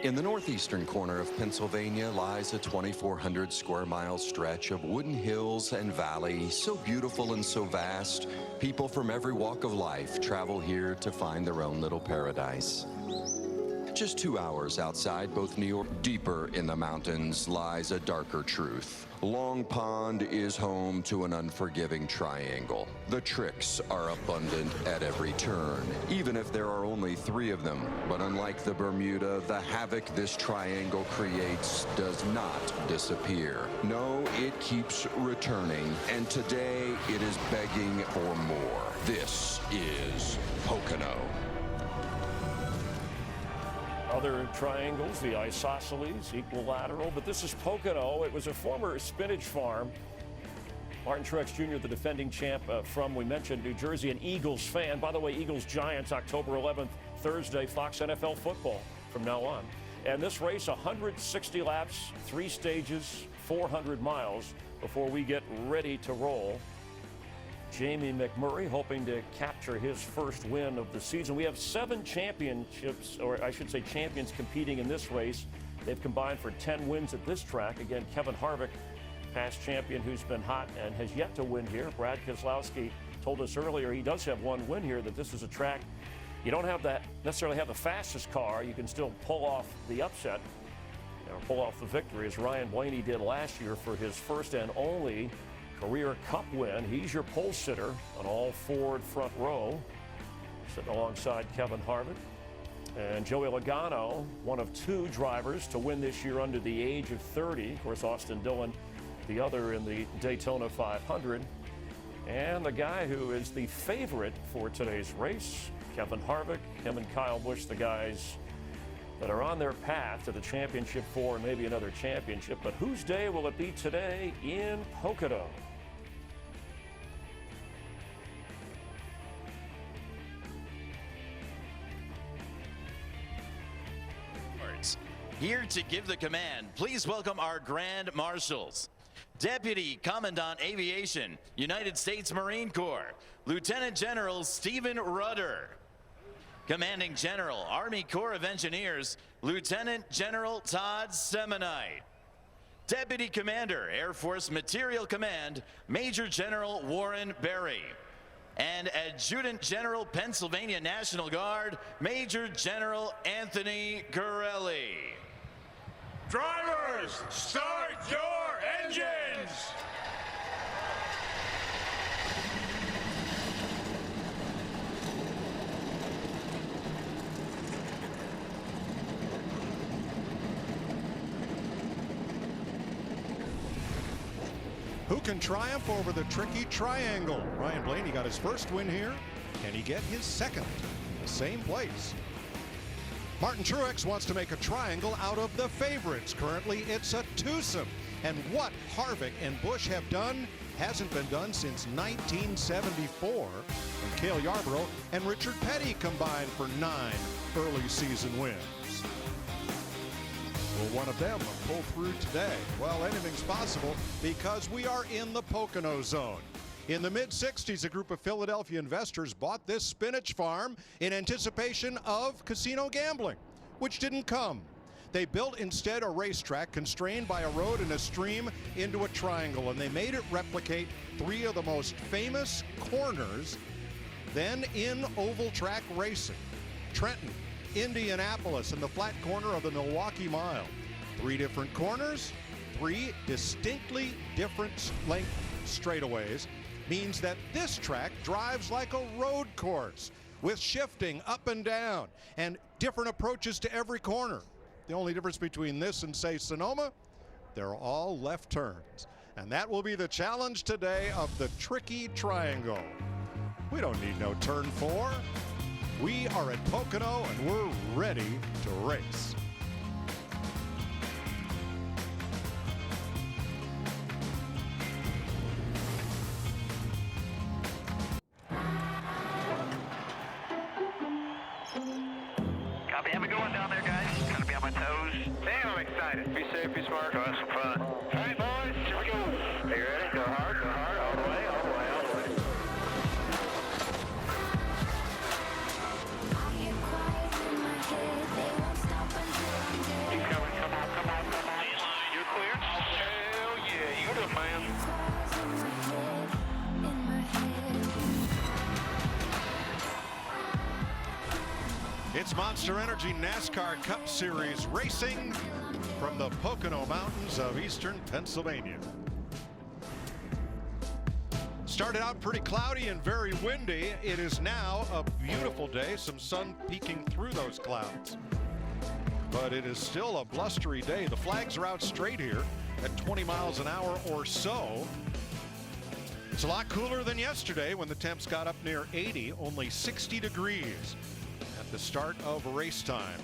In the northeastern corner of Pennsylvania lies a 2,400 square mile stretch of wooden hills and valley, so beautiful and so vast. People from every walk of life travel here to find their own little paradise. Just 2 hours outside both New York, deeper in the mountains, lies a darker truth. Long Pond is home to an unforgiving triangle. The tricks are abundant at every turn, even if there are only 3 of them. But unlike the Bermuda, the havoc this triangle creates does not disappear. No, it keeps returning, and today it is begging for more. This is Pocono. Other triangles, the isosceles, equilateral, but this is Pocono. It was a former spinach farm. Martin Truex Jr., the defending champ from, we mentioned, New Jersey, an Eagles fan. By the way, Eagles-Giants, October 11th, Thursday, Fox NFL football from now on. And this race, 160 laps, 3 stages, 400 miles before we get ready to roll. Jamie McMurray hoping to capture his first win of the season. We have 7 championships, or I should say champions, competing in this race. They've combined for 10 wins at this track. Again, Kevin Harvick, past champion who's been hot and has yet to win here. Brad Keselowski told us earlier he does have 1 win here, that this is a track you don't have that necessarily have the fastest car. You can still pull off the upset or pull off the victory, as Ryan Blaney did last year for his first and only career Cup win. He's your pole sitter on all Ford front row, sitting alongside Kevin Harvick. And Joey Logano, one of 2 drivers to win this year under the age of 30. Of course, Austin Dillon, the other in the Daytona 500. And the guy who is the favorite for today's race, Kevin Harvick, him and Kyle Busch, the guys that are on their path to the championship 4 and maybe another championship. But whose day will it be today in Pocono? Here to give the command, please welcome our Grand Marshals. Deputy Commandant Aviation, United States Marine Corps, Lieutenant General Stephen Rudder. Commanding General, Army Corps of Engineers, Lieutenant General Todd Semonite. Deputy Commander, Air Force Materiel Command, Major General Warren Berry. And Adjutant General, Pennsylvania National Guard, Major General Anthony Gorelli. Drivers, start your engines! Who can triumph over the tricky triangle? Ryan Blaney got his first win here. Can he get his second in the same place? Martin Truex wants to make a triangle out of the favorites. Currently, it's a twosome. And what Harvick and Busch have done hasn't been done since 1974, when Cale Yarborough and Richard Petty combined for 9 early season wins. Will one of them pull through today? Well, anything's possible because we are in the Pocono zone. In the mid-'60s, a group of Philadelphia investors bought this spinach farm in anticipation of casino gambling, which didn't come. They built instead a racetrack constrained by a road and a stream into a triangle, and they made it replicate 3 of the most famous corners then in oval track racing: Trenton, Indianapolis, and the flat corner of the Milwaukee Mile. 3 different corners, 3 distinctly different length straightaways, means that this track drives like a road course with shifting up and down and different approaches to every corner. The only difference between this and, say, Sonoma, they're all left turns. And that will be the challenge today of the tricky triangle. We don't need no turn 4. We are at Pocono and we're ready to race. Copy, have a good one down there, guys. Gonna be on my toes. Damn, I'm excited. Be safe, be smart. Go have some fun. All right, boys, here we go. Are you ready? Go hard, all the way, all the way, all the way. I get quiet in my head, they won't stop. Monster Energy NASCAR Cup Series racing from the Pocono Mountains of eastern Pennsylvania. Started out pretty cloudy and very windy. It is now a beautiful day, some sun peeking through those clouds. But it is still a blustery day. The flags are out straight here at 20 miles an hour or so. It's a lot cooler than yesterday when the temps got up near 80, only 60 degrees at the start of race time.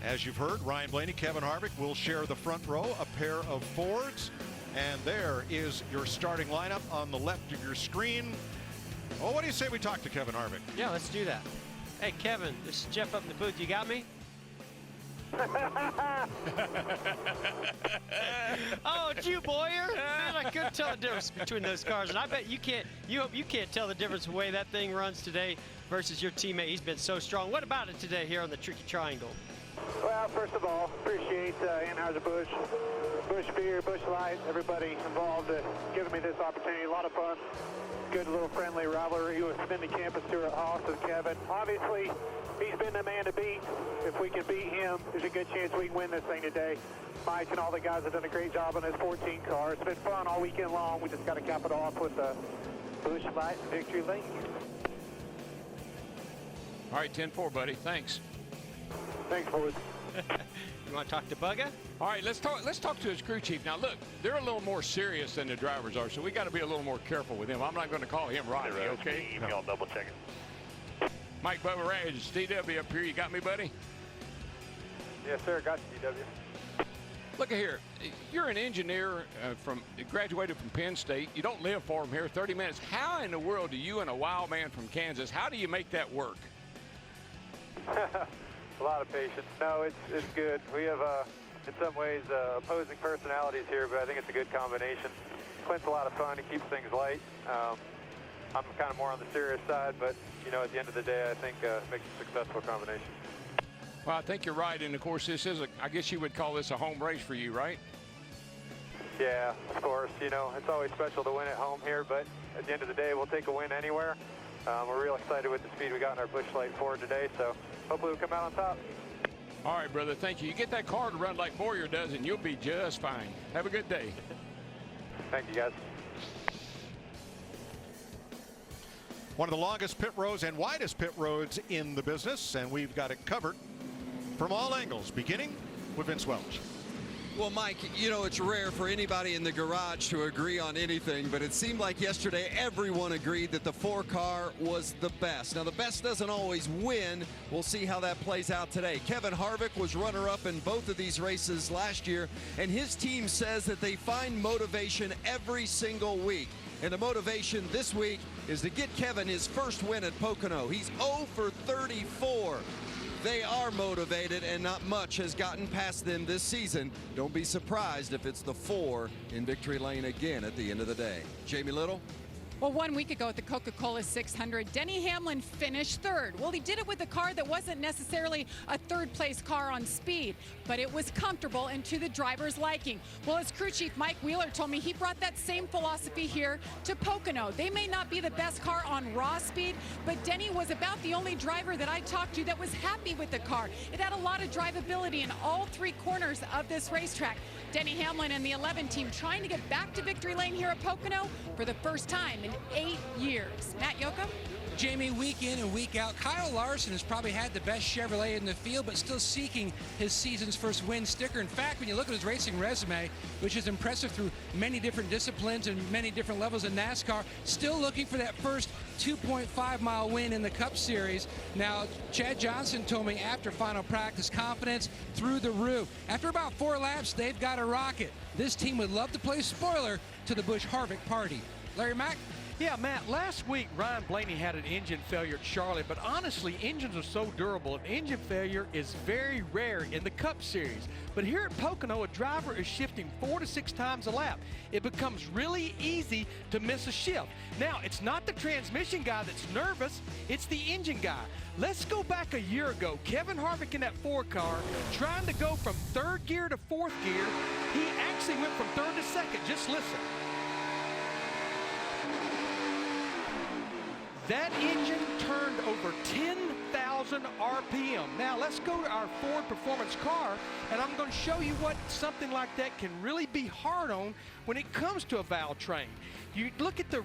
As you've heard, Ryan Blaney, Kevin Harvick will share the front row, a pair of Fords. And there is your starting lineup on the left of your screen. Oh, what do you say we talk to Kevin Harvick? Yeah, let's do that. Hey, Kevin, this is Jeff up in the booth. You got me? Oh, it's you, Boyer. Man, I couldn't tell the difference between those cars, and I bet you can't. You hope you can't tell the difference the way that thing runs today versus your teammate. He's been so strong. What about it today here on the Tricky Triangle? Well, first of all, appreciate Anheuser-Busch, Busch Beer, Busch Light, everybody involved giving me this opportunity. A lot of fun. Good little friendly rivalry with Cindy Camp and Stuart Haas and Kevin. Obviously, he's been the man to beat. If we can beat him, there's a good chance we can win this thing today. Mike and all the guys have done a great job on this 14 car. It's been fun all weekend long. We just got to cap it off with Busch Light and Victory Lane. All right, 10-4, buddy. Thanks. Thanks, boys. You want to talk to Bugga? All right, let's talk to his crew chief. Now, look, they're a little more serious than the drivers are, so we got to be a little more careful with him. I'm not going to call him Rodney, okay? Y'all double check it. Mike Bubba Ray, is DW up here. You got me, buddy? Yes, sir. Got you, DW. Look at here. You're an engineer graduated from Penn State. You don't live far from here, 30 minutes. How in the world do you and a wild man from Kansas, how do you make that work? A lot of patience. No, it's good. We have, in some ways, opposing personalities here, but I think it's a good combination. Clint's a lot of fun. He keeps things light. I'm kind of more on the serious side, but, you know, at the end of the day, I think it makes a successful combination. Well, I think you're right, and of course, this is I guess you would call this a home race for you, right? Yeah, of course. You know, it's always special to win at home here, but at the end of the day, we'll take a win anywhere. We're real excited with the speed we got in our Busch Light Ford today, so hopefully we'll come out on top. All right, brother, thank you. You get that car to run like Boyer does, and you'll be just fine. Have a good day. Thank you, guys. One of the longest pit roads and widest pit roads in the business, and we've got it covered from all angles, beginning with Vince Welch. Well, Mike, you know, it's rare for anybody in the garage to agree on anything, but it seemed like yesterday everyone agreed that the 4-car was the best. Now, the best doesn't always win. We'll see how that plays out today. Kevin Harvick was runner-up in both of these races last year, and his team says that they find motivation every single week. And the motivation this week is to get Kevin his first win at Pocono. He's 0 for 34. They are motivated, and not much has gotten past them this season. Don't be surprised if it's the 4 in victory lane again at the end of the day. Jamie Little? Well, 1 week ago at the Coca-Cola 600, Denny Hamlin finished third. Well, he did it with a car that wasn't necessarily a third-place car on speed, but it was comfortable and to the driver's liking. Well, as crew chief Mike Wheeler told me, he brought that same philosophy here to Pocono. They may not be the best car on raw speed, but Denny was about the only driver that I talked to that was happy with the car. It had a lot of drivability in all 3 corners of this racetrack. Denny Hamlin and the 11 team trying to get back to victory lane here at Pocono for the first time in 8 years. Matt Yoakum? Jamie, week in and week out, Kyle Larson has probably had the best Chevrolet in the field, but still seeking his season's first win sticker. In fact, when you look at his racing resume, which is impressive through many different disciplines and many different levels of NASCAR, still looking for that first 2.5-mile win in the Cup Series. Now, Chad Johnson told me after final practice, confidence through the roof. After about 4 laps, they've got a rocket. This team would love to play spoiler to the Busch Harvick party. Larry Mack? Yeah, Matt, last week Ryan Blaney had an engine failure at Charlotte, but honestly, engines are so durable, and engine failure is very rare in the Cup Series. But here at Pocono, a driver is shifting 4 to 6 times a lap. It becomes really easy to miss a shift. Now, it's not the transmission guy that's nervous, it's the engine guy. Let's go back a year ago. Kevin Harvick in that 4-car, trying to go from 3rd gear to 4th gear. He actually went from 3rd to 2nd. Just listen. That engine turned over 10 8,000 RPM. Now let's go to our Ford Performance car, and I'm going to show you what something like that can really be hard on when it comes to a valve train. You look at the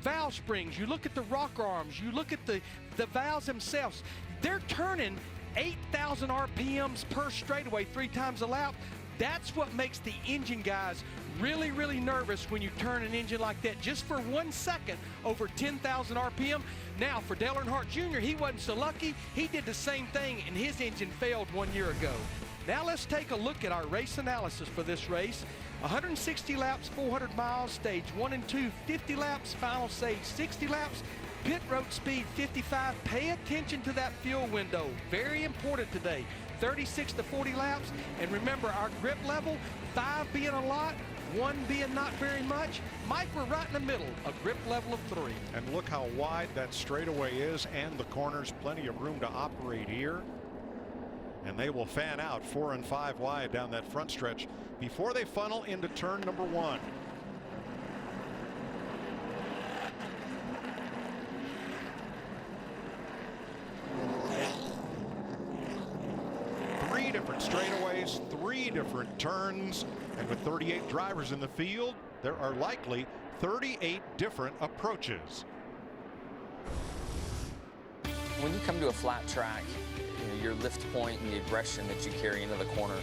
valve springs, you look at the rock arms, you look at the valves themselves. They're turning 8,000 RPMs per straightaway 3 times a lap. That's what makes the engine guys really, really nervous when you turn an engine like that just for 1 second over 10,000 RPM. Now, for Dale Earnhardt Jr., he wasn't so lucky. He did the same thing, and his engine failed 1 year ago. Now let's take a look at our race analysis for this race. 160 laps, 400 miles, stage 1 and 2, 50 laps, final stage 60 laps. Pit road speed 55. Pay attention to that fuel window. Very important today. 36 to 40 laps. And remember our grip level, 5 being a lot, 1 being not very much. Mike, we're right in the middle, a grip level of 3. And look how wide that straightaway is and the corners. Plenty of room to operate here. And they will fan out 4 and 5 wide down that front stretch before they funnel into turn number 1. Three different straightaways, 3 different turns, and with 38 drivers in the field, there are likely 38 different approaches. When you come to a flat track, your lift point and the aggression that you carry into the corner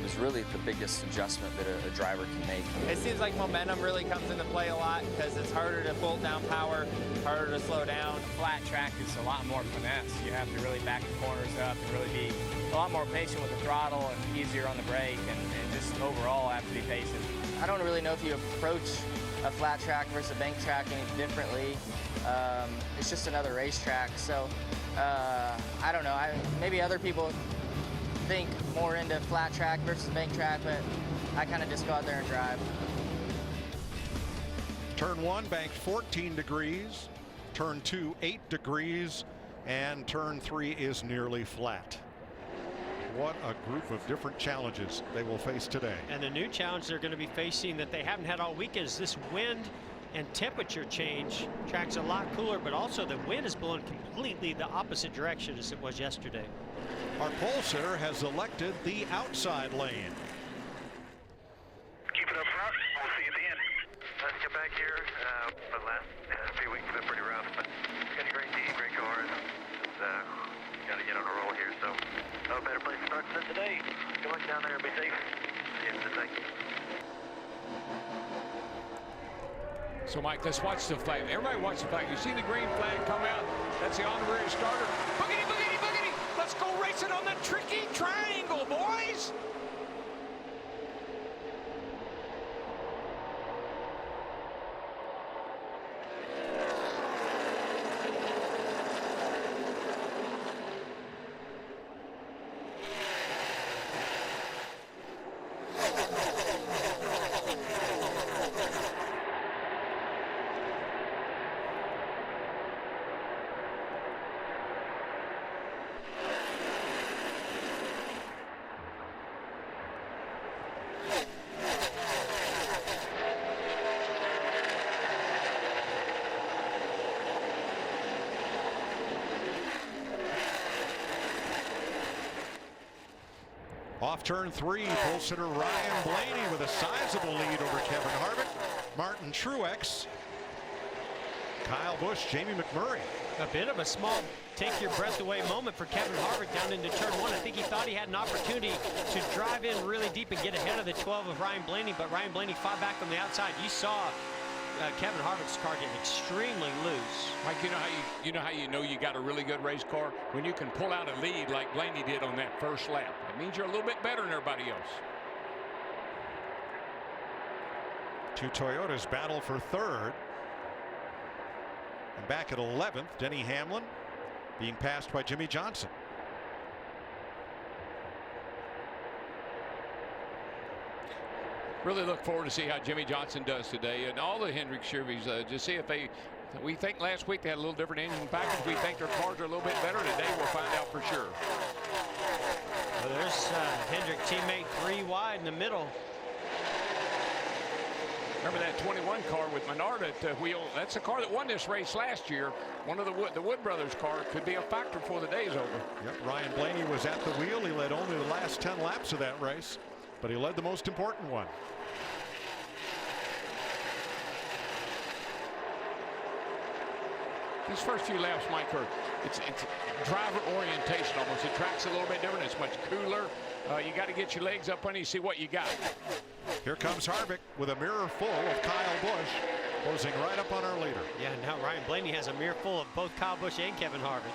is really the biggest adjustment that a driver can make. It seems like momentum really comes into play a lot because it's harder to bolt down power, harder to slow down. A flat track is a lot more finesse. You have to really back the corners up and really be a lot more patient with the throttle and easier on the brake, and just overall have to be patient. I don't really know if you approach a flat track versus a bank track any differently. It's just another racetrack, so I don't know. Maybe other people think more into flat track versus bank track, but I kind of just go out there and drive. Turn 1 banked 14 degrees, turn 2 8 degrees, and turn 3 is nearly flat. What a group of different challenges they will face today. And the new challenge they're going to be facing that they haven't had all week is this wind and temperature change. Track's a lot cooler, but also the wind is blowing completely the opposite direction as it was yesterday. Our pole sitter has elected the outside lane. Keep it up front. We'll see you at the end. Let's get back here. The last few weeks have been pretty rough, but got a great team, great cars. Got to get on a roll here, so no better place to start than today. Good luck down there. Be safe. Yes, thank you. So, Mike, let's watch the flag. Everybody watch the flag. You see the green flag come out? That's the honorary starter. Boogity, boogity, boogity. Let's go racing on the tricky triangle, boys. Off turn 3, pole sitter Ryan Blaney with a sizable lead over Kevin Harvick, Martin Truex, Kyle Busch, Jamie McMurray. A bit of a small take your breath away moment for Kevin Harvick down into turn 1. I think he thought he had an opportunity to drive in really deep and get ahead of the 12 of Ryan Blaney, but Ryan Blaney fought back on the outside. You saw Kevin Harvick's car get extremely loose. Mike, you know you got a really good race car when you can pull out a lead like Blaney did on that first lap. It means you're a little bit better than everybody else. 2 Toyotas battle for 3rd. And back at 11th, Denny Hamlin being passed by Jimmy Johnson. Really look forward to see how Jimmy Johnson does today, and all the Hendrick Chevys. Just see if we think last week they had a little different engine package. We think their cars are a little bit better. Today we'll find out for sure. Well, there's Hendrick teammate 3 wide in the middle. Remember that 21 car with Menard at the wheel? That's the car that won this race last year. One of the Wood brothers' car could be a factor before the day's over. Yep, Ryan Blaney was at the wheel. He led only the last 10 laps of that race, but he led the most important one. These first few laps, Mike, it's driver orientation almost. The track's a little bit different. It's much cooler. You got to get your legs up under you, see what you got. Here comes Harvick with a mirror full of Kyle Busch, closing right up on our leader. Yeah, now Ryan Blaney has a mirror full of both Kyle Busch and Kevin Harvick.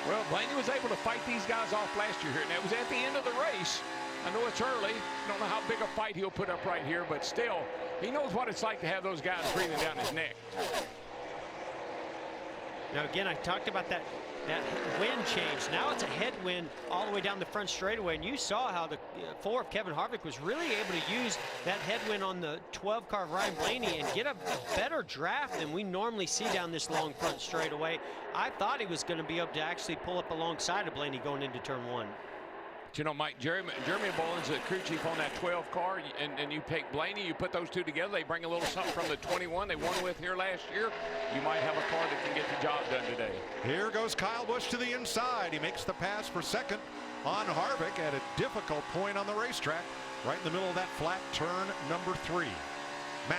Well, Blaney was able to fight these guys off last year here, and that was at the end of the race. I know it's early. I don't know how big a fight he'll put up right here, but still, he knows what it's like to have those guys breathing down his neck. Now, again, I talked about that wind change. Now it's a headwind all the way down the front straightaway, and you saw how the 4 of Kevin Harvick was really able to use that headwind on the 12 car of Ryan Blaney and get a better draft than we normally see down this long front straightaway. I thought he was going to be able to actually pull up alongside of Blaney going into turn 1. But you know, Mike, Jeremy Boland's the crew chief on that 12 car, and you take Blaney, you put those two together, they bring a little something from the 21 they won with here last year. You might have a car that can get the job done today. Here goes Kyle Busch to the inside. He makes the pass for second on Harvick at a difficult point on the racetrack, right in the middle of that flat turn number 3. Matt.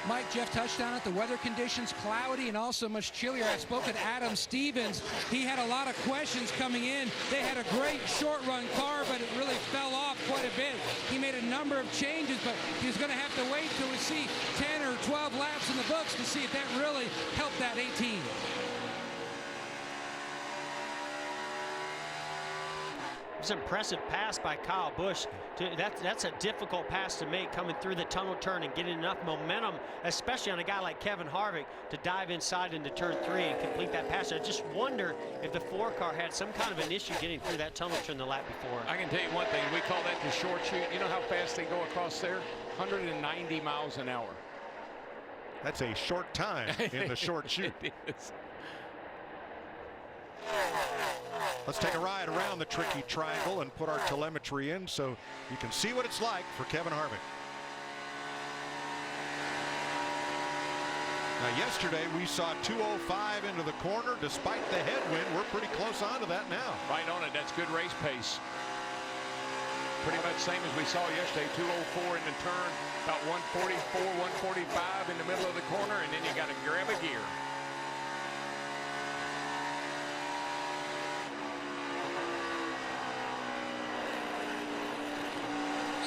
Mike, Jeff touched on it. The weather conditions cloudy and also much chillier. I spoke with Adam Stevens. He had a lot of questions coming in. They had a great short run car, but it really fell off quite a bit. He made a number of changes, but he's going to have to wait till we see 10 or 12 laps in the books to see if that really helped that 18. It's an impressive pass by Kyle Busch. That's a difficult pass to make coming through the tunnel turn and getting enough momentum, especially on a guy like Kevin Harvick, to dive inside into turn 3 and complete that pass. I just wonder if the 4 car had some kind of an issue getting through that tunnel turn the lap before. I can tell you one thing. We call that the short shoot. You know how fast they go across there? 190 miles an hour. That's a short time in the short shoot. It is. Let's take a ride around the tricky triangle and put our telemetry in so you can see what it's like for Kevin Harvick. Now, yesterday we saw 205 into the corner. Despite the headwind, we're pretty close onto that now. Right on it. That's good race pace. Pretty much same as we saw yesterday. 204 in the turn, about 144, 145 in the middle of the corner, and then you got to grab a gear.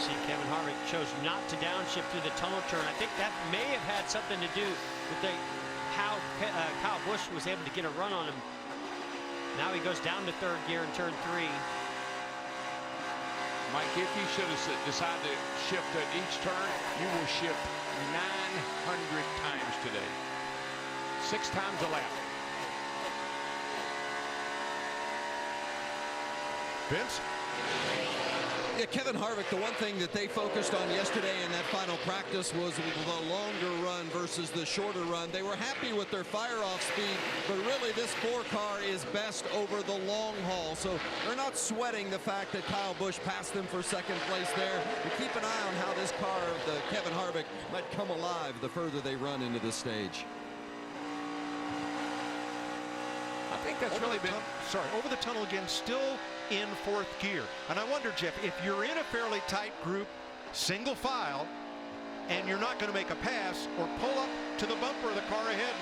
See, Kevin Harvick chose not to downshift through the tunnel turn. I think that may have had something to do with how Kyle Busch was able to get a run on him. Now he goes down to 3rd gear in turn 3. Mike, if you should have decided to shift at each turn, you will shift 900 times today. 6 times a lap. Vince? Yeah, Kevin Harvick, the one thing that they focused on yesterday in that final practice was the longer run versus the shorter run. They were happy with their fire-off speed, but really this 4 car is best over the long haul. So they're not sweating the fact that Kyle Busch passed them for 2nd place there. But keep an eye on how this car, the Kevin Harvick, might come alive the further they run into this stage. I think that's really been... over the tunnel again, still in 4th gear. And I wonder, Jeff, if you're in a fairly tight group, single file, and you're not going to make a pass or pull up to the bumper of the car ahead,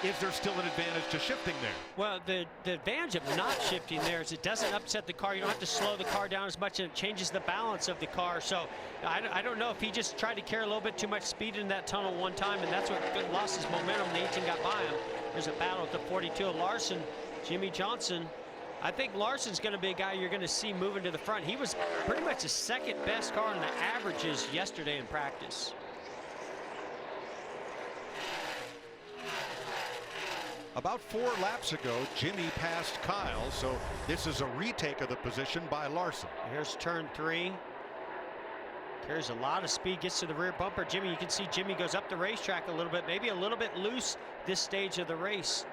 is there still an advantage to shifting there? Well, the advantage of not shifting there is it doesn't upset the car. You don't have to slow the car down as much, and it changes the balance of the car. So I don't know if he just tried to carry a little bit too much speed in that tunnel one time, and that's what lost his momentum. The 18 got by him. There's a battle at the 42 of Larson. Jimmy Johnson. I think Larson's going to be a guy you're going to see moving to the front. He was pretty much the 2nd best car in the averages yesterday in practice. About 4 laps ago, Jimmy passed Kyle, so this is a retake of the position by Larson. Here's turn 3. Carries a lot of speed, gets to the rear bumper. Jimmy, you can see Jimmy goes up the racetrack a little bit, maybe a little bit loose this stage of the race.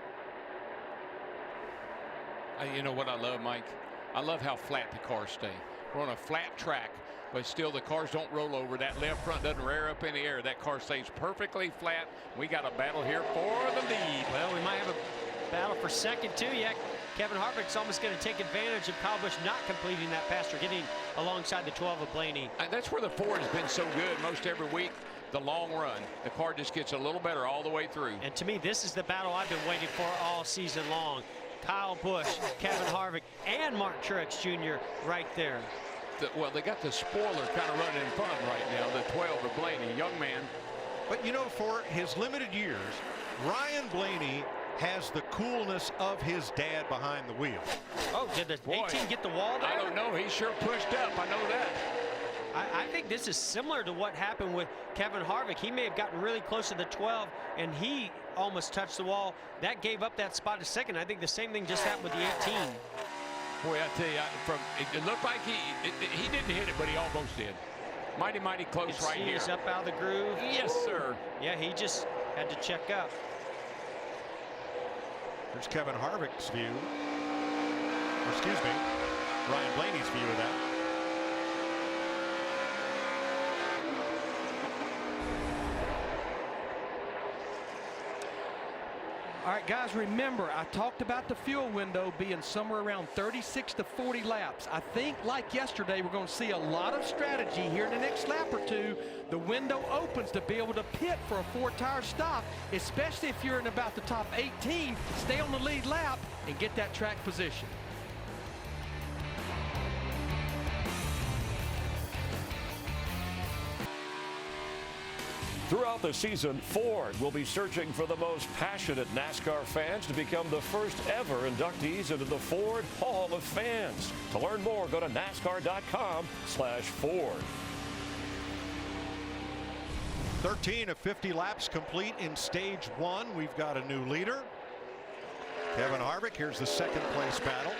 You know what I love, Mike? I love how flat the cars stay. We're on a flat track, but still the cars don't roll over. That left front doesn't rear up in the air. That car stays perfectly flat. We got a battle here for the lead. Well, we might have a battle for second, too. Yeah, Kevin Harvick's almost going to take advantage of Kyle Busch not completing that pass or getting alongside the 12 of Blaney. And that's where the Ford has been so good most every week. The long run, the car just gets a little better all the way through. And to me, this is the battle I've been waiting for all season long. Kyle Busch, Kevin Harvick, and Martin Truex Jr. right there. Well, they got the spoiler kind of running in front right now, the 12 of Blaney, young man. But you know, for his limited years, Ryan Blaney has the coolness of his dad behind the wheel. Oh, did the 18 get the wall there? I don't know. He sure pushed up. I know that. I think this is similar to what happened with Kevin Harvick. He may have gotten really close to the 12, and he almost touched the wall. That gave up that spot a second. I think the same thing just happened with the 18. Boy, I tell you, it looked like he didn't hit it, but he almost did. Mighty close right here. He's up out of the groove. Yes, sir. Yeah, he just had to check up. There's Kevin Harvick's view. Or excuse me, Ryan Blaney's view of that. All right, guys, remember, I talked about the fuel window being somewhere around 36 to 40 laps. I think, like yesterday, we're going to see a lot of strategy here in the next lap or two. The window opens to be able to pit for a 4-tire stop, especially if you're in about the top 18. Stay on the lead lap and get that track position. Throughout the season, Ford will be searching for the most passionate NASCAR fans to become the first ever inductees into the Ford Hall of Fans. To learn more, go to NASCAR.com/Ford. 13 of 50 laps complete in stage 1. We've got a new leader. Kevin Harvick. Here's the second place battle.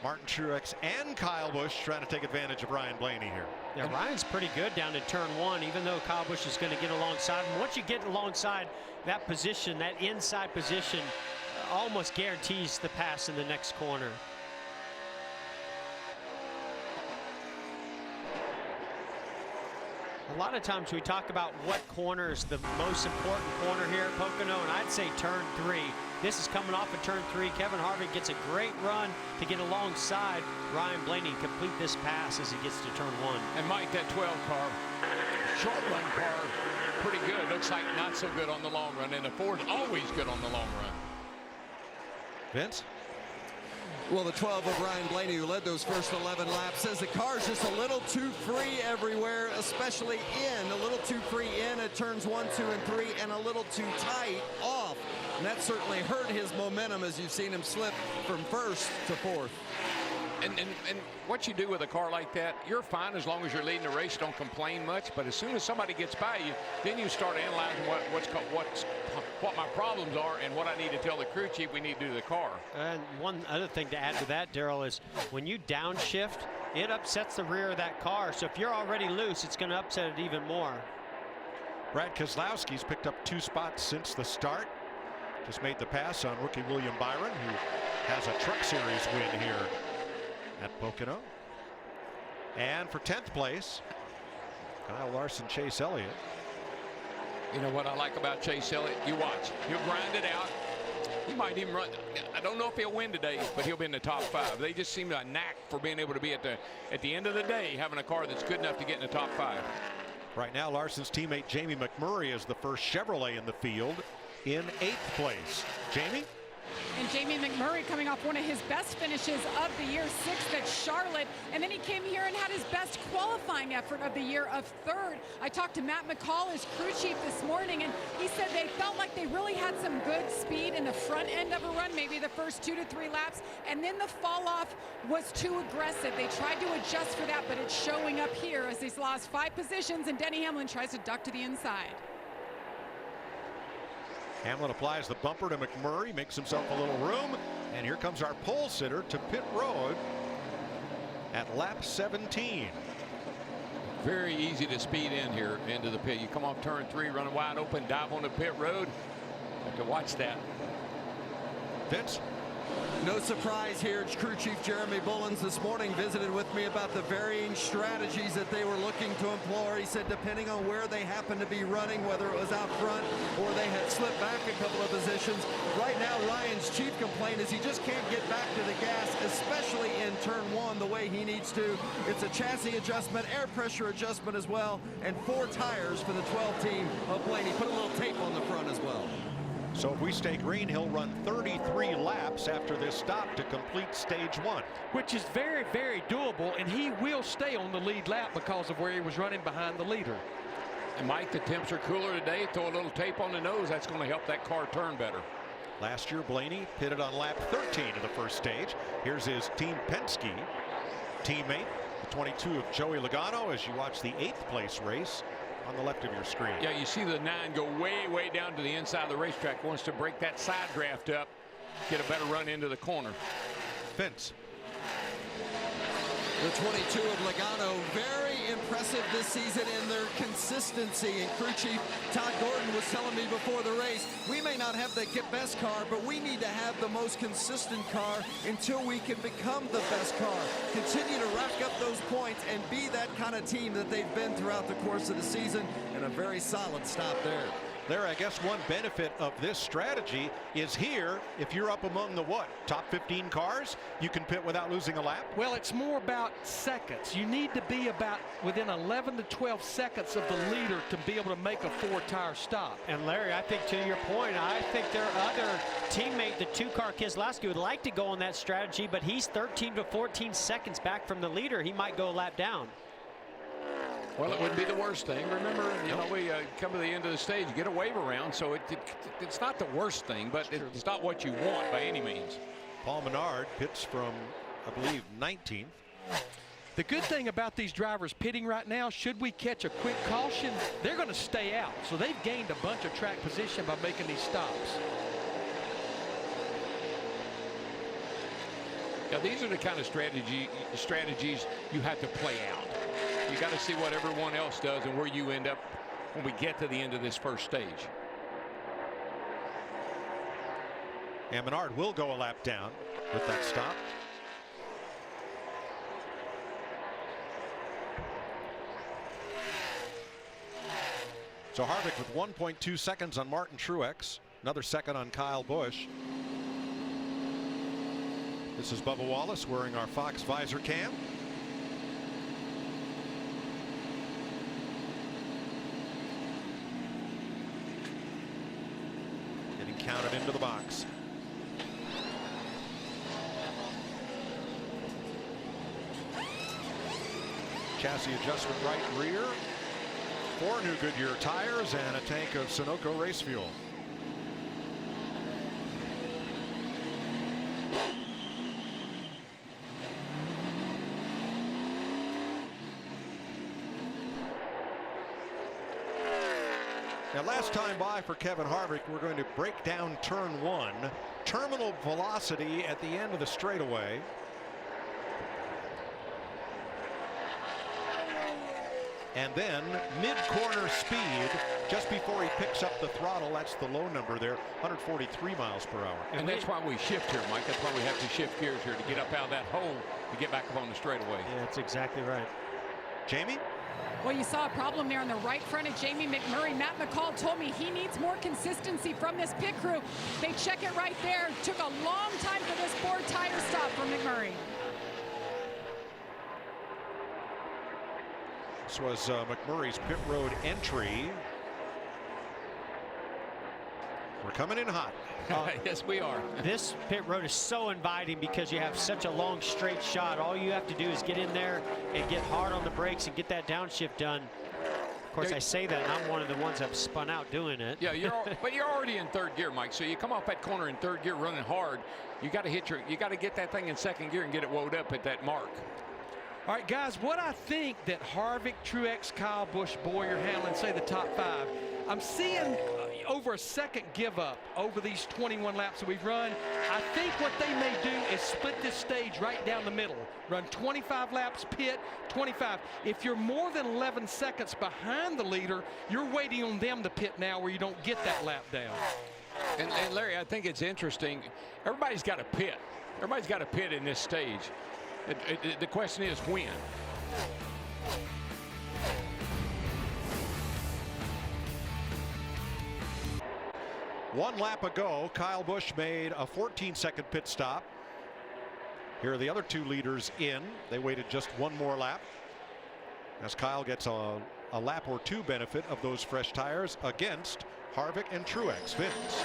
Martin Truex and Kyle Busch trying to take advantage of Ryan Blaney here. Yeah, Ryan's pretty good down in turn 1, even though Kyle Busch is going to get alongside him. Once you get alongside that position, that inside position, almost guarantees the pass in the next corner. A lot of times we talk about what corner is the most important corner here at Pocono, and I'd say turn 3. This is coming off of turn 3. Kevin Harvick gets a great run to get alongside Ryan Blaney, complete this pass as he gets to turn 1. And Mike, that 12 car, short run car, pretty good. Looks like not so good on the long run, and the Ford's always good on the long run. Vince? Well, the 12 of Ryan Blaney, who led those first 11 laps, says the car's just a little too free everywhere, especially in. A little too free in at turns 1, 2, and 3, and a little too tight off. And that certainly hurt his momentum as you've seen him slip from first to fourth. And what you do with a car like that, you're fine as long as you're leading the race, don't complain much. But as soon as somebody gets by you, then you start analyzing what my problems are and what I need to tell the crew chief we need to do to the car. And one other thing to add to that, Darrell, is when you downshift, it upsets the rear of that car. So if you're already loose, it's going to upset it even more. Brad Keselowski's picked up 2 spots since the start. Just made the pass on rookie William Byron, who has a Truck Series win here at Pocono. And for 10th place, Kyle Larson, Chase Elliott. You know what I like about Chase Elliott? You watch. He'll grind it out. He might even run. I don't know if he'll win today, but he'll be in the top 5. They just seem to have a knack for being able to be at the end of the day, having a car that's good enough to get in the top 5. Right now, Larson's teammate Jamie McMurray is the first Chevrolet in the field in 8th place. Jamie? And Jamie McMurray coming off one of his best finishes of the year, 6th at Charlotte. And then he came here and had his best qualifying effort of the year of 3rd. I talked to Matt McCall, his crew chief, this morning, and he said they felt like they really had some good speed in the front end of a run, maybe the first 2 to 3 laps. And then the fall off was too aggressive. They tried to adjust for that, but it's showing up here as he's lost 5 positions, and Denny Hamlin tries to duck to the inside. Hamlin applies the bumper to McMurray, makes himself a little room, and here comes our pole sitter to pit road at lap 17. Very easy to speed in here into the pit. You come off turn 3, running wide open, dive on the pit road. Have to watch that. Vince? No surprise here, crew chief Jeremy Bullins this morning visited with me about the varying strategies that they were looking to employ. He said depending on where they happened to be running, whether it was out front or they had slipped back a couple of positions. Right now, Ryan's chief complaint is he just can't get back to the gas, especially in turn 1 the way he needs to. It's a chassis adjustment, air pressure adjustment as well, and 4 tires for the 12 team of Blaney. Put a little tape on the front as well. So if we stay green, he'll run 33 laps after this stop to complete stage 1. Which is very, very doable, and he will stay on the lead lap because of where he was running behind the leader. And Mike, the temps are cooler today. Throw a little tape on the nose. That's going to help that car turn better. Last year, Blaney pitted on lap 13 of the first stage. Here's his Team Penske teammate, the 22 of Joey Logano, as you watch the 8th place race on the left of your screen. Yeah, you see the 9 go way down to the inside of the racetrack. Wants to break that side draft up, get a better run into the corner. Vince. The 22 of Logano, very impressive this season in their consistency. And crew chief Todd Gordon was telling me before the race, we may not have the best car, but we need to have the most consistent car until we can become the best car. Continue to rack up those points and be that kind of team that they've been throughout the course of the season. And a very solid stop there. There, I guess one benefit of this strategy is here, if you're up among the top 15 cars, you can pit without losing a lap? Well, it's more about seconds. You need to be about within 11 to 12 seconds of the leader to be able to make a 4-tire stop. And Larry, I think to your point, I think their other teammate, the 2-car Keselowski, would like to go on that strategy, but he's 13 to 14 seconds back from the leader. He might go a lap down. Well, it wouldn't be the worst thing. Remember, you know, we come to the end of the stage, get a wave around, so it's not the worst thing, but it's not what you want by any means. Paul Menard pits from, I believe, 19th. The good thing about these drivers pitting right now, should we catch a quick caution, they're going to stay out. So they've gained a bunch of track position by making these stops. Now, these are the kind of strategies you have to play out. You got to see what everyone else does and where you end up when we get to the end of this first stage. And Menard will go a lap down with that stop. So Harvick with 1.2 seconds on Martin Truex, another second on Kyle Busch. This is Bubba Wallace wearing our Fox visor cam. Getting counted into the box. Chassis adjustment right rear. 4 new Goodyear tires and a tank of Sunoco race fuel. Now, last time by for Kevin Harvick, we're going to break down turn 1. Terminal velocity at the end of the straightaway. And then mid-corner speed just before he picks up the throttle. That's the low number there, 143 miles per hour. And that's why we shift here, Mike. That's why we have to shift gears here to get up out of that hole to get back up on the straightaway. Yeah, that's exactly right. Jamie? Well, you saw a problem there on the right front of Jamie McMurray. Matt McCall told me he needs more consistency from this pit crew. They check it right there. Took a long time for this 4-tire stop for McMurray. This was McMurray's pit road entry. We're coming in hot. Yes, we are. This pit road is so inviting because you have such a long straight shot. All you have to do is get in there and get hard on the brakes and get that downshift done. Of course, I say that, and I'm one of the ones that spun out doing it. Yeah, but you're already in third gear, Mike. So you come off that corner in third gear running hard. You got to get that thing in second gear and get it wound up at that mark. All right, guys, what I think that Harvick, Truex, Kyle Busch, Boyer, Hamlin, say the top 5, I'm seeing over a second give up over these 21 laps that we've run. I think what they may do is split this stage right down the middle. Run 25 laps, pit 25. If you're more than 11 seconds behind the leader, you're waiting on them to pit now where you don't get that lap down. And Larry, I think it's interesting. Everybody's got a pit. Everybody's got a pit in this stage. The question is when. One lap ago, Kyle Busch made a 14-second pit stop. Here are the other two leaders in. They waited just one more lap, as Kyle gets a lap or two benefit of those fresh tires against Harvick and Truex. Vince.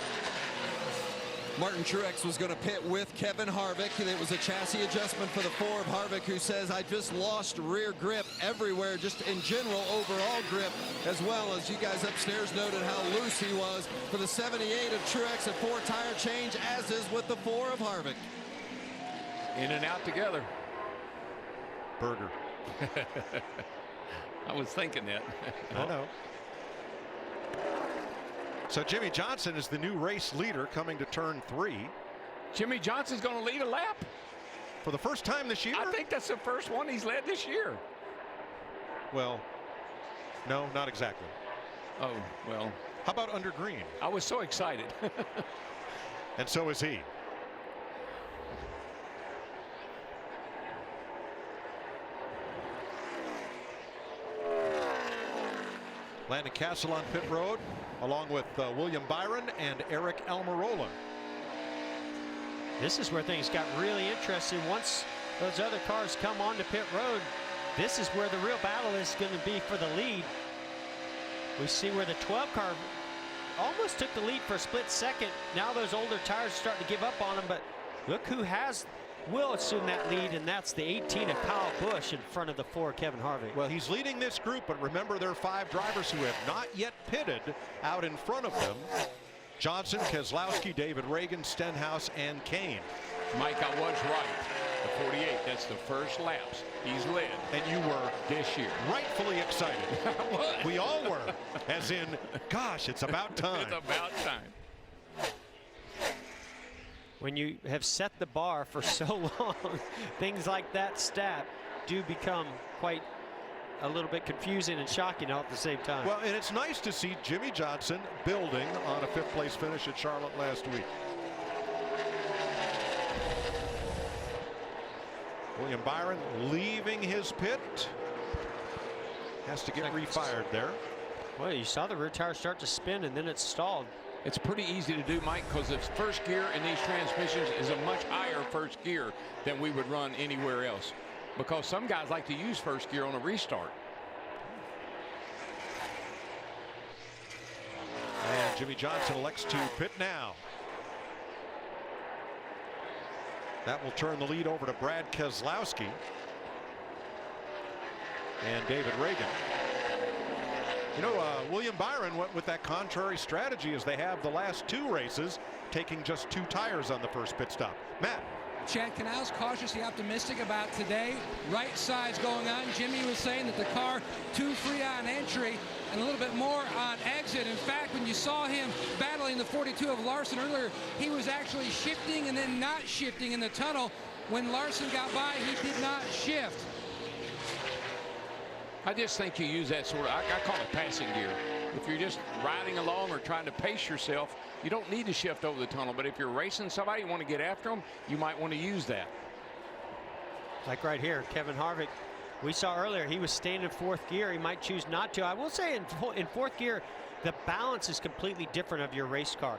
Martin Truex was going to pit with Kevin Harvick, and it was a chassis adjustment for the 4 of Harvick, who says, I just lost rear grip everywhere, just in general overall grip, as well as you guys upstairs noted how loose he was. For the 78 of Truex, a 4-tire change, as is with the 4 of Harvick. In and out together. Berger. I was thinking that. I know. So Jimmy Johnson is the new race leader coming to turn 3. Jimmy Johnson's going to lead a lap? For the first time this year? I think that's the first one he's led this year. Well, no, not exactly. Oh, well. How about under green? I was so excited. And so is he. Landon Castle on pit road, along with William Byron and Eric Almirola. This is where things got really interesting. Once those other cars come onto pit road, this is where the real battle is going to be for the lead. We see where the 12 car almost took the lead for a split second. Now those older tires are starting to give up on them, but look who will assume that lead, and that's the 18 of Kyle Busch in front of the 4 Kevin Harvick. Well, he's leading this group, but remember there are 5 drivers who have not yet pitted out in front of them. Johnson, Keselowski, David Reagan, Stenhouse, and Kane. Mike, I was right. The 48, that's the first laps he's led. And you were this year rightfully excited. We all were, as in, gosh, it's about time. It's about time. When you have set the bar for so long, things like that stat do become quite a little bit confusing and shocking all at the same time. Well, and it's nice to see Jimmy Johnson building on a 5th place finish at Charlotte last week. William Byron leaving his pit. Has to get refired there. Well, you saw the rear tire start to spin and then it stalled. It's pretty easy to do, Mike, because its first gear in these transmissions is a much higher first gear than we would run anywhere else, because some guys like to use first gear on a restart. And Jimmy Johnson elects to pit now. That will turn the lead over to Brad Keselowski and David Reagan. You know, William Byron went with that contrary strategy as they have the last 2 races, taking just 2 tires on the first pit stop. Matt. Chad Canals cautiously optimistic about today. Right sides going on. Jimmy was saying that the car too free on entry and a little bit more on exit. In fact, when you saw him battling the 42 of Larson earlier, he was actually shifting and then not shifting in the tunnel. When Larson got by, he did not shift. I just think you use that sort of, I call it passing gear. If you're just riding along or trying to pace yourself, you don't need to shift over the tunnel. But if you're racing somebody, you want to get after them, you might want to use that. Like right here, Kevin Harvick, we saw earlier he was staying in 4th gear. He might choose not to. I will say in 4th gear, the balance is completely different of your race car.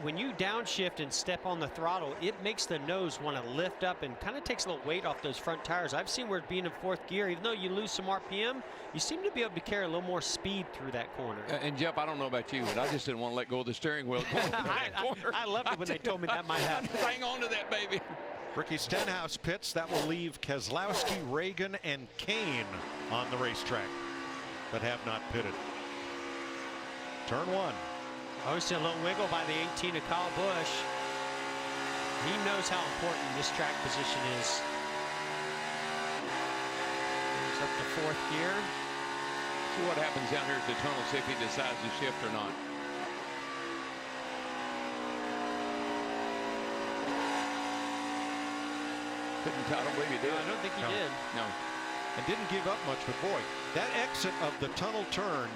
When you downshift and step on the throttle, it makes the nose want to lift up and kind of takes a little weight off those front tires. I've seen where being in 4th gear, even though you lose some RPM, you seem to be able to carry a little more speed through that corner. And Jeff, I don't know about you, but I just didn't want to let go of the steering wheel. I loved it when they told me that might happen. Hang on to that, baby. Ricky Stenhouse pits. That will leave Keselowski, Reagan, and Kane on the racetrack that have not pitted. Turn 1. Obviously a little wiggle by the 18 of Kyle Busch. He knows how important this track position is. He's up to 4th gear. See what happens down here at the tunnel, see if he decides to shift or not. I don't believe he did. No, I don't think he did. No. And didn't give up much, but boy, that exit of the tunnel turn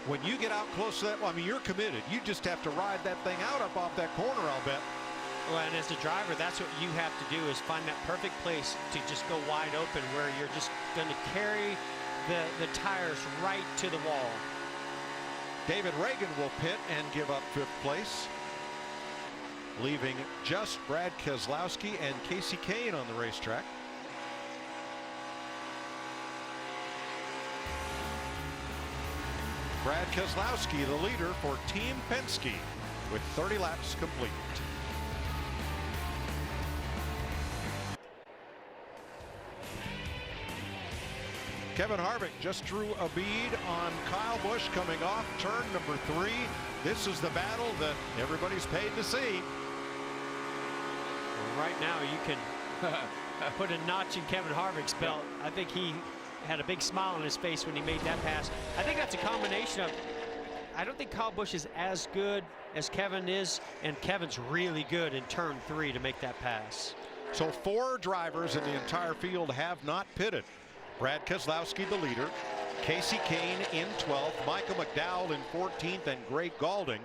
when you get out close to that, well, I mean, you're committed. You just have to ride that thing out up off that corner, I'll bet. Well, and as a driver, that's what you have to do, is find that perfect place to just go wide open where you're just going to carry the tires right to the wall. David Reagan will pit and give up 5th place, leaving just Brad Keselowski and Casey Kane on the racetrack. Brad Keselowski, the leader for Team Penske, with 30 laps complete. Kevin Harvick just drew a bead on Kyle Busch coming off turn number 3. This is the battle that everybody's paid to see. Well, right now you can put a notch in Kevin Harvick's belt. I think he had a big smile on his face when he made that pass. I think that's a combination of, I don't think Kyle Busch is as good as Kevin is, and Kevin's really good in turn 3 to make that pass. So 4 drivers in the entire field have not pitted. Brad Keselowski, the leader, Casey Kane in 12th, Michael McDowell in 14th, and Greg Gaulding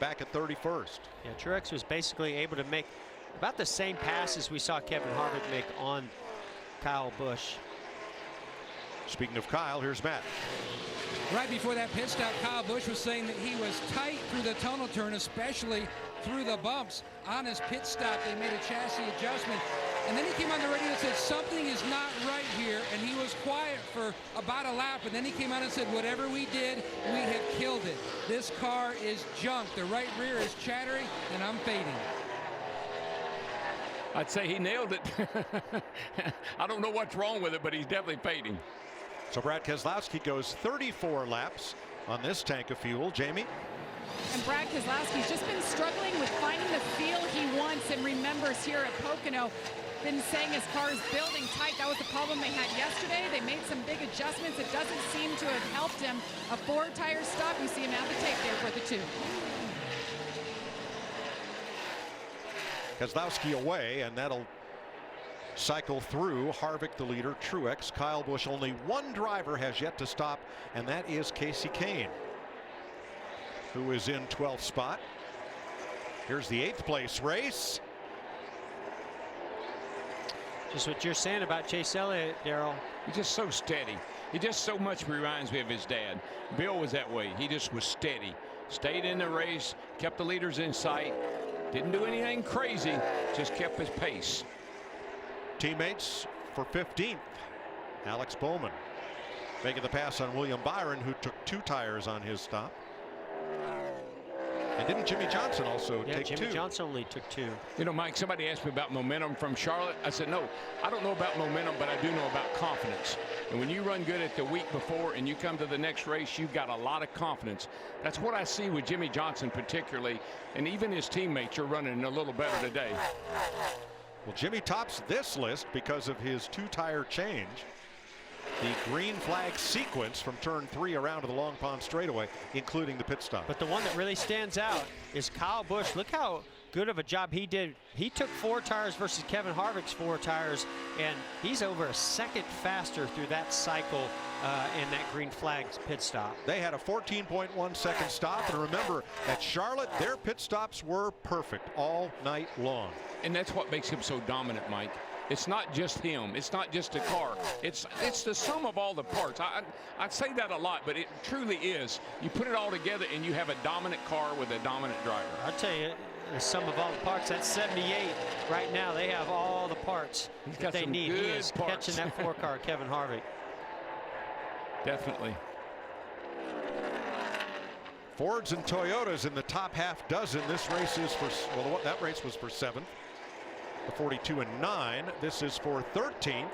back at 31st. Yeah, Truex was basically able to make about the same passes we saw Kevin Harvick make on Kyle Busch. Speaking of Kyle, here's Matt. Right before that pit stop, Kyle Busch was saying that he was tight through the tunnel turn, especially through the bumps. On his pit stop, they made a chassis adjustment. And then he came on the radio and said, something is not right here. And he was quiet for about a lap. And then he came out and said, whatever we did, we have killed it. This car is junk. The right rear is chattering, and I'm fading. I'd say he nailed it. I don't know what's wrong with it, but he's definitely fading. So Brad Keselowski goes 34 laps on this tank of fuel. Jamie? And Brad Keselowski's just been struggling with finding the feel he wants and remembers here at Pocono. Been saying his car is building tight. That was the problem they had yesterday. They made some big adjustments. It doesn't seem to have helped him. A 4-tire stop. You see him at the tape there for the 2. Keselowski away, and that'll cycle through Harvick, the leader, Truex, Kyle Busch. Only one driver has yet to stop, and that is Casey Kane, who is in 12th spot. Here's the 8th place race. Just what you're saying about Chase Elliott, Darrell. He's just so steady. He just so much reminds me of his dad. Bill was that way. He just was steady. Stayed in the race, kept the leaders in sight. Didn't do anything crazy, just kept his pace. Teammates for 15th. Alex Bowman making the pass on William Byron, who took 2 tires on his stop. And didn't Jimmy Johnson also take 2? Jimmy Johnson only took 2. You know, Mike, somebody asked me about momentum from Charlotte. I said, no, I don't know about momentum, but I do know about confidence. And when you run good at the week before and you come to the next race, you've got a lot of confidence. That's what I see with Jimmy Johnson particularly, and even his teammates are running a little better today. Well, Jimmy tops this list because of his 2-tire change. The green flag sequence from turn 3 around to the Long Pond straightaway, including the pit stop. But the one that really stands out is Kyle Busch. Look how good of a job he did. He took 4 tires versus Kevin Harvick's 4 tires, and he's over a second faster through that cycle in that green flag pit stop. They had a 14.1 second stop, and remember, at Charlotte, their pit stops were perfect all night long. And that's what makes him so dominant, Mike. It's not just him. It's not just a car. It's the sum of all the parts. I say that a lot, but it truly is. You put it all together and you have a dominant car with a dominant driver. I'll tell you, the sum of all the parts, that's 78 right now. They have all the parts that they need. He is catching that 4 car, Kevin Harvick. Definitely. Fords and Toyotas in the top half dozen. This race is for, well, that race was for 7th. The 42 and 9. This is for 13th.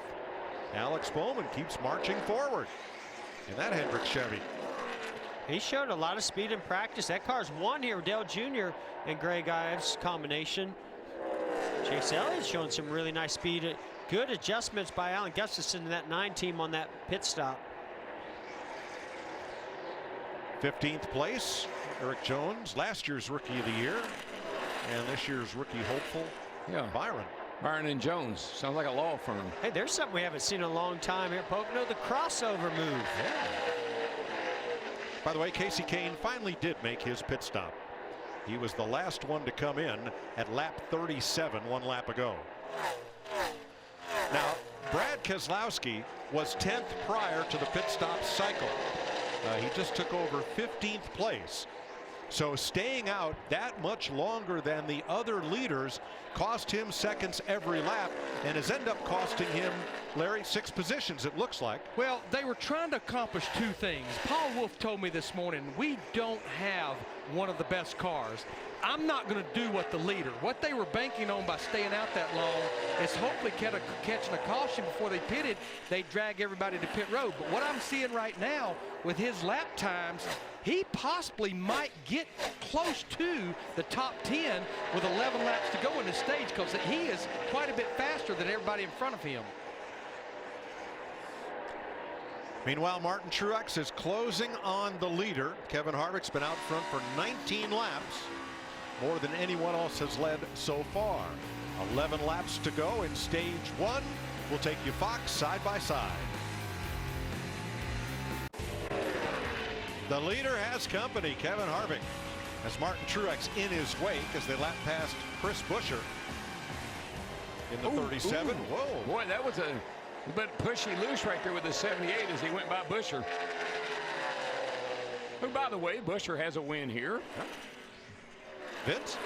Alex Bowman keeps marching forward in that Hendrick Chevy. He showed a lot of speed in practice. That car's won here. Dale Jr. and Greg Ives combination. Chase Elliott's showing some really nice speed. Good adjustments by Alan Gustafson and that 9 team on that pit stop. 15th place, Eric Jones, last year's Rookie of the Year, and this year's rookie hopeful, Byron. Byron and Jones. Sounds like a law firm. Hey, there's something we haven't seen in a long time here at Pocono, the crossover move. By the way, Casey Kane finally did make his pit stop. He was the last one to come in at lap 37 one lap ago. Now, Brad Keselowski was 10th prior to the pit stop cycle. He just took over 15th place. So staying out that much longer than the other leaders cost him seconds every lap and has ended up costing him, Larry, 6 positions, it looks like. Well, they were trying to accomplish 2 things. Paul Wolf told me this morning, we don't have one of the best cars. I'm not going to do what the leader. What they were banking on by staying out that long is hopefully catching a caution before they pitted. They drag everybody to pit road. But what I'm seeing right now with his lap times, he possibly might get close to the top 10 with 11 laps to go in this stage, because he is quite a bit faster than everybody in front of him. Meanwhile, Martin Truex is closing on the leader. Kevin Harvick's been out front for 19 laps, more than anyone else has led so far. 11 laps to go in stage 1. We'll take you Fox side by side. The leader has company, Kevin Harvick, as Martin Truex in his wake as they lap past Chris Buescher in the 37. Whoa. Boy, that was a bit pushy loose right there with the 78 as he went by Buescher. Who, by the way, Buescher has a win here. Vince?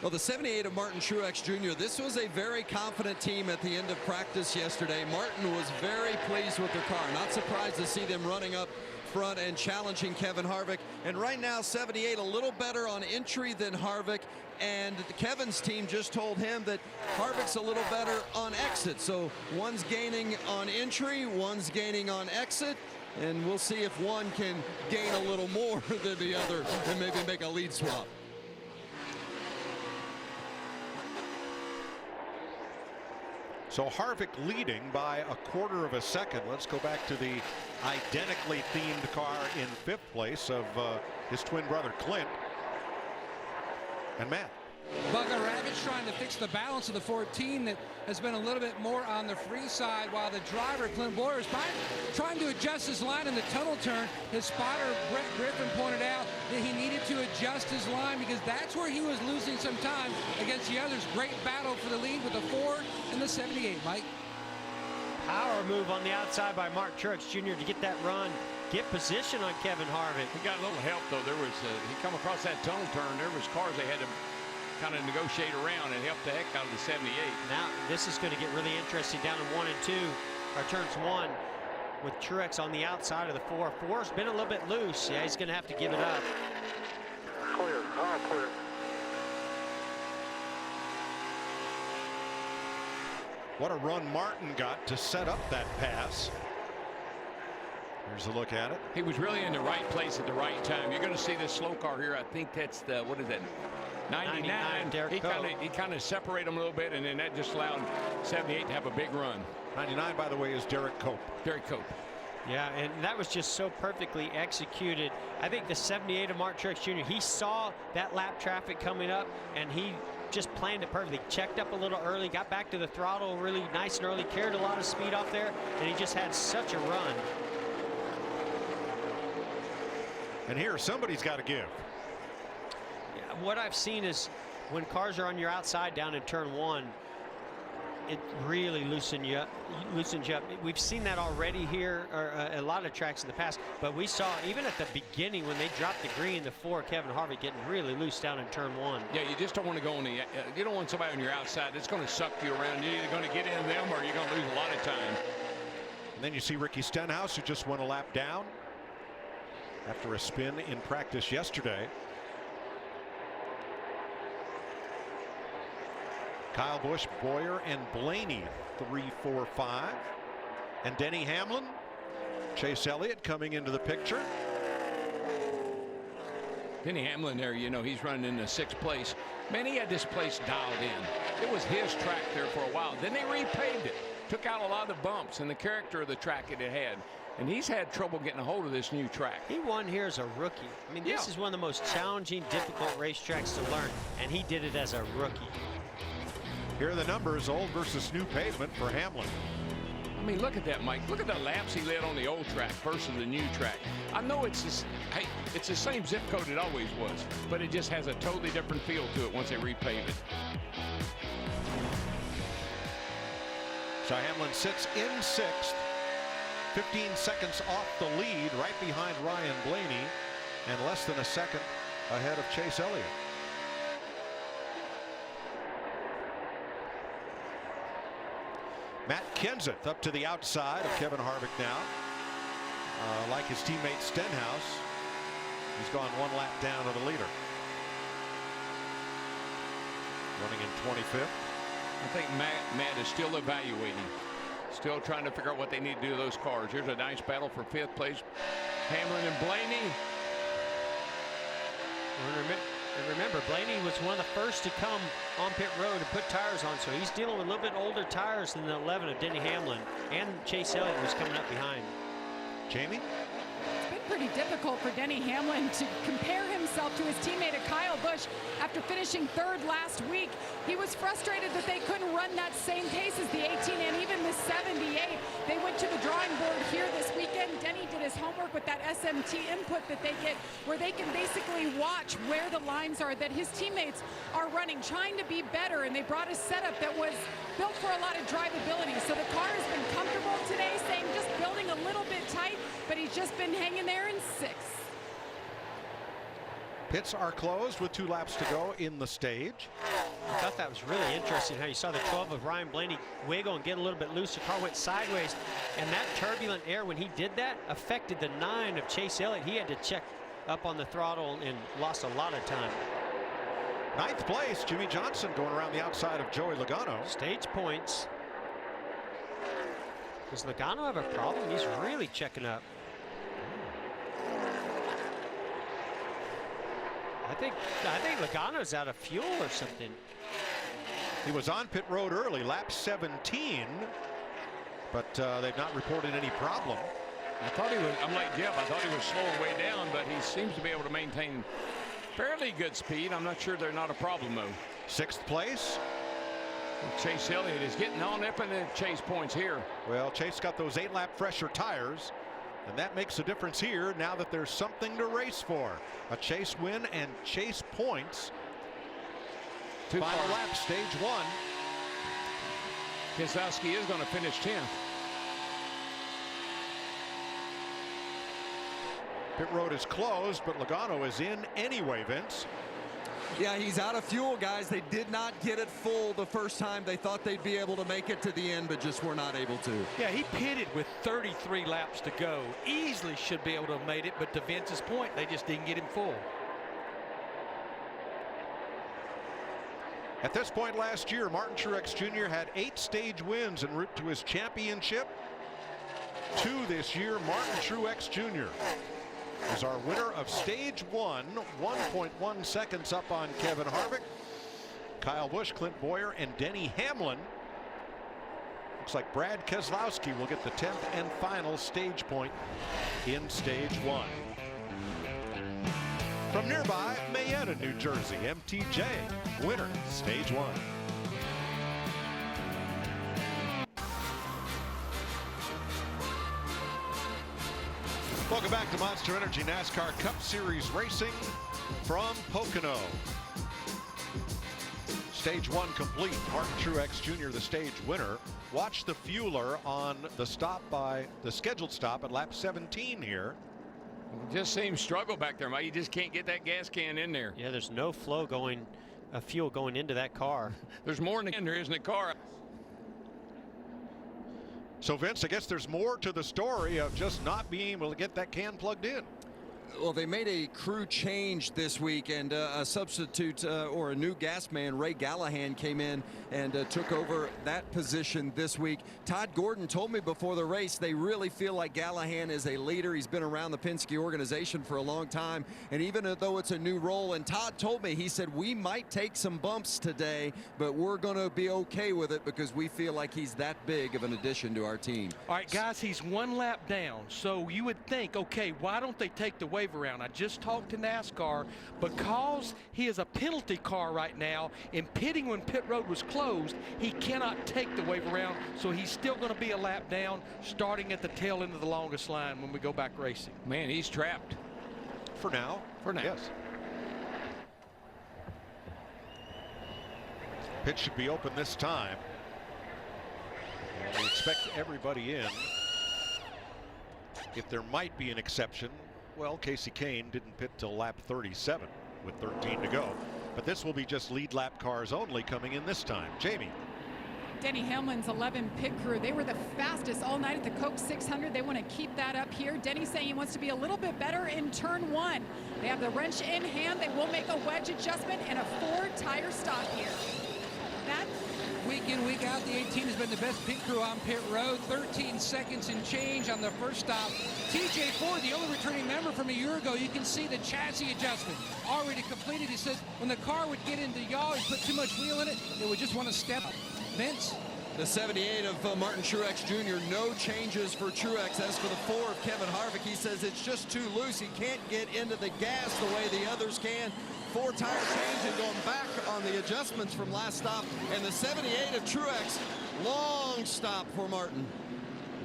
Well, the 78 of Martin Truex Jr., this was a very confident team at the end of practice yesterday. Martin was very pleased with their car. Not surprised to see them running up front and challenging Kevin Harvick. And right now, 78 a little better on entry than Harvick. And Kevin's team just told him that Harvick's a little better on exit. So one's gaining on entry, one's gaining on exit. And we'll see if one can gain a little more than the other and maybe make a lead swap. So Harvick leading by a quarter of a second. Let's go back to the identically themed car in 5th place of his twin brother Clint. And Matt. Bugger Ravage trying to fix the balance of the Ford team that has been a little bit more on the free side, while the driver, Clint Boyer, is trying to adjust his line in the tunnel turn. His spotter, Brett Griffin, pointed out that he needed to adjust his line because that's where he was losing some time against the others. Great battle for the lead with the Ford and the 78, Mike. Power move on the outside by Mark Truex Jr. to get that run, get position on Kevin Harvick. He got a little help, though. There was he come across that tunnel turn. There was cars they had to kind of negotiate around and help the heck out of the 78. Now this is going to get really interesting down in 1 and 2, or turns 1, with Truex on the outside of the 4. 4's been a little bit loose. Yeah, he's going to have to give it up. Clear. All clear. What a run Martin got to set up that pass. Here's a look at it. He was really in the right place at the right time. You're going to see this slow car here. I think that's the, what is that? 99. He kind of separated them a little bit, and then that just allowed 78 to have a big run. 99, by the way, is Derek Cope. Derek Cope. Yeah, and that was just so perfectly executed. I think the 78 of Mark Truex Jr., he saw that lap traffic coming up, and he just planned it perfectly. Checked up a little early, got back to the throttle really nice and early, carried a lot of speed off there, and he just had such a run. And here, somebody's got to give. What I've seen is when cars are on your outside down in turn 1, it really loosens you up. We've seen that already here, or a lot of tracks in the past, but we saw even at the beginning when they dropped the green, the 4, Kevin Harvick getting really loose down in turn 1. Yeah, you just don't want to go on the, you don't want somebody on your outside that's going to suck you around. You're either going to get in them or you're going to lose a lot of time. And then you see Ricky Stenhouse, who just went a lap down after a spin in practice yesterday. Kyle Busch, Boyer, and Blaney 3, 4, 5. And Denny Hamlin, Chase Elliott coming into the picture. Denny Hamlin there, you know, he's running in the 6th place. Man, he had this place dialed in. It was his track there for a while. Then they repaved it, took out a lot of the bumps and the character of the track it had. And he's had trouble getting a hold of this new track. He won here as a rookie. I mean, this is one of the most challenging, difficult racetracks to learn, and he did it as a rookie. Here are the numbers, old versus new pavement for Hamlin. mean, look at that, Mike. Look at the laps he led on the old track versus the new track. I know it's just, hey, it's the same zip code it always was, but it just has a totally different feel to it once they repave it. So Hamlin sits in 6th, 15 seconds off the lead, right behind Ryan Blaney, and less than a second ahead of Chase Elliott. Matt Kenseth up to the outside of Kevin Harvick now. Like his teammate Stenhouse, he's gone 1 lap down to the leader. Running in 25th. I think Matt is still evaluating, still trying to figure out what they need to do to those cars. Here's a nice battle for 5th place. Hamlin and Blaney. And remember, Blaney was one of the first to come on pit road and put tires on, so he's dealing with a little bit older tires than the 11 of Denny Hamlin, and Chase Elliott was coming up behind. Jamie? It's been pretty difficult for Denny Hamlin to compare himself to his teammate Kyle Busch after finishing 3rd last week. He was frustrated that they couldn't run that same pace as the 18 and even the 78. They went to the drawing board here this weekend. Denny did his homework with that SMT input that they get, where they can basically watch where the lines are that his teammates are running, trying to be better, and they brought a setup that was built for a lot of drivability. So the car has been comfortable today, saying just building a little bit tight, but he's just been hanging there in 6th. Pits are closed with 2 laps to go in the stage. I thought that was really interesting how you saw the 12 of Ryan Blaney wiggle and get a little bit loose. The car went sideways, and that turbulent air, when he did that, affected the 9 of Chase Elliott. He had to check up on the throttle and lost a lot of time. 9th place, Jimmy Johnson going around the outside of Joey Logano. Stage points. Does Logano have a problem? He's really checking up. I think Logano's out of fuel or something. He was on pit road early, lap 17, but they've not reported any problem. I thought he was, I'm like Jeff, I thought he was slowing way down, but he seems to be able to maintain fairly good speed. I'm not sure they're not a problem though. 6th place. Chase Elliott is getting on up in the Chase points here. Well, Chase got those 8-lap fresher tires, and that makes a difference here now that there's something to race for. A Chase win and Chase points. Final lap, stage 1. Keselowski is going to finish 10th. Pit road is closed, but Logano is in anyway, Vince. Yeah, he's out of fuel, guys. They did not get it full the first time. They thought they'd be able to make it to the end, but just were not able to. Yeah, he pitted with 33 laps to go. Easily should be able to have made it, but to Vince's point, they just didn't get him full. At this point last year, Martin Truex Jr. had 8 stage wins en route to his championship. 2 this year. Martin Truex Jr. is our winner of stage 1, 1.1 seconds up on Kevin Harvick, Kyle Busch, Clint Boyer, and Denny Hamlin. Looks like Brad Keselowski will get the 10th and final stage point in stage 1. From nearby Mayetta, New Jersey, MTJ, winner, stage 1. Welcome back to Monster Energy NASCAR Cup Series racing from Pocono. Stage 1 complete. Martin Truex Jr., the stage winner. Watch the fueler on the scheduled stop at lap 17 here. It just seems struggle back there, Mike. You just can't get that gas can in there. Yeah, there's no flow going, fuel going into that car. There's more in there, isn't it, car? So Vince, I guess there's more to the story of just not being able to get that can plugged in. Well, they made a crew change this week, and a substitute or a new gas man, Ray Gallahan, came in and took over that position this week. Todd Gordon told me before the race they really feel like Gallahan is a leader. He's been around the Penske organization for a long time, and even though it's a new role, and Todd told me, he said, we might take some bumps today, but we're going to be okay with it because we feel like he's that big of an addition to our team. All right, guys, he's 1 lap down, so you would think, okay, why don't they take the wave around. I just talked to NASCAR. Because he is a penalty car right now, in pitting when pit road was closed, he cannot take the wave around, so he's still going to be a lap down, starting at the tail end of the longest line when we go back racing. Man, he's trapped. For now. For now. Yes. Pit should be open this time. And we expect everybody in. If there might be an exception, well, Casey Kane didn't pit till lap 37 with 13 to go. But this will be just lead lap cars only coming in this time. Jamie. Denny Hamlin's 11 pit crew, they were the fastest all night at the Coke 600. They want to keep that up here. Denny's saying he wants to be a little bit better in turn 1. They have the wrench in hand. They will make a wedge adjustment and a 4-tire stop here. That week in, week out, the 18 has been the best pit crew on pit road. 13 seconds and change on the first stop. TJ Ford, the only returning member from a year ago, you can see the chassis adjustment already completed. He says when the car would get into yaw, he put too much wheel in it, it would just want to step up. Vince? The 78 of Martin Truex Jr., no changes for Truex. As for the 4 of Kevin Harvick, he says it's just too loose. He can't get into the gas the way the others can. 4-tire change and going back on the adjustments from last stop. And the 78 of Truex, long stop for Martin.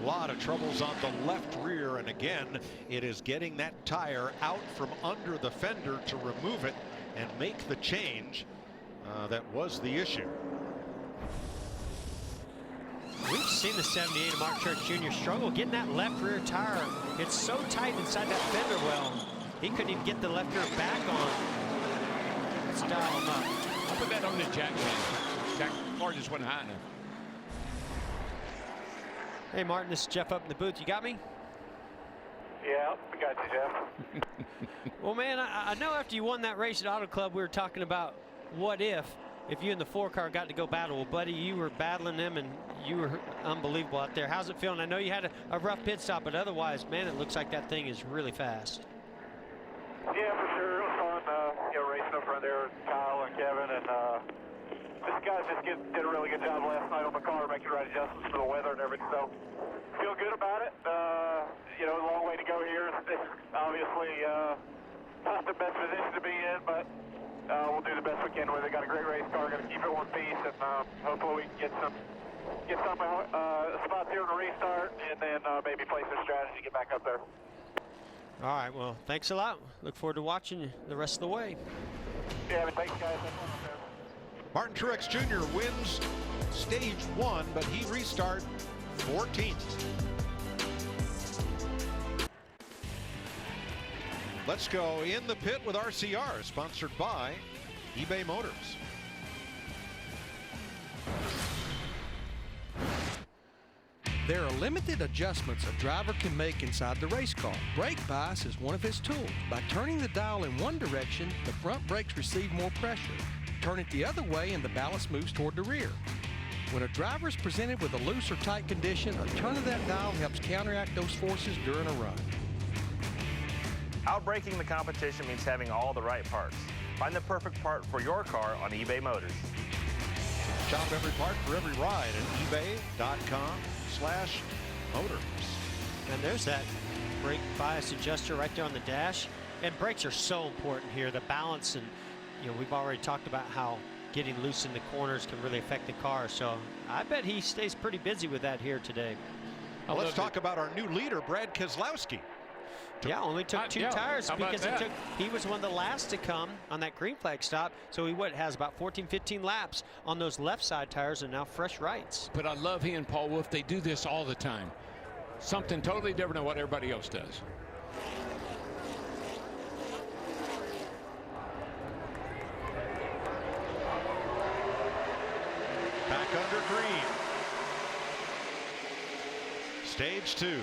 A lot of troubles on the left rear, and again, it is getting that tire out from under the fender to remove it and make the change. That was the issue. We've seen the 78 of Martin Truex Jr. struggle getting that left rear tire. It's so tight inside that fender well. He couldn't even get the left rear back on. Let's dial him up. I'll put that on the jack man. Jack car just wasn't high enough. Hey, Martin, this is Jeff up in the booth. You got me? Yeah, we got you, Jeff. Well, man, I know after you won that race at Auto Club, we were talking about what if you and the 4-car got to go battle. Well, buddy, you were battling them, and you were unbelievable out there. How's it feeling? I know you had a rough pit stop, but otherwise, man, it looks like that thing is really fast. Yeah, for sure. It was fun, racing up front there with Kyle and Kevin, and these guys just did a really good job last night on the car, making the right adjustments for the weather and everything. So, feel good about it. A long way to go here. It's obviously not the best position to be in, but we'll do the best we can with it. Got a great race car, got to keep it one piece, and hopefully we can get some spots here in the restart, and then maybe place a strategy to get back up there. All right, well, thanks a lot. Look forward to watching you the rest of the way. Yeah, thanks, guys. Martin Truex Jr. wins stage 1, but he restarts 14th. Let's go in the pit with RCR, sponsored by eBay Motors. There are limited adjustments a driver can make inside the race car. Brake bias is one of his tools. By turning the dial in one direction, the front brakes receive more pressure. Turn it the other way and the ballast moves toward the rear. When a driver is presented with a loose or tight condition, a turn of that dial helps counteract those forces during a run. Outbreaking the competition means having all the right parts. Find the perfect part for your car on eBay Motors. Shop every part for every ride at ebay.com/motors. And there's that brake bias adjuster right there on the dash. And brakes are so important here. The balance, and we've already talked about how getting loose in the corners can really affect the car. So I bet he stays pretty busy with that here today. Well, let's talk about our new leader, Brad Keselowski. Yeah, only took 2 tires because he was one of the last to come on that green flag stop. So he has about 14, 15 laps on those left side tires and now fresh rights. But I love he and Paul Wolf. They do this all the time. Something totally different than what everybody else does. Back under green. Stage 2.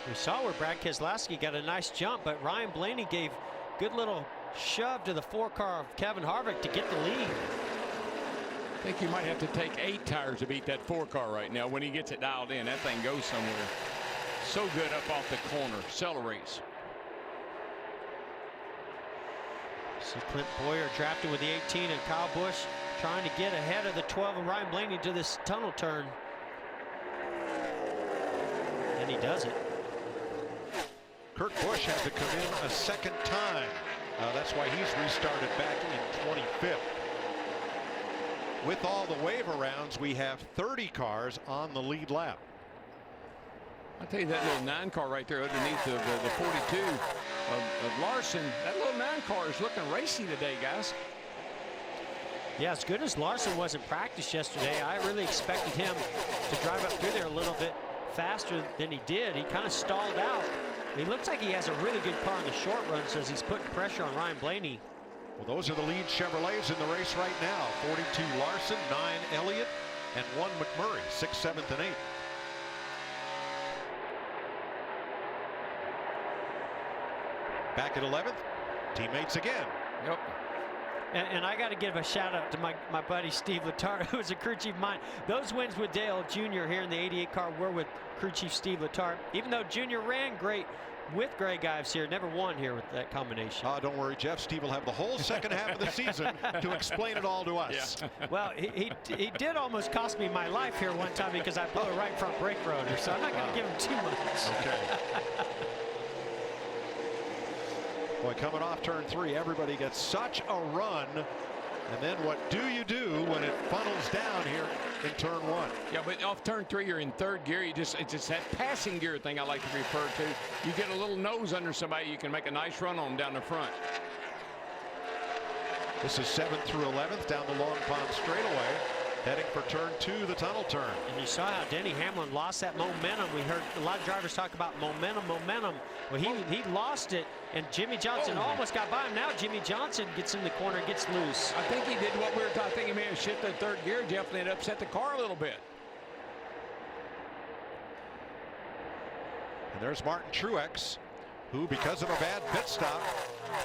We saw where Brad Keselowski got a nice jump, but Ryan Blaney gave good little shove to the 4-car of Kevin Harvick to get the lead. I think you might have to take 8 tires to beat that 4-car right now. When he gets it dialed in, that thing goes somewhere. So good up off the corner, accelerates. See Clint Boyer drafted with the 18 and Kyle Busch trying to get ahead of the 12 of Ryan Blaney to this tunnel turn. And he does it. Kurt Busch had to come in a second time. That's why he's restarted back in 25th. With all the wave arounds, we have 30 cars on the lead lap. I'll tell you, that little 9 car right there underneath the 42 of Larson, that little 9 car is looking racy today, guys. Yeah, as good as Larson was in practice yesterday, I really expected him to drive up through there a little bit faster than he did. He kind of stalled out. He looks like he has a really good car in the short run, so he's putting pressure on Ryan Blaney. Well, those are the lead Chevrolets in the race right now. 42 Larson, 9 Elliott, and 1 McMurray, 6th, 7th, and 8th. Back at 11th, teammates again. Yep. And I got to give a shout out to my buddy Steve Letarte, who was a crew chief of mine. Those wins with Dale Jr. here in the 88 car were with crew chief Steve Letarte. Even though Jr. ran great with Greg Ives here, never won here with that combination. Don't worry, Jeff. Steve will have the whole second half of the season to explain it all to us. Yeah. Well, he did almost cost me my life here one time because I blew a right front brake rotor, so I'm not going to give him too much. Okay. Boy, coming off turn 3, everybody gets such a run. And then what do you do when it funnels down here in turn 1? Yeah, but off turn 3, you're in 3rd gear. It's just that passing gear thing I like to refer to. You get a little nose under somebody, you can make a nice run on them down the front. This is 7th through 11th down the Long Pond straightaway, heading for turn 2, the tunnel turn. And you saw how Denny Hamlin lost that momentum. We heard a lot of drivers talk about momentum. Well, he lost it, and Jimmy Johnson almost got by him. Now Jimmy Johnson gets in the corner, gets loose. I think he did what we were talking. I think he may have shifted 3rd gear, Jeff, and it upset the car a little bit. And there's Martin Truex, who, because of a bad pit stop,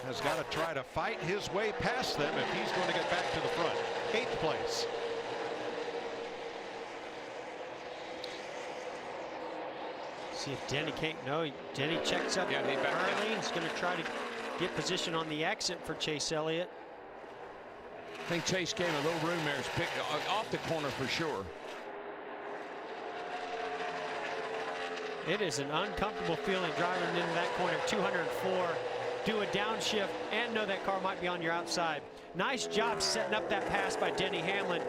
has got to try to fight his way past them if he's going to get back to the front. 8th place. See if Denny can't. No, Denny checks up early. He's going to try to get position on the exit for Chase Elliott. I think Chase gave a little room there. It's picked off the corner for sure. It is an uncomfortable feeling driving into that corner, 204. Do a downshift and know that car might be on your outside. Nice job setting up that pass by Denny Hamlin.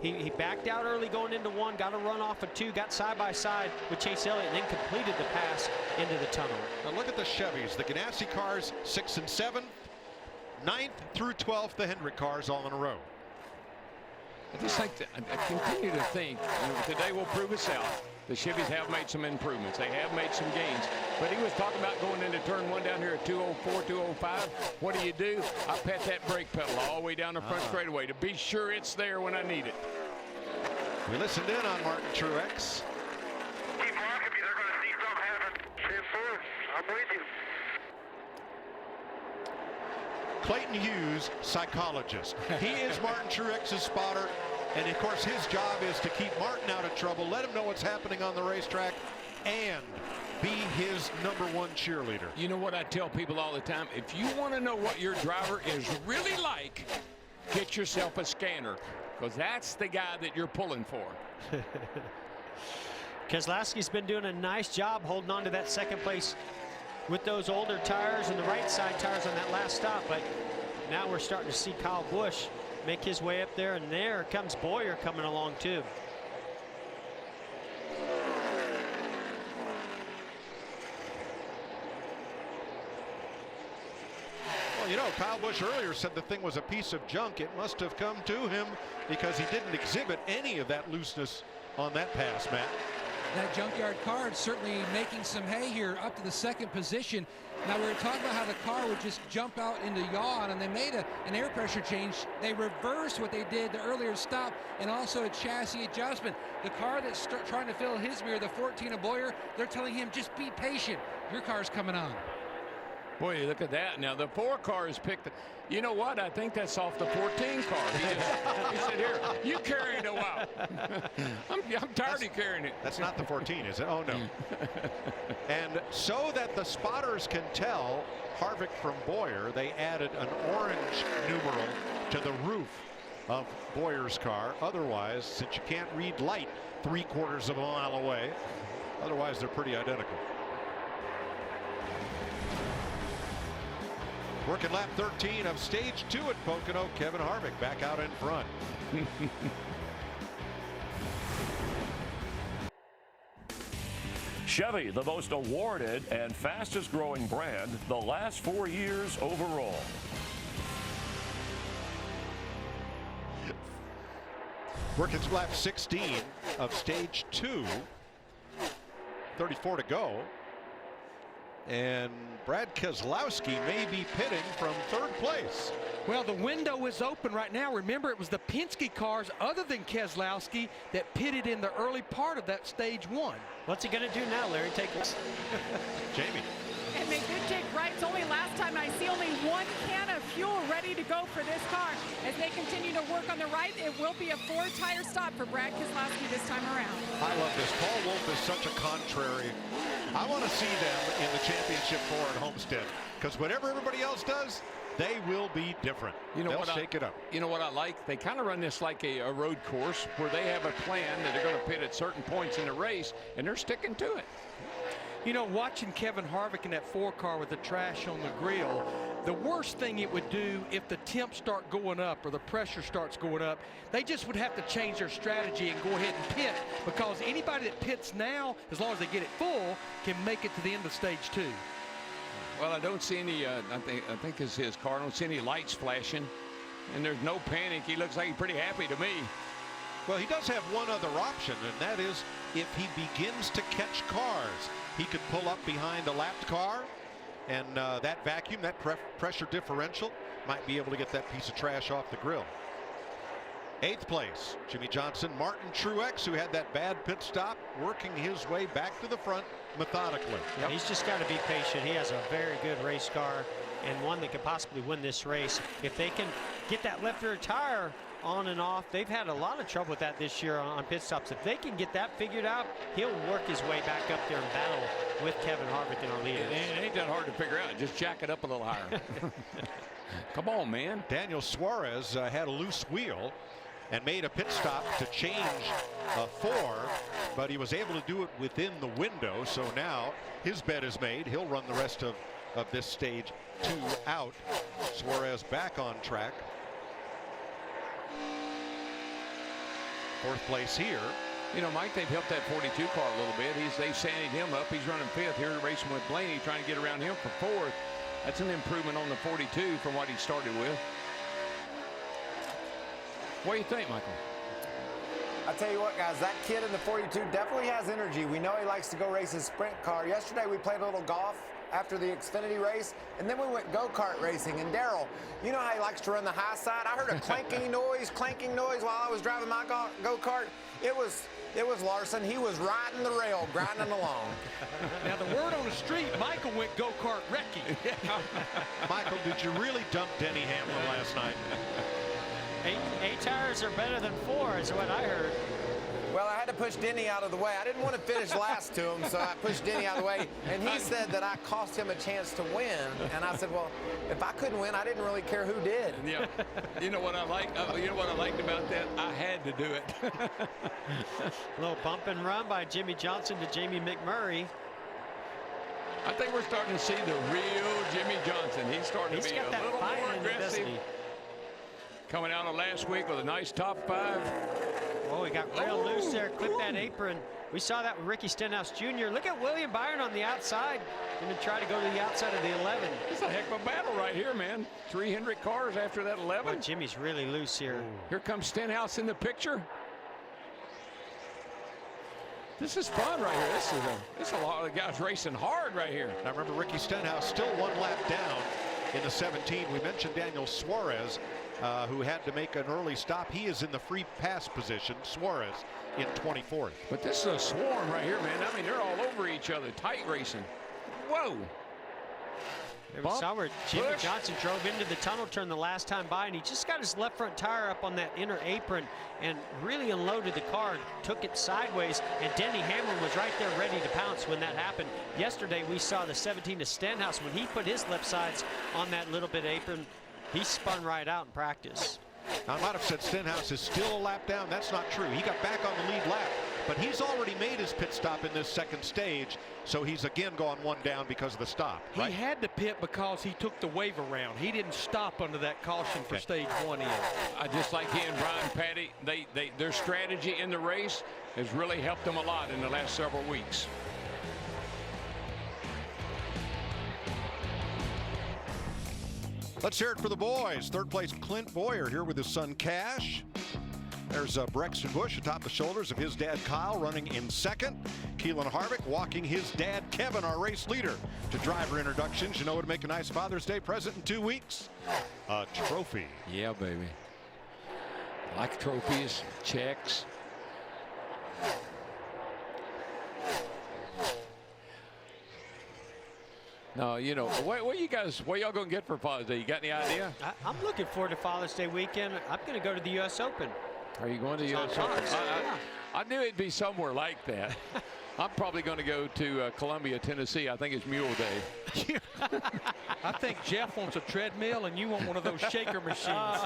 He backed out early going into 1, got a run off of 2, got side by side with Chase Elliott, and then completed the pass into the tunnel. Now look at the Chevys, the Ganassi cars 6th and 7th, 9th through 12th, the Hendrick cars all in a row. I just like to continue to think, today will prove us out. The Chevys have made some improvements. They have made some gains. But he was talking about going into turn 1 down here at 204, 205. What do? I pat that brake pedal all the way down the front straightaway to be sure it's there when I need it. We listened in on Martin Truex. Keep walking me. They're going to see something happen. 10-4. I'm with you. Clayton Hughes, psychologist. He is Martin Truex's spotter. And of course, his job is to keep Martin out of trouble, let him know what's happening on the racetrack, and be his #1 cheerleader. You know what I tell people all the time? If you want to know what your driver is really like, get yourself a scanner, because that's the guy that you're pulling for. Keselowski's been doing a nice job holding on to that 2nd place with those older tires and the right side tires on that last stop. But now we're starting to see Kyle Busch make his way up there, and there comes Boyer coming along too. Well, you know, Kyle Busch earlier said the thing was a piece of junk. It must have come to him because he didn't exhibit any of that looseness on that pass, Matt. That junkyard car is certainly making some hay here up to the 2nd position. Now, we were talking about how the car would just jump out into yaw, and they made an air pressure change. They reversed what they did the earlier stop, and also a chassis adjustment. The car that's trying to fill his mirror, the 14 of Boyer, they're telling him, just be patient. Your car's coming on. Boy, you look at that. Now, the 4 car is picked. You know what? I think that's off the 14 car. He said, here, you carry it a while. I'm tired of carrying it. That's not the 14, is it? Oh, no. And so that the spotters can tell Harvick from Boyer, they added an orange numeral to the roof of Boyer's car. Otherwise, since you can't read light 3/4 of a mile away, otherwise they're pretty identical. Working lap 13 of stage 2 at Pocono. Kevin Harvick back out in front. Chevy, the most awarded and fastest growing brand the last 4 years overall. Working lap 16 of stage 2. 34 to go. And Brad Keselowski may be pitting from 3rd place. Well, the window is open right now. Remember, it was the Penske cars other than Keselowski that pitted in the early part of that stage 1. What's he going to do now, Larry? Take this. Jamie. And they did take rights. Only last time I see only 1 can of fuel ready to go for this car. As they continue to work on the right, it will be a 4-tire stop for Brad Keselowski this time around. I love this. Paul Wolfe is such a contrary. I want to see them in the championship 4 at Homestead, because whatever everybody else does, they will be different. You know, they'll what shake it up. You know what I like? They kind of run this like a road course where they have a plan that they're going to pit at certain points in the race, and they're sticking to it. You know, watching Kevin Harvick in that 4 car with the trash on the grill, the worst thing it would do if the temps start going up or the pressure starts going up, they just would have to change their strategy and go ahead and pit, because anybody that pits now, as long as they get it full, can make it to the end of stage 2. Well, I don't see any, I think it's his car. I don't see any lights flashing, and there's no panic. He looks like he's pretty happy to me. Well, he does have one other option, and that is if he begins to catch cars. He could pull up behind a lapped car, and that vacuum, that pressure differential, might be able to get that piece of trash off the grill. 8th place, Jimmy Johnson. Martin Truex, who had that bad pit stop, working his way back to the front methodically. Yep. He's just got to be patient. He has a very good race car, and one that could possibly win this race. If they can get that left rear tire on and off, they've had a lot of trouble with that this year on pit stops. If they can get that figured out, he'll work his way back up there and battle with Kevin Harvick and our leaders. It ain't that hard to figure out. Just jack it up a little higher. Come on, man. Daniel Suarez had a loose wheel and made a pit stop to change a 4, but he was able to do it within the window. So now his bet is made. He'll run the rest of this stage 2 out. Suarez back on track. 4th place here. You know, Mike, they've helped that 42 car a little bit. They've sanded him up. He's running 5th here, racing with Blaney, trying to get around him for 4th. That's an improvement on the 42 from what he started with. What do you think, Michael? I tell you what, guys, that kid in the 42 definitely has energy. We know he likes to go race his sprint car. Yesterday we played a little golf after the Xfinity race, and then we went go-kart racing. And Daryl, you know how he likes to run the high side? I heard a clanking noise while I was driving my go-kart. It was Larson. He was riding the rail, grinding along. Now, the word on the street, Michael went go-kart wrecking. Michael, did you really dump Denny Hamlin last night? 8 tires are better than 4 is what I heard. Well, I had to push Denny out of the way. I didn't want to finish last to him, so I pushed Denny out of the way. And he said that I cost him a chance to win. And I said, well, if I couldn't win, I didn't really care who did. Yeah. You know what I like? You know what I liked about that? I had to do it. A little bump and run by Jimmy Johnson to Jamie McMurray. I think we're starting to see the real Jimmy Johnson. He's starting to be a little more aggressive. Coming out of last week with a nice top 5. Oh, he got real loose there, clipped that apron. We saw that with Ricky Stenhouse Jr. Look at William Byron on the outside. Going to try to go to the outside of the 11. It's a heck of a battle right here, man. 300 cars after that 11. Well, Jimmy's really loose here. Here comes Stenhouse in the picture. This is fun right here. This is a lot of guys racing hard right here. Now remember, Ricky Stenhouse still 1 lap down in the 17. We mentioned Daniel Suarez, who had to make an early stop. He is in the free pass position, Suarez in 24th. But this is a swarm right here, man. I mean, they're all over each other, tight racing. Whoa. We saw where Jimmy Johnson drove into the tunnel turn the last time by, and he just got his left front tire up on that inner apron and really unloaded the car, took it sideways, and Denny Hamlin was right there ready to pounce when that happened. Yesterday we saw the 17 to Stenhouse when he put his left sides on that little bit apron. He spun right out in practice. I might have said Stenhouse is still a lap down. That's not true. He got back on the lead lap, but But he's already made his pit stop in this second stage, so he's again gone one down because of the stop. Right? He had to pit because he took the wave around. He didn't stop under that caution for stage 1 in. I just like he and Brian Patty, their strategy in the race has really helped them a lot in the last several weeks. Let's hear it for the boys. Third place Clint Boyer here with his son Cash. There's Brexton Bush atop the shoulders of his dad Kyle running in second. Keelan Harvick walking his dad Kevin, our race leader. To driver introductions, you know what would make a nice Father's Day present in 2 weeks? A trophy. Yeah, baby. Like trophies, checks. No, you know, what y'all gonna get for Father's Day? You got any idea? I'm looking forward to Father's Day weekend. I'm going to go to the U.S. Open. Are you going to the U.S. Open? I knew it'd be somewhere like that. I'm probably going to go to Columbia, Tennessee. I think it's Mule Day. I think Jeff wants a treadmill and you want one of those shaker machines.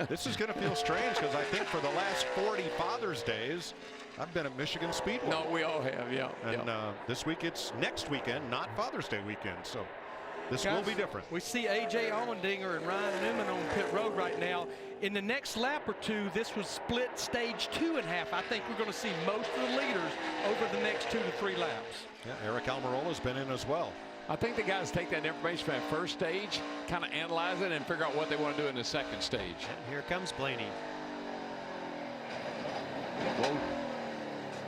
This is going to feel strange because I think for the last 40 Father's Days, I've been at Michigan Speedway. No, we all have, yeah. And this week it's next weekend, not Father's Day weekend. So this will be different. We see A.J. Allmendinger and Ryan Newman on pit road right now. In the next lap or two, this was split stage 2.5. I think we're going to see most of the leaders over the next 2 to 3 laps. Yeah, Eric Almirola's been in as well. I think the guys take that information from that first stage, kind of analyze it, and figure out what they want to do in the second stage. And here comes Blaney. Whoa.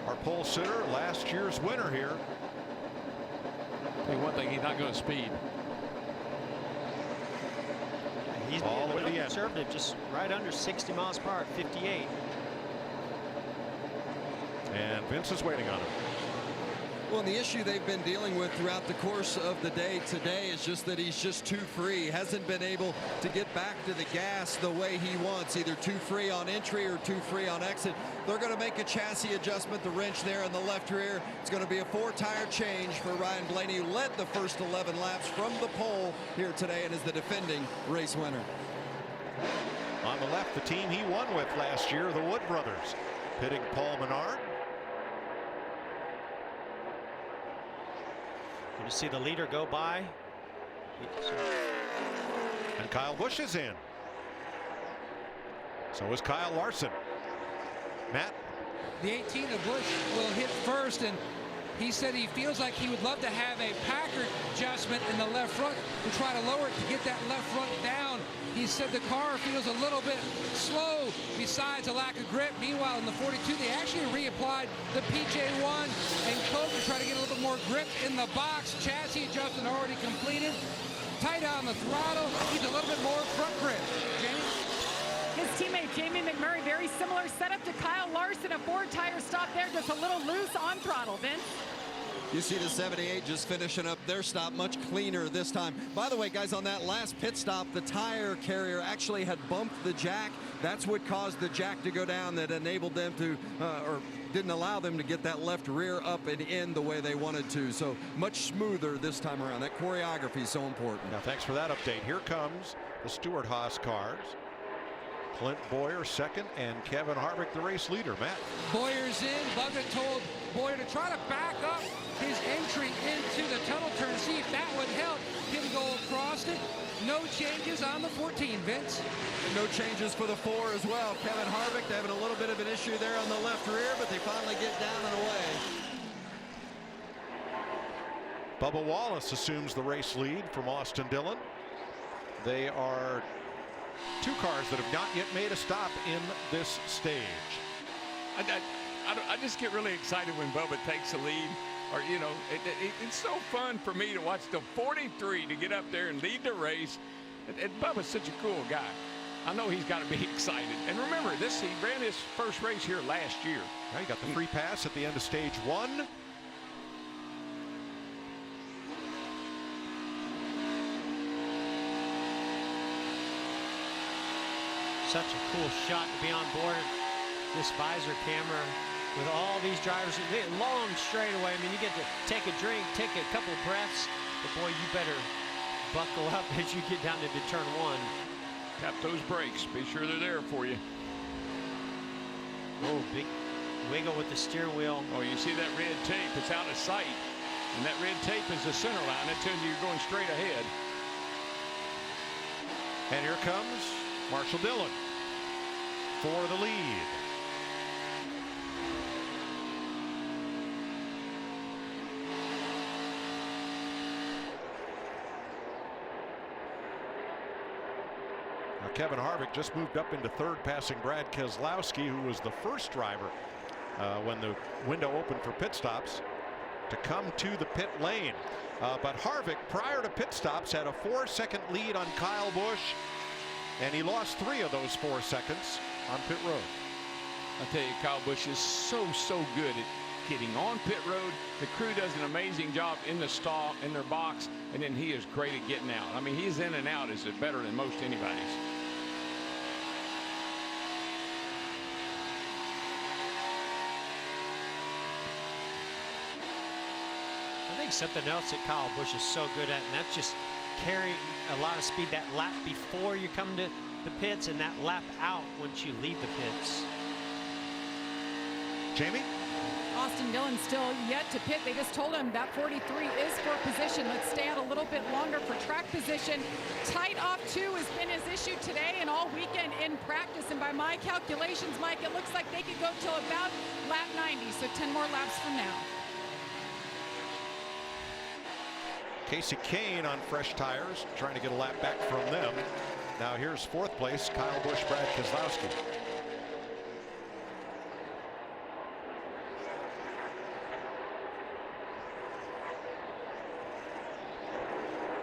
Our pole sitter, last year's winner here. Tell you one thing, he's not going to speed. He's all the way to the end. Conservative, just right under 60 miles per hour, 58. And Vince is waiting on him. Well, and the issue they've been dealing with throughout the course of the day today is just that he's just too free. Hasn't been able to get back to the gas the way he wants, either too free on entry or too free on exit. They're going to make a chassis adjustment, the wrench there in the left rear. It's going to be a 4-tire change for Ryan Blaney, who led the first 11 laps from the pole here today and is the defending race winner. On the left, the team he won with last year, the Wood brothers, pitting Paul Menard. Going to see the leader go by. And Kyle Busch is in. So is Kyle Larson. Matt? The 18 of Busch will hit first, and he said he feels like he would love to have a Packard adjustment in the left front to try to lower it to get that left front down. He said the car feels a little bit slow besides a lack of grip. Meanwhile, in the 42, they actually reapplied the PJ1 and Coke to try to get a little bit more grip in the box. Chassis adjustment already completed. Tight on the throttle. Needs a little bit more front grip. Jamie? His teammate Jamie McMurray, very similar setup to Kyle Larson. A 4-tire stop there, just a little loose on throttle. Vince? You see the 78 just finishing up their stop much cleaner this time. By the way, guys, on that last pit stop, the tire carrier actually had bumped the jack. That's what caused the jack to go down, that enabled them to, or didn't allow them to get that left rear up and in the way they wanted to. So much smoother this time around. That choreography is so important. Now, thanks for that update. Here comes the Stewart-Haas cars. Clint Boyer second, and Kevin Harvick the race leader. Matt? Boyer's in. Bugga told Boyer to try to back up his entry into the tunnel turn, see if that would help him go across it. No changes on the 14, Vince. No changes for the 4 as well. Kevin Harvick having a little bit of an issue there on the left rear, but they finally get down and away. Bubba Wallace assumes the race lead from Austin Dillon. They are 2 cars that have not yet made a stop in this stage. I just get really excited when Bubba takes the lead. Or, you know, it's so fun for me to watch the 43 to get up there and lead the race. And Bubba's such a cool guy. I know he's got to be excited. And remember, he ran his first race here last year. Now, he got the free pass at the end of stage 1. Such a cool shot to be on board this visor camera with all these drivers. Long straightaway. I mean, you get to take a drink, take a couple of breaths, but boy, you better buckle up as you get down to turn 1. Tap those brakes. Be sure they're there for you. Oh, big Wiggle with the steering wheel. Oh, you see that red tape? It's out of sight. And that red tape is the center line. It tells you you're going straight ahead. And here comes Marshall Dillon for the lead. Now Kevin Harvick just moved up into third, passing Brad Keselowski, who was the first driver when the window opened for pit stops to come to the pit lane. But Harvick, prior to pit stops, had a 4-second lead on Kyle Busch, and he lost 3 of those 4 seconds on pit road. I tell you, Kyle Busch is so good at getting on pit road. The crew does an amazing job in the stall, in their box, and then he is great at getting out. I mean, his in and out is better than most anybody's. I think something else that Kyle Busch is so good at, and that's just carrying a lot of speed that lap before you come to the pits and that lap out once you leave the pits. Jamie? Austin Dillon still yet to pit. They just told him that 43 is for position. Let's stay out a little bit longer for track position. Tight off 2 has been his issue today and all weekend in practice. And by my calculations, Mike, it looks like they could go till about lap 90. So 10 more laps from now. Casey Kane on fresh tires, trying to get a lap back from them. Now here's 4th place, Kyle Busch, Brad Keselowski.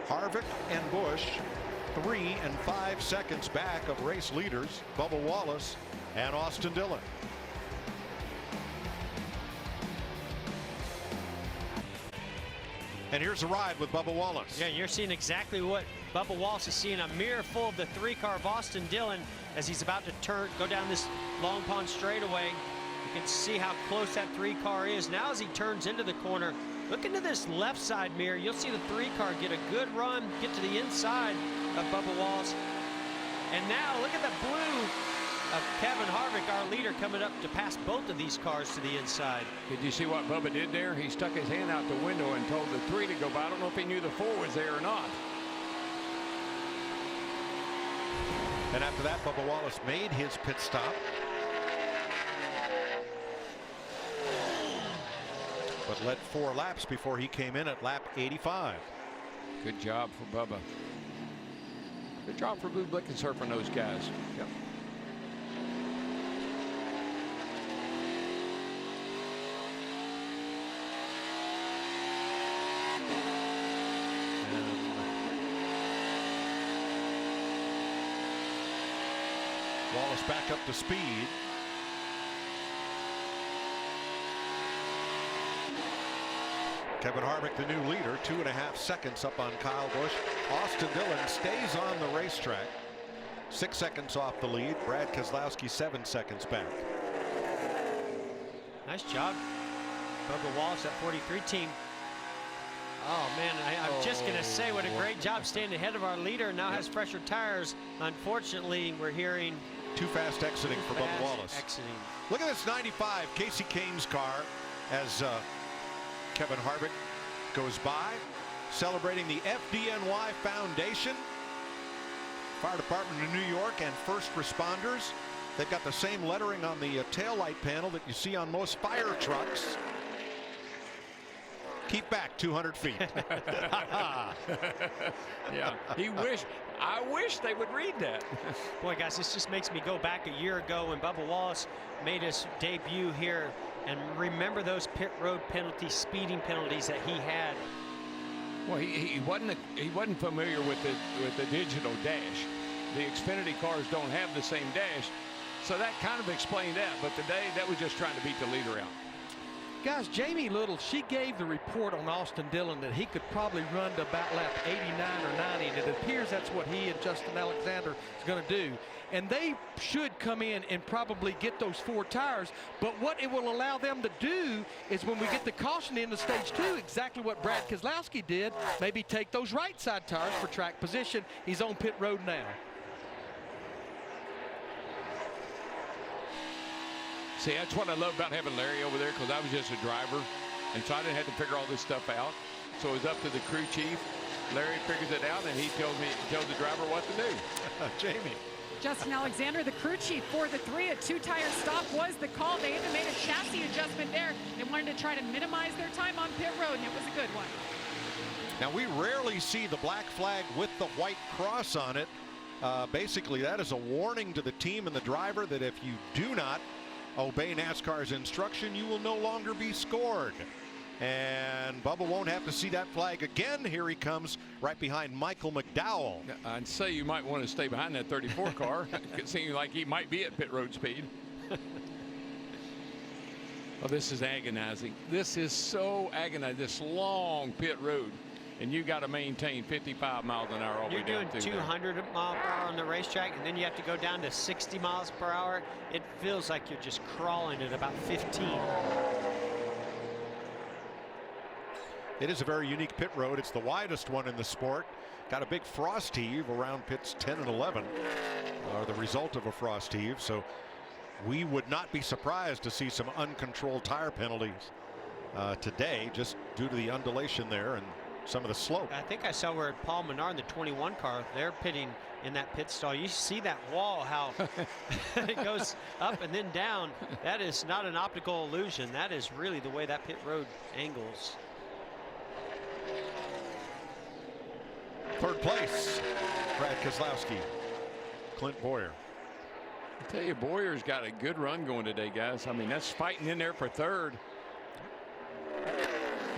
Harvick and Busch 3 and 5 seconds back of race leaders Bubba Wallace and Austin Dillon. And here's a ride with Bubba Wallace. Yeah, you're seeing exactly what Bubba Wallace is seeing, a mirror full of the 3-car of Austin Dillon as he's about to go down this Long Pond straightaway. You can see how close that 3-car is. Now as he turns into the corner, look into this left side mirror. You'll see the 3-car get a good run, get to the inside of Bubba Wallace. And now look at the blue of Kevin Harvick, our leader, coming up to pass both of these cars to the inside. Did you see what Bubba did there? He stuck his hand out the window and told the 3 to go by. I don't know if he knew the 4 was there or not. And after that, Bubba Wallace made his pit stop. But led 4 laps before he came in at lap 85. Good job for Bubba. Good job for Blue Blickensurf and those guys. Yep. Wallace back up to speed. Kevin Harvick, the new leader, 2.5 seconds up on Kyle Busch. Austin Dillon stays on the racetrack, 6 seconds off the lead. Brad Keselowski 7 seconds back. Nice job, Bubba Wallace, that 43 team. Oh man, I'm just gonna say what a great job staying ahead of our leader. Now has fresher tires. Unfortunately, we're hearing too fast exiting for Bubba Wallace. Look at this 95 Casey Kane's car as Kevin Harvick goes by, celebrating the FDNY Foundation, Fire Department of New York, and first responders. They've got the same lettering on the taillight panel that you see on most fire trucks. Keep back 200 feet. Yeah, I wish they would read that. Boy, guys, this just makes me go back a year ago when Bubba Wallace made his debut here, and remember those pit road penalties, speeding penalties that he had. Well, he wasn't familiar with the digital dash. The Xfinity cars don't have the same dash, so that kind of explained that. But today, that was just trying to beat the leader out. Guys, Jamie Little, she gave the report on Austin Dillon that he could probably run to about lap 89 or 90, and it appears that's what he and Justin Alexander is going to do. And they should come in and probably get those 4 tires, but what it will allow them to do is when we get the caution into stage 2, exactly what Brad Keselowski did, maybe take those right side tires for track position. He's on pit road now. See, that's what I love about having Larry over there, because I was just a driver, and so I didn't have to figure all this stuff out. So it was up to the crew chief. Larry figures it out, and he tells the driver what to do. Jamie. Justin Alexander, the crew chief for the 3. A 2-tire stop was the call. They even made a chassis adjustment there. They wanted to try to minimize their time on pit road, and it was a good one. Now, we rarely see the black flag with the white cross on it. Basically, that is a warning to the team and the driver that if you do not obey NASCAR's instruction, you will no longer be scored. And Bubba won't have to see that flag again. Here he comes right behind Michael McDowell. I'd say you might want to stay behind that 34 car. It seems like he might be at pit road speed. Oh, this is agonizing. This is so agonizing. This long pit road. And you got to maintain 55 miles an hour all the way down. You're doing 200 miles per hour on the racetrack, and then you have to go down to 60 miles per hour. It feels like you're just crawling at about 15. It is a very unique pit road. It's the widest one in the sport. Got a big frost heave around pits 10 and 11, are the result of a frost heave. So we would not be surprised to see some uncontrolled tire penalties today, just due to the undulation there and some of the slope. I think I saw where Paul Menard in the 21 car, they're pitting in that pit stall. You see that wall, how it goes up and then down. That is not an optical illusion. That is really the way that pit road angles. Third place, Brad Keselowski, Clint Boyer. I tell you, Boyer's got a good run going today, guys. I mean, that's fighting in there for third.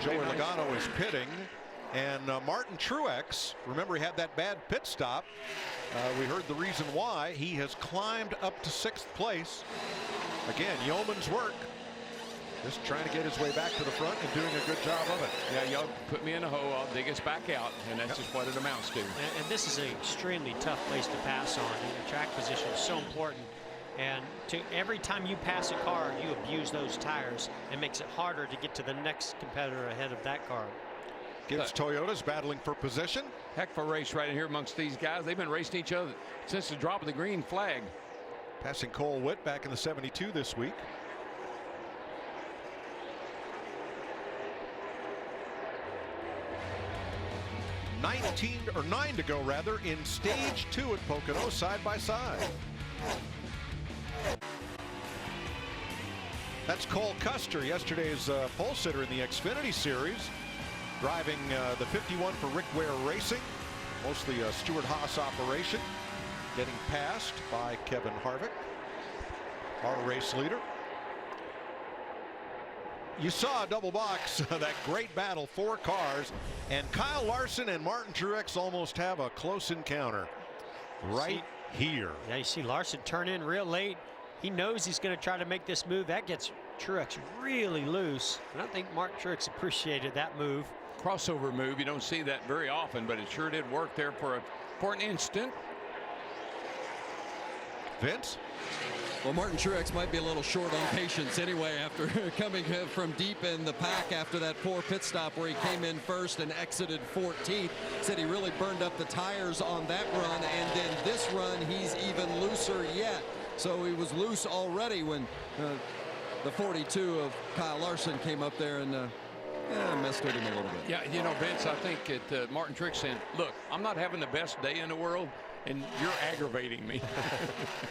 Joey Logano is pitting, and Martin Truex, remember he had that bad pit stop. We heard the reason why. He has climbed up to 6th place. Again, yeoman's work. Just trying to get his way back to the front and doing a good job of it. Yeah, y'all put me in a hole, I'll dig us back out, and that's just what it amounts to. And this is an extremely tough place to pass on. The track position is so important. And every time you pass a car, you abuse those tires. It makes it harder to get to the next competitor ahead of that car. Gibbs Toyota's battling for position. Heck of a race right in here amongst these guys. They've been racing each other since the drop of the green flag. Passing Cole Witt back in the 72 this week. Nine to go rather in stage 2 at Pocono, side by side. That's Cole Custer, yesterday's pole sitter in the Xfinity Series, driving the 51 for Rick Ware Racing, mostly a Stuart Haas operation, getting passed by Kevin Harvick, our race leader. You saw a double box, that great battle, 4 cars, and Kyle Larson and Martin Truex almost have a close encounter right here. Yeah, you see Larson turn in real late. He knows he's going to try to make this move. That gets Truex really loose. And I think Martin Truex appreciated that move. Crossover move. You don't see that very often, but it sure did work there for an instant. Vince? Well, Martin Truex might be a little short on patience anyway after coming from deep in the pack after that poor pit stop where he came in first and exited 14th. Said he really burned up the tires on that run, and then this run he's even looser yet. So he was loose already when the 42 of Kyle Larson came up there and messed with him a little bit. Yeah, you know, Vince, I think that Martin Truex saying, look, I'm not having the best day in the world, and you're aggravating me.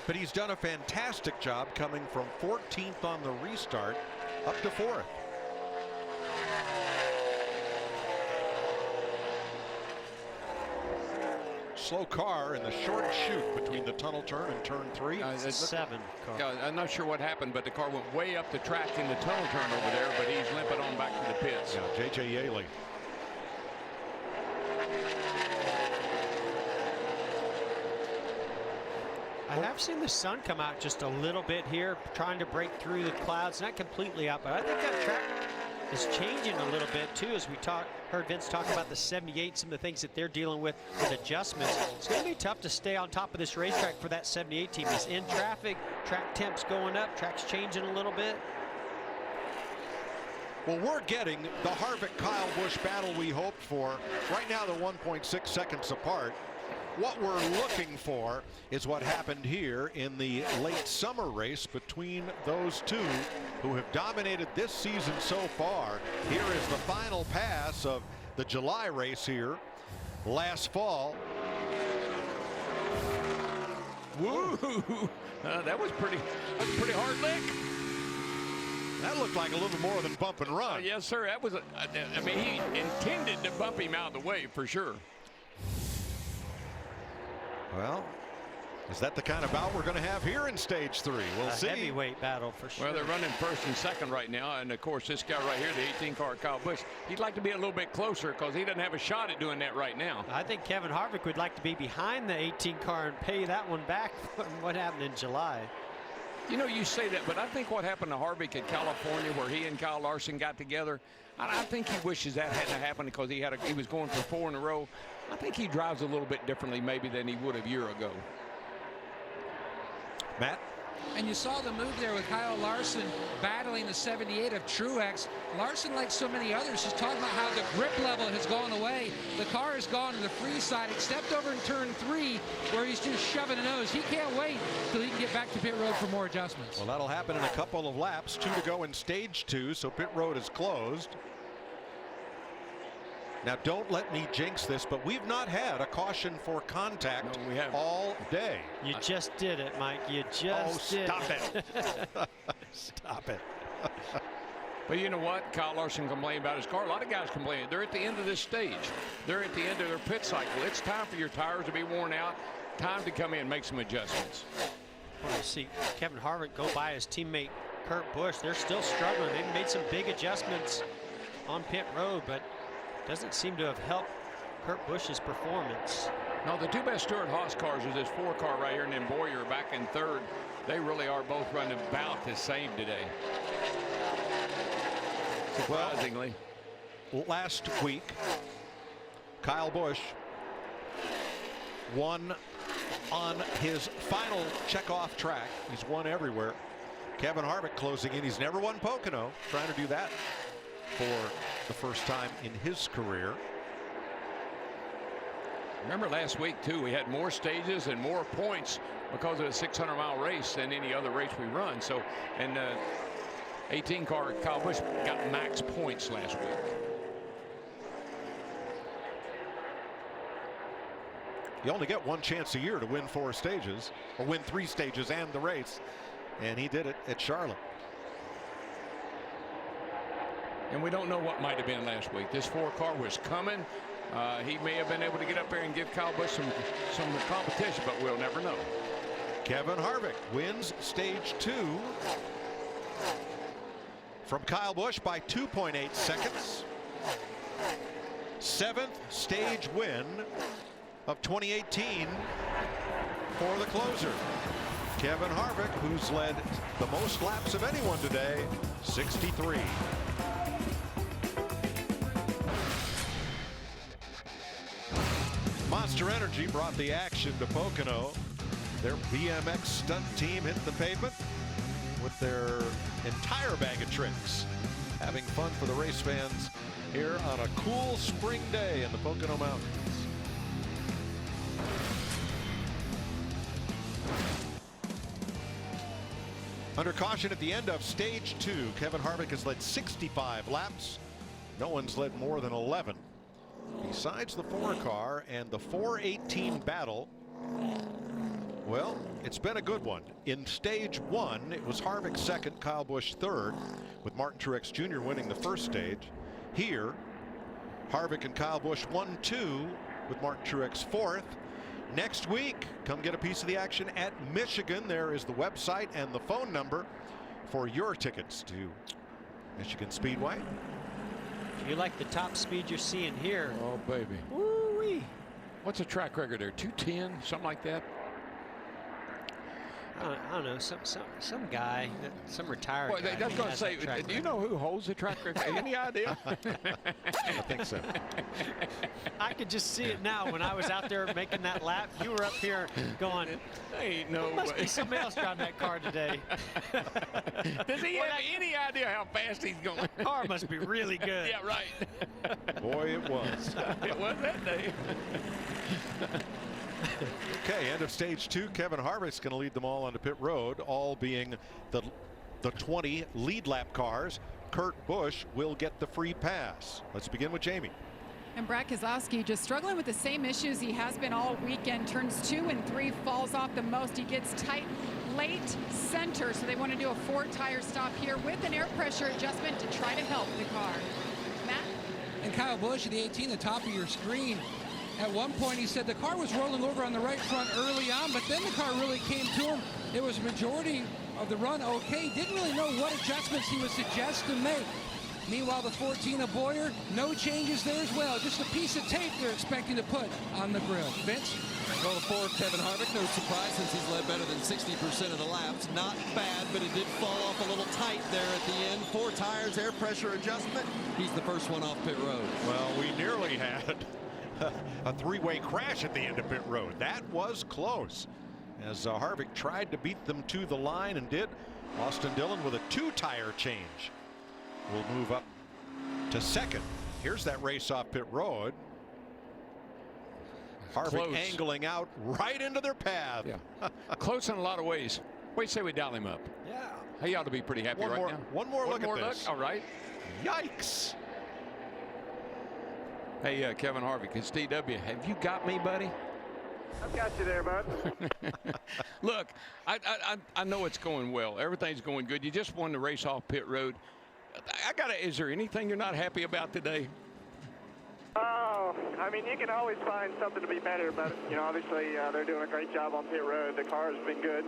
But he's done a fantastic job coming from 14th on the restart up to 4th. Slow car in the short chute between the tunnel turn and turn 3. It's a 7 car. I'm not sure what happened, but the car went way up the track in the tunnel turn over there, but he's limping on back to the pits. Yeah, J.J. Yaley. I have seen the sun come out just a little bit here, trying to break through the clouds. Not completely out, but I think that track is changing a little bit too, as we heard Vince talk about the 78, some of the things that they're dealing with adjustments. It's going to be tough to stay on top of this racetrack for that 78 team. It's in traffic, track temps going up, track's changing a little bit. Well, we're getting the Harvick-Kyle Busch battle we hoped for. Right now they're 1.6 seconds apart. what we're looking for is what happened here in the late summer race between those two who have dominated this season so far. Here is the final pass of the July race here last fall. Woo! That was pretty hard lick. That looked like a little more than bump and run. Yes, sir. That was, I mean, he intended to bump him out of the way for sure. Well, is that the kind of bout we're going to have here in stage 3? We'll see. Heavyweight battle for sure. Well, they're running first and second right now, and of course this guy right here, the 18 car Kyle Busch, he'd like to be a little bit closer because he doesn't have a shot at doing that right now. I think Kevin Harvick would like to be behind the 18 car and pay that one back from what happened in July. You know, you say that, but I think what happened to Harvick in California, where he and Kyle Larson got together, I think he wishes that hadn't happened because he was going for 4 in a row. I think he drives a little bit differently maybe than he would a year ago. Matt? And you saw the move there with Kyle Larson battling the 78 of Truex. Larson, like so many others, is talking about how the grip level has gone away. The car has gone to the free side, except over in turn 3, where he's just shoving a nose. He can't wait till he can get back to pit road for more adjustments. Well, that'll happen in a couple of laps. 2 to go in stage 2, so pit road is closed. Now, don't let me jinx this, but we've not had a caution for contact all day. You just did it, Mike. You just did stop it. Stop it. But you know what? Kyle Larson complained about his car. A lot of guys complain. They're at the end of this stage. They're at the end of their pit cycle. It's time for your tires to be worn out. Time to come in and make some adjustments. Well, you see Kevin Harvick go by his teammate Kurt Busch. They're still struggling. They've made some big adjustments on pit road, but doesn't seem to have helped Kurt Busch's performance. No, the 2 best Stewart-Haas cars is this 4 car right here, and then Boyer back in 3rd. They really are both running about the same today. Surprisingly. Well, last week, Kyle Busch won on his final checkoff track. He's won everywhere. Kevin Harvick closing in. He's never won Pocono, trying to do that for the first time in his career. Remember last week too, we had more stages and more points because of a 600-mile race than any other race we run. So, and 18 car Kyle Busch got max points last week. You only get 1 chance a year to win 4 stages, or win 3 stages and the race, and he did it at Charlotte. And we don't know what might have been last week. This 4 car was coming. He may have been able to get up there and give Kyle Busch some competition, but we'll never know. Kevin Harvick wins stage 2 from Kyle Busch by 2.8 seconds. 7th stage win of 2018 for the closer. Kevin Harvick, who's led the most laps of anyone today, 63. Monster Energy brought the action to Pocono. Their BMX stunt team hit the pavement with their entire bag of tricks. Having fun for the race fans here on a cool spring day in the Pocono Mountains. Under caution at the end of stage 2, Kevin Harvick has led 65 laps. No one's led more than 11. Besides the 4 car and the 418 battle, well, it's been a good one. In stage 1, it was Harvick 2nd, Kyle Busch 3rd, with Martin Truex Jr. winning the first stage. Here, Harvick and Kyle Busch 1-2 with Martin Truex 4th. Next week, come get a piece of the action at Michigan. There is the website and the phone number for your tickets to Michigan Speedway. If you like the top speed you're seeing here. Oh, baby. Woo-wee. What's the track record there? 210, something like that? I don't know, some guy, some retired Well, guy. I was going to say, do you know who holds the track record? Any idea? I think so. I could just see it now. When I was out there making that lap, you were up here going, ain't no must way. be somebody else driving that car today. Does he have any idea how fast he's going? The car must be really good. Yeah, right. Boy, it was. It was that day. Okay, end of stage 2. Kevin Harvick's going to lead them all onto pit road, all being the 20 lead lap cars. Kurt Busch will get the free pass. Let's begin with Jamie. And Brad Keselowski just struggling with the same issues he has been all weekend. Turns 2 and 3, falls off the most. He gets tight late center, so they want to do a 4-tire stop here with an air pressure adjustment to try to help the car. Matt? And Kyle Busch at the 18, the top of your screen. At one point, he said the car was rolling over on the right front early on, but then the car really came to him. It was a majority of the run okay. Didn't really know what adjustments he would suggest to make. Meanwhile, the 14 of Boyer, no changes there as well. Just a piece of tape they're expecting to put on the grill. Vince? Well, the 4 of Kevin Harvick, no surprise since he's led better than 60% of the laps. Not bad, but it did fall off a little tight there at the end. 4 tires, air pressure adjustment. He's the first one off pit road. Well, we nearly had a 3-way crash at the end of pit road. That was close, as Harvick tried to beat them to the line and did. Austin Dillon with a 2-tire change will move up to second. Here's that race off pit road. Harvick Close. angling out right into their path. Yeah. Close in a lot of ways. What do you say we dial him up? Yeah. He ought to be pretty happy One right more- now. one more look at this. All right. Yikes. Hey, Kevin Harvick, it's DW. Have you got me, buddy? I've got you there, bud. Look, I know it's going well. Everything's going good. You just won the race off pit road. Is there anything you're not happy about today? Oh, I mean, you can always find something to be better, but, you know, obviously they're doing a great job on pit road. The car has been good,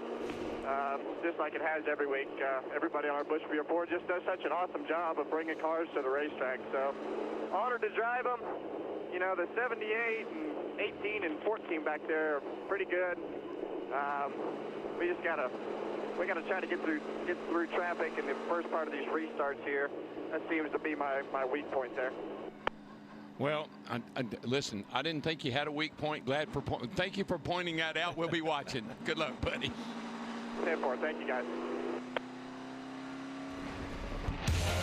just like it has every week. Everybody on our Bushview board just does such an awesome job of bringing cars to the racetrack. So, honored to drive them. You know, the 78 and 18 and 14 back there are pretty good. We just gotta try to get through traffic in the first part of these restarts here. That seems to be my weak point there. Well, listen, I didn't think you had a weak point. Thank you for pointing that out. We'll be watching. Good luck, buddy. 10-4. Thank you, guys.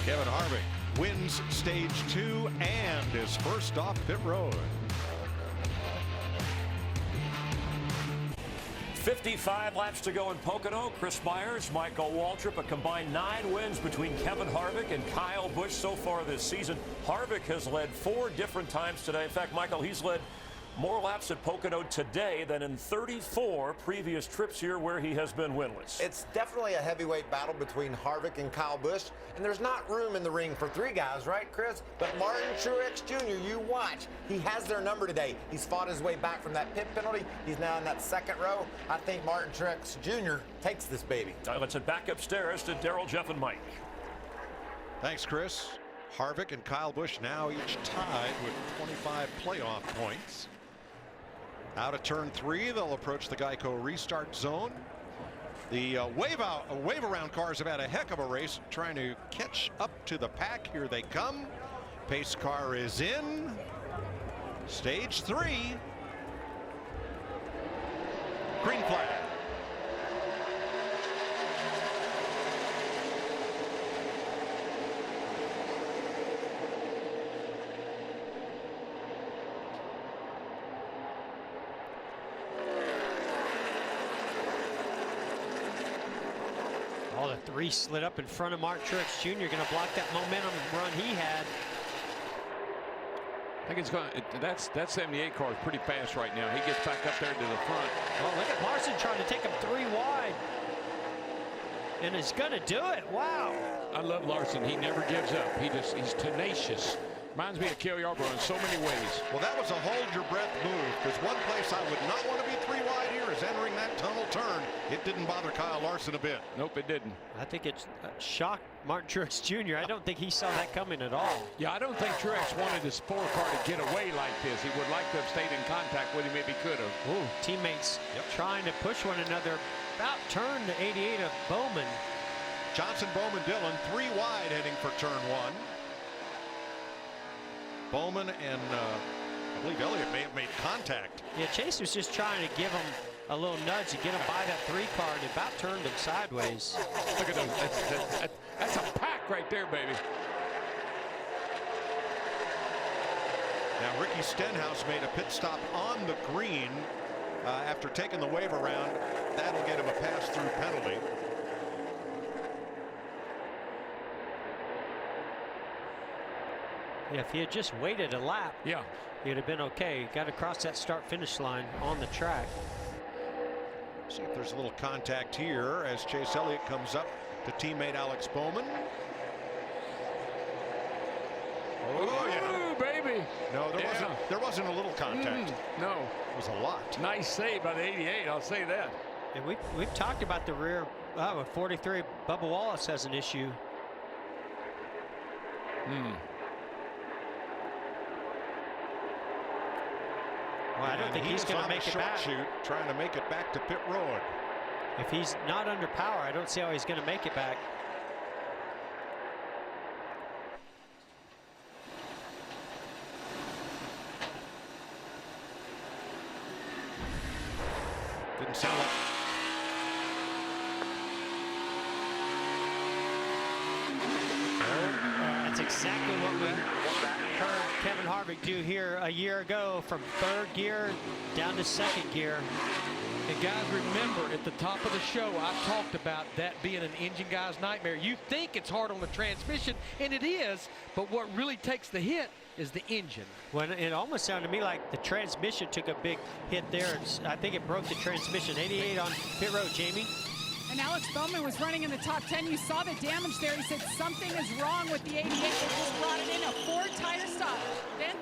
Kevin Harvick wins stage 2 and is first off pit road. 55 laps to go in Pocono. Chris Myers, Michael Waltrip, a combined 9 wins between Kevin Harvick and Kyle Busch so far this season. Harvick has led 4 different times today. In fact, Michael, he's led more laps at Pocono today than in 34 previous trips here where he has been winless. It's definitely a heavyweight battle between Harvick and Kyle Busch, and there's not room in the ring for 3 guys, right, Chris? But Martin Truex Jr., you watch. He has their number today. He's fought his way back from that pit penalty. He's now in that second row. I think Martin Truex Jr. takes this baby. Let's head back upstairs to Daryl, Jeff, and Mike. Thanks, Chris. Harvick and Kyle Busch now each tied with 25 playoff points. Out of turn 3, they'll approach the Geico restart zone. The wave around cars have had a heck of a race trying to catch up to the pack. Here they come. Pace car is in. Stage 3. Green flag. All the 3 slid up in front of Mark Truex Jr. Going to block that momentum run he had. I think it's going. That 78 car is pretty fast right now. He gets back up there to the front. Oh, look at Larson trying to take him 3 wide. And he's going to do it. Wow. I love Larson. He never gives up. He's tenacious. Reminds me of Cale Yarborough in so many ways. Well, that was a hold your breath move, because one place I would not want to be 3 wide here is entering that tunnel turn. It didn't bother Kyle Larson a bit. Nope, it didn't. I think it shocked Martin Truex Jr. I don't think he saw that coming at all. Yeah, I don't think Truex wanted his 4 car to get away like this. He would like to have stayed in contact with him if he could have. Ooh, teammates trying to push one another. About turn to 88 of Bowman. Johnson, Bowman, Dillon, 3 wide heading for turn 1. Bowman and I believe Elliott may have made contact. Yeah, Chase was just trying to give him a little nudge to get him by that 3 car, and it about turned him sideways. Look at those. That's a pack right there, baby. Now Ricky Stenhouse made a pit stop on the green after taking the wave around, that'll get him a pass-through penalty. Yeah, if he had just waited a lap, he'd have been okay. Got to cross that start-finish line on the track. See if there's a little contact here as Chase Elliott comes up to teammate Alex Bowman. Oh, yeah. Ooh, baby. No, there wasn't a little contact. No. It was a lot. Nice save by the 88, I'll say that. And we've talked about the rear. With 43, Bubba Wallace has an issue. Well, I don't think he's going to make it back. Shoot, trying to make it back to pit road. If he's not under power, I don't see how he's going to make it back. Didn't sound like. That's exactly what we heard Kevin Harvick do here a year ago, from third gear down to second gear. And guys, remember at the top of the show, I talked about that being an engine guy's nightmare. You think it's hard on the transmission, and it is, but what really takes the hit is the engine. When it almost sounded to me like the transmission took a big hit there. I think it broke the transmission. 88 on pit road, Jamie. And Alex Bowman was running in the top 10. You saw the damage there. He said something is wrong with the 88. They just brought it in, a 4-tire stop. Vince?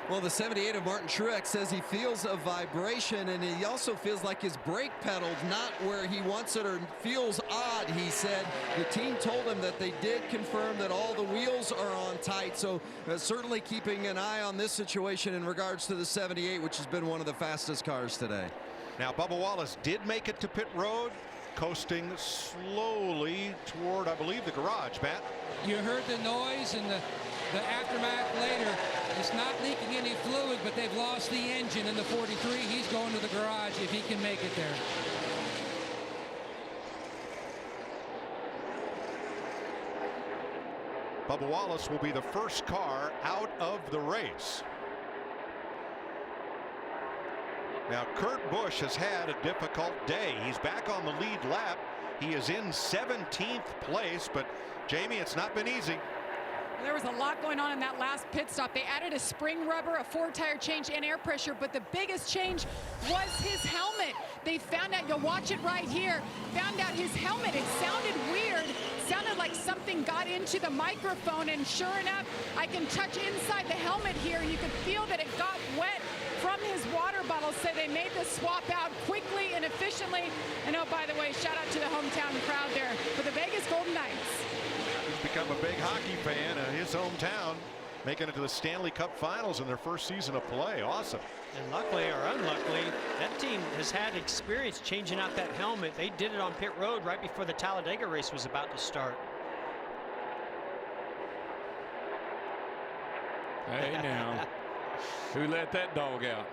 Well, the 78 of Martin Truex says he feels a vibration, and he also feels like his brake pedal's not where he wants it, or feels odd. He said the team told him that they did confirm that all the wheels are on tight, so certainly keeping an eye on this situation in regards to the 78, which has been one of the fastest cars today. Now, Bubba Wallace did make it to pit road, coasting slowly toward, I believe, the garage. Matt? You heard the noise and the aftermath later. It's not leaking any fluid, but they've lost the engine in the 43. He's going to the garage if he can make it there. Bubba Wallace will be the first car out of the race. Now, Kurt Busch has had a difficult day. He's back on the lead lap. He is in 17th place, but Jamie, it's not been easy. There was a lot going on in that last pit stop. They added a spring rubber, a 4-tire change, and air pressure, but the biggest change was his helmet. They found out, you'll watch it right here, found out his helmet, it sounded weird, sounded like something got into the microphone, and sure enough, I can touch inside the helmet here, and you could feel that it got wet from his water bottle, so they made the swap out quickly and efficiently. And oh, by the way, shout out to the hometown crowd there for the Vegas Golden Knights. He's become a big hockey fan in his hometown, making it to the Stanley Cup Finals in their first season of play. Awesome. And luckily or unluckily, that team has had experience changing out that helmet. They did it on pit road right before the Talladega race was about to start. Hey, now. Who let that dog out?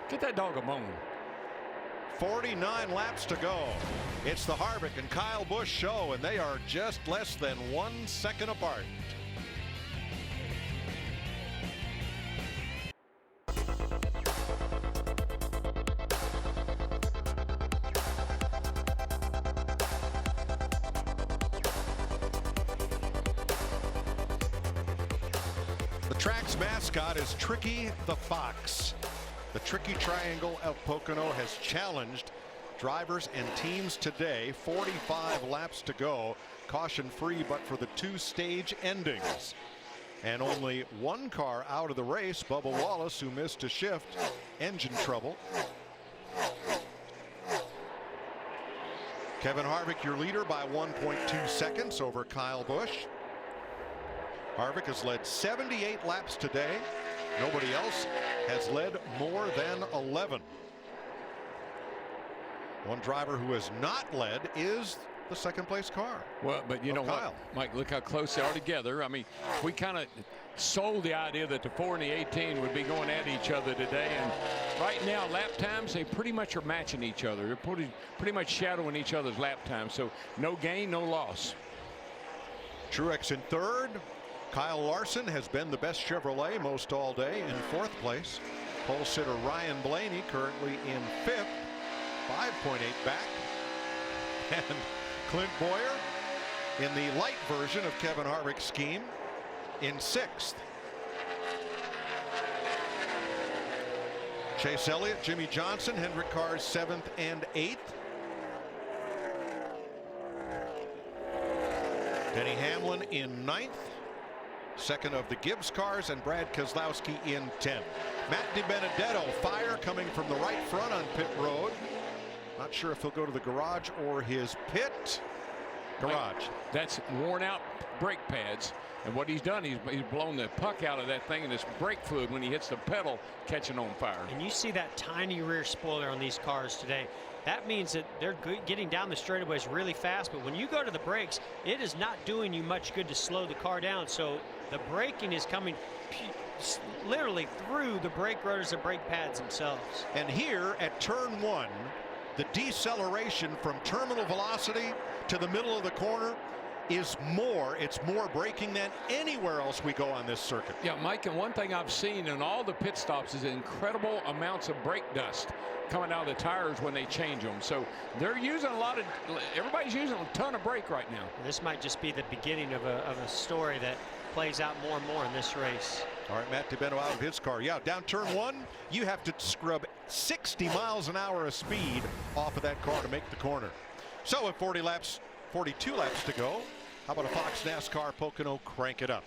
Get that dog a bone. 49 laps to go. It's the Harvick and Kyle Busch show, and they are just less than 1 second apart. The track's mascot is Tricky the Fox. The Tricky Triangle of Pocono has challenged drivers and teams today. 45 laps to go, caution free but for the 2-stage endings. And only one car out of the race, Bubba Wallace, who missed a shift, engine trouble. Kevin Harvick, your leader, by 1.2 seconds over Kyle Busch. Harvick has led 78 laps today. Nobody else has led more than 11. One driver who has not led is the second place car. Well, but you know what, Mike, look how close they are together. I mean, we kind of sold the idea that the 4 and the 18 would be going at each other today, and right now lap times, they pretty much are matching each other. They're pretty much shadowing each other's lap times, so no gain, no loss. Truex in third. Kyle Larson has been the best Chevrolet most all day in fourth place. Pole sitter Ryan Blaney currently in 5th, 5.8 back. And Clint Boyer in the light version of Kevin Harvick's scheme in 6th. Chase Elliott, Jimmy Johnson, Hendrick cars 7th and 8th. Denny Hamlin in 9th. Second of the Gibbs cars, and Brad Keselowski in 10th. Matt DiBenedetto, fire coming from the right front on pit road. Not sure if he'll go to the garage or his pit. Garage. That's worn out brake pads. And what he's done, he's blown the puck out of that thing, and this brake fluid, when he hits the pedal, catching on fire. And you see that tiny rear spoiler on these cars today. That means that they're getting down the straightaways really fast, but when you go to the brakes, it is not doing you much good to slow the car down. So the braking is coming literally through the brake rotors and brake pads themselves. And here at turn 1, the deceleration from terminal velocity to the middle of the corner is more. It's more braking than anywhere else we go on this circuit. Yeah, Mike, and one thing I've seen in all the pit stops is incredible amounts of brake dust coming out of the tires when they change them. So they're using everybody's using a ton of brake right now. This might just be the beginning of a story that plays out more and more in this race. All right, Matt DiBenedetto out of his car. Yeah, down turn 1, you have to scrub 60 miles an hour of speed off of that car to make the corner. So with 42 laps to go, how about a Fox NASCAR Pocono crank it up?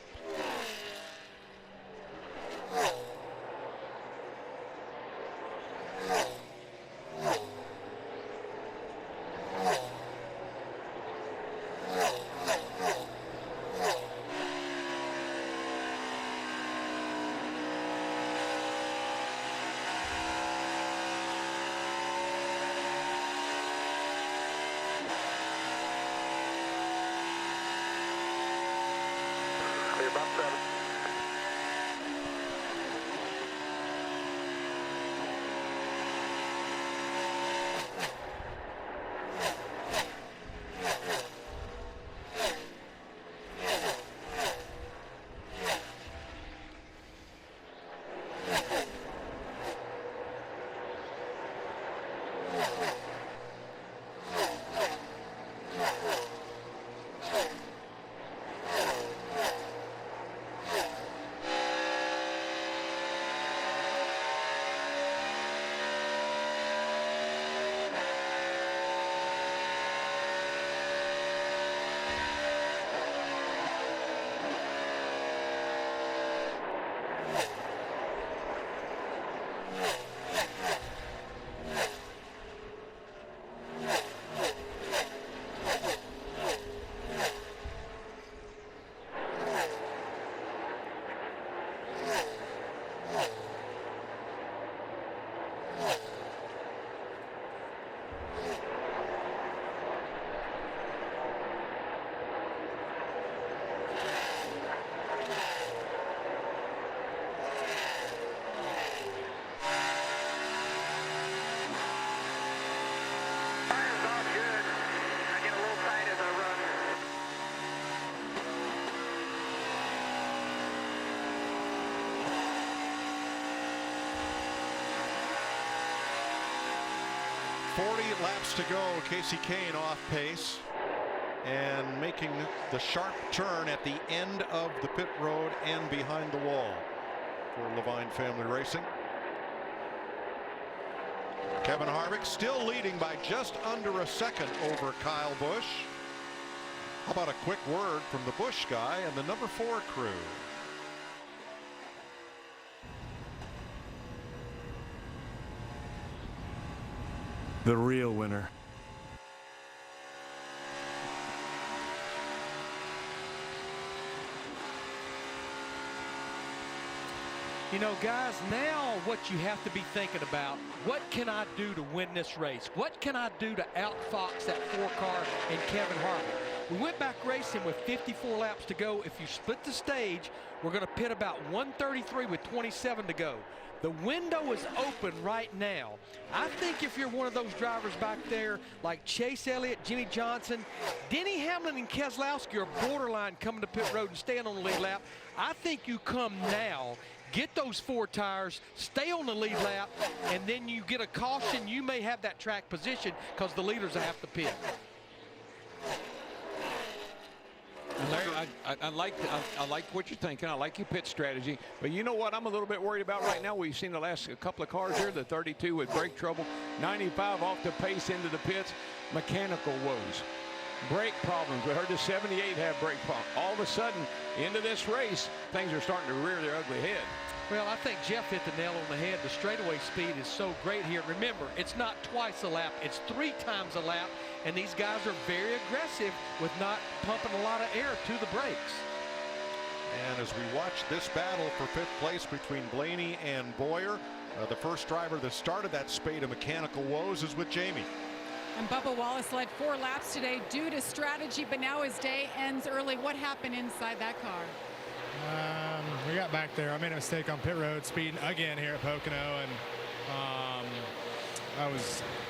Clear about 7. Laps to go. Casey Kane off pace and making the sharp turn at the end of the pit road and behind the wall for Levine Family Racing. Kevin Harvick still leading by just under a second over Kyle Busch. How about a quick word from the Busch guy and the number 4 crew? The real winner. You know, guys, now what you have to be thinking about, what can I do to win this race? What can I do to outfox that 4 car and Kevin Harvick? We went back racing with 54 laps to go. If you split the stage, we're going to pit about 133 with 27 to go. The window is open right now. I think if you're one of those drivers back there like Chase Elliott, Jimmy Johnson, Denny Hamlin and Keselowski are borderline coming to pit road and staying on the lead lap. I think you come now get those 4 tires, stay on the lead lap, and then you get a caution. You may have that track position because the leaders have to pit. And Larry, I like what you're thinking. I like your pit strategy. But you know what I'm a little bit worried about right now? We've seen the last couple of cars here, the 32 with brake trouble, 95 off the pace into the pits, mechanical woes, brake problems. We heard the 78 have brake problems. All of a sudden, into this race, things are starting to rear their ugly head. Well, I think Jeff hit the nail on the head. The straightaway speed is so great here. Remember, it's not twice a lap, it's 3 times a lap. And these guys are very aggressive with not pumping a lot of air to the brakes. And as we watch this battle for 5th place between Blaney and Boyer, the first driver that started that spate of mechanical woes is with Jamie. And Bubba Wallace led 4 laps today due to strategy, but now his day ends early. What happened inside that car? We got back there. I made a mistake on pit road, speeding again here at Pocono, and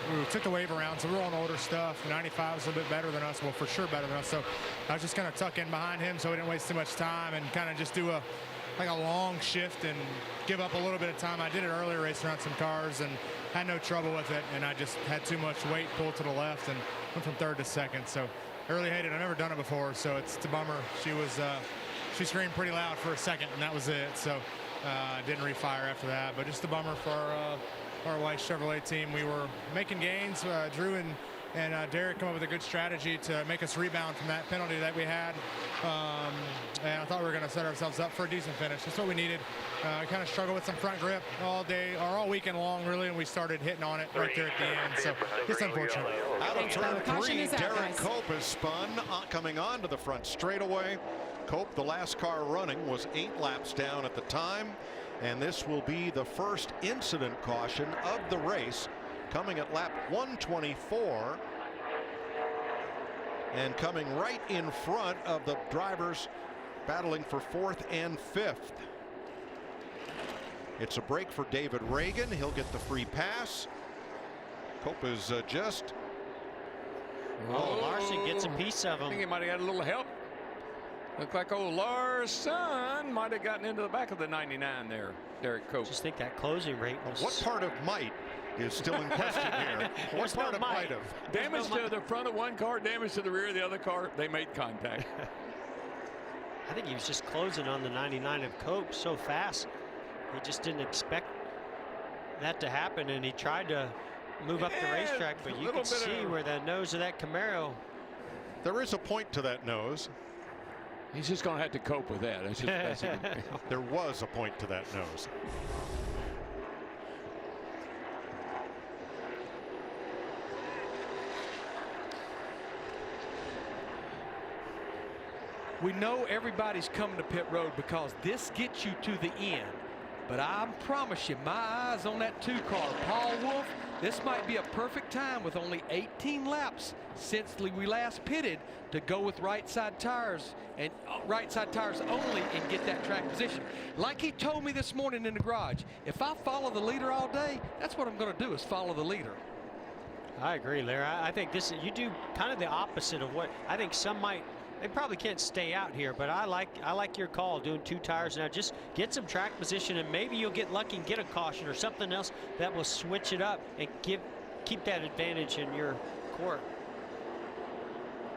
we took the wave around, so we were on older stuff. 95 was a little bit better than us, well, for sure better than us. So I was just kind of tuck in behind him so we didn't waste too much time and kind of just do a long shift and give up a little bit of time. I did it earlier, racing around some cars, and had no trouble with it. And I just had too much weight pulled to the left and went from 3rd to 2nd. So I really hated it. I've never done it before, so it's a bummer. She screamed pretty loud for a second, and that was it. So didn't refire after that. But just a bummer for our White Chevrolet team. We were making gains. Drew and Derek come up with a good strategy to make us rebound from that penalty that we had. And I thought we were going to set ourselves up for a decent finish. That's what we needed. We kind of struggled with some front grip all day, or all weekend long, really, and we started hitting on it right there at the end. So it's unfortunate. Out of turn 3, Derek Cope has spun, coming onto the front straightaway. Cope, the last car running, was 8 laps down at the time. And this will be the first incident caution of the race, coming at lap 124 and coming right in front of the drivers battling for 4th and 5th. It's a break for David Reagan. He'll get the free pass. Cope is just... Larson gets a piece of him. I think he might have got a little help. Looked like old Larson might have gotten into the back of the 99 there, Derek Cope. Just think that closing rate was... What part of might is still in question here? What part of might of? Damage to the front of one car, damage to the rear of the other car. They made contact. I think he was just closing on the 99 of Cope so fast. He just didn't expect that to happen, and he tried to move up the racetrack, but you can see where the nose of that Camaro. There is a point to that nose. He's just going to have to cope with that. There was a point to that nose. We know everybody's coming to pit road because this gets you to the end. But I promise you, my eyes on that 2 car, Paul Wolf, this might be a perfect time with only 18 laps since we last pitted to go with right side tires and right side tires only and get that track position. Like he told me this morning in the garage, if I follow the leader all day, that's what I'm going to do, is follow the leader. I agree, Larry. I think you do kind of the opposite of what I think some might. They probably can't stay out here, but I like your call doing 2 tires now. Just get some track position, and maybe you'll get lucky and get a caution or something else that will switch it up and keep that advantage in your court.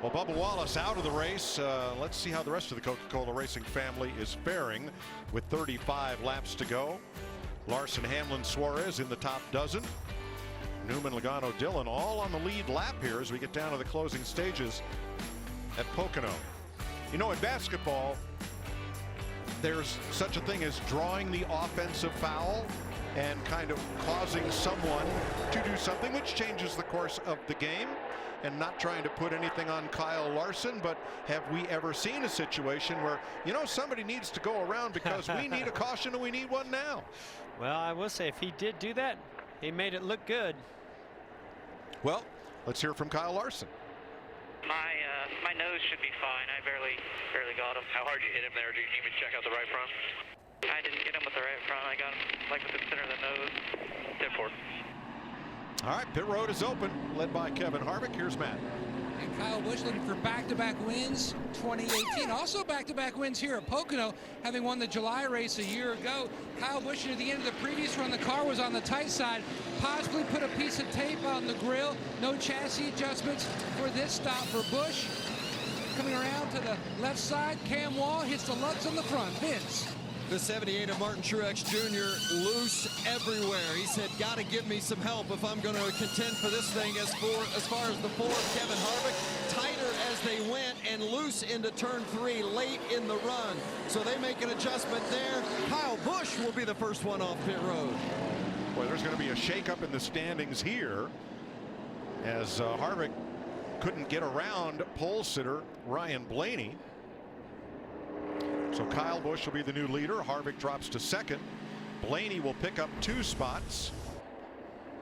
Well, Bubba Wallace out of the race. Let's see how the rest of the Coca-Cola Racing family is faring with 35 laps to go. Larson, Hamlin, Suarez in the top dozen. Newman, Logano, Dillon all on the lead lap here as we get down to the closing stages at Pocono. You know, in basketball, there's such a thing as drawing the offensive foul and kind of causing someone to do something which changes the course of the game, and not trying to put anything on Kyle Larson, but have we ever seen a situation where, you know, somebody needs to go around because we need a caution and we need one now? Well, I will say if he did do that, he made it look good. Well, let's hear from Kyle Larson. My nose should be fine. I barely got him. How hard you hit him there? Did you even check out the right front? I didn't get him with the right front. I got him like with the center of the nose. Tip forward. All right, pit road is open, led by Kevin Harvick. Here's Matt. And Kyle Busch looking for back-to-back wins 2018. Also back-to-back wins here at Pocono, having won the July race a year ago. Kyle Busch near the end of the previous run, the car was on the tight side. Possibly put a piece of tape on the grill. No chassis adjustments for this stop for Busch. Coming around to the left side, Cam Wall hits the Lutz on the front. Vince. The 78 of Martin Truex Jr. loose everywhere. He said, got to give me some help if I'm going to contend for this thing. As far as the four of Kevin Harvick, tighter as they went and loose into turn 3 late in the run. So they make an adjustment there. Kyle Busch will be the first one off pit road. Boy, there's going to be a shakeup in the standings here as Harvick couldn't get around pole sitter Ryan Blaney. So Kyle Busch will be the new leader. Harvick drops to second. Blaney will pick up 2 spots.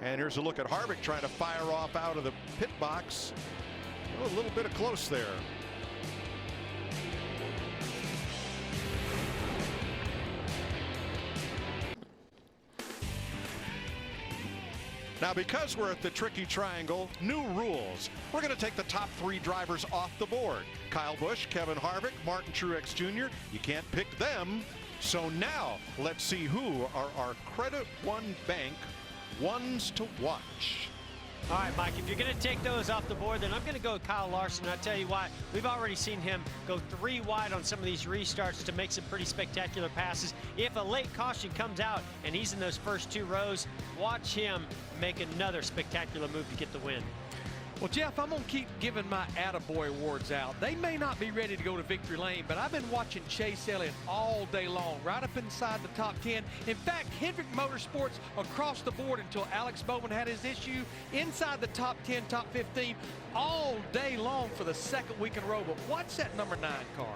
And here's a look at Harvick trying to fire off out of the pit box. Oh, a little bit of close there. Now, because we're at the tricky triangle, new rules. We're going to take the top 3 drivers off the board. Kyle Busch, Kevin Harvick, Martin Truex Jr. You can't pick them. So now let's see who are our Credit One Bank ones to watch. All right, Mike, if you're going to take those off the board, then I'm going to go with Kyle Larson. I'll tell you why. We've already seen him go 3 wide on some of these restarts to make some pretty spectacular passes. If a late caution comes out and he's in those first 2 rows, watch him make another spectacular move to get the win. Well, Jeff, I'm going to keep giving my attaboy awards out. They may not be ready to go to victory lane, but I've been watching Chase Elliott all day long, right up inside the top 10. In fact, Hendrick Motorsports across the board until Alex Bowman had his issue, inside the top 10, top 15, all day long for the 2nd week in a row. But what's that number 9 car?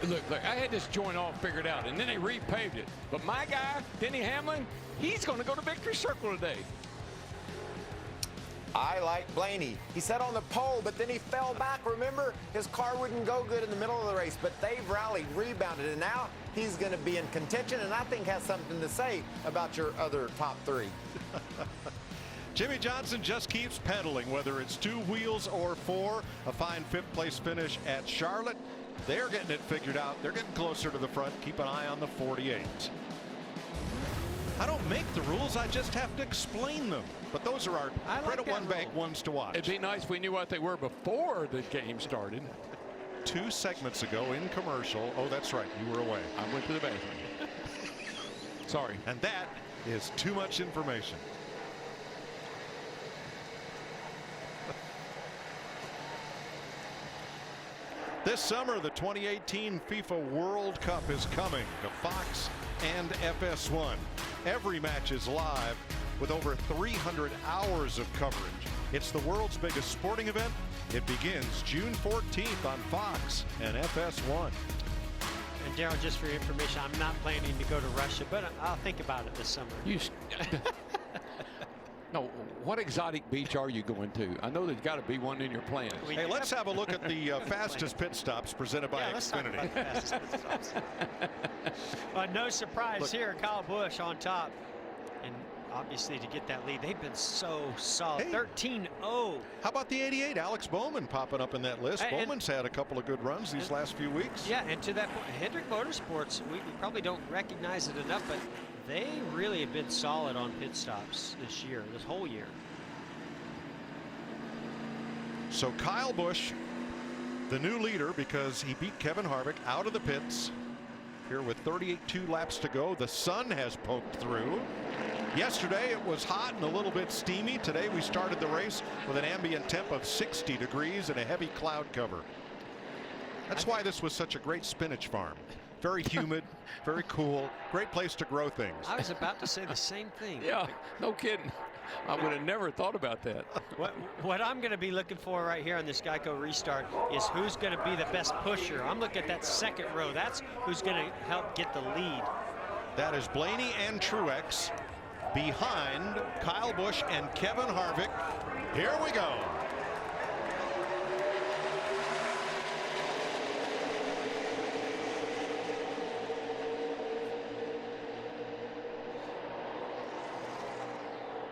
Look, I had this joint all figured out, and then they repaved it. But my guy, Denny Hamlin, he's going to go to victory circle today. I like Blaney. He sat on the pole, but then he fell back. Remember, his car wouldn't go good in the middle of the race, but they've rallied, rebounded, and now he's going to be in contention, and I think has something to say about your other top 3. Jimmy Johnson just keeps pedaling, whether it's 2 wheels or 4. A fine 5th place finish at Charlotte. They're getting it figured out. They're getting closer to the front. Keep an eye on the 48. I don't make the rules, I just have to explain them. But those are our Credit One Bank ones to watch. It'd be nice if we knew what they were before the game started. 2 segments ago in commercial. Oh, that's right, you were away. I went to the bathroom. Sorry. And that is too much information. This summer, the 2018 FIFA World Cup is coming to Fox and FS1. Every match is live with over 300 hours of coverage. It's the world's biggest sporting event. It begins June 14th on Fox and FS1. And Darryl, just for your information, I'm not planning to go to Russia, but I'll think about it this summer. No, what exotic beach are you going to? I know there's got to be one in your plans. Hey, let's have a look at the fastest pit stops presented by Xfinity. No surprise here, Kyle Busch on top. And obviously to get that lead, they've been so solid. Hey, 13-0. How about the 88? Alex Bowman popping up in that list. Bowman's had a couple of good runs these last few weeks. Yeah, and to that point, Hendrick Motorsports, we probably don't recognize it enough, but they really have been solid on pit stops this year, this whole year. So Kyle Busch, the new leader, because he beat Kevin Harvick out of the pits. Here with 38 laps to go, the sun has poked through. Yesterday it was hot and a little bit steamy. Today we started the race with an ambient temp of 60 degrees and a heavy cloud cover. That's why this was such a great spinach farm. Very humid, very cool, great place to grow things. I was about to say the same thing. Yeah, no kidding. I would have never thought about that. What I'm going to be looking for right here on this Geico restart is who's going to be the best pusher. I'm looking at that 2nd row. That's who's going to help get the lead. That is Blaney and Truex behind Kyle Busch and Kevin Harvick. Here we go.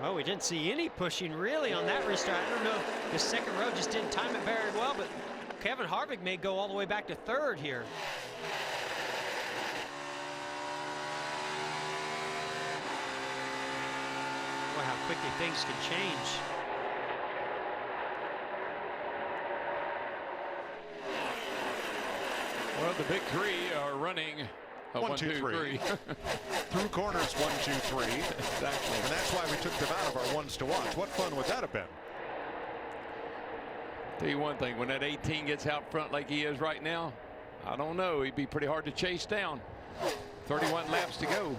Well, we didn't see any pushing really on that restart. I don't know if the second row just didn't time it very well, but Kevin Harvick may go all the way back to third here. Boy, how quickly things can change. Well, the big three are running a 1, 2, 3. Through corners, 1, 2, 3. Exactly. And that's why we took them out of our ones to watch. What fun would that have been? Tell you one thing, when that 18 gets out front like he is right now, I don't know. He'd be pretty hard to chase down. 31 laps to go.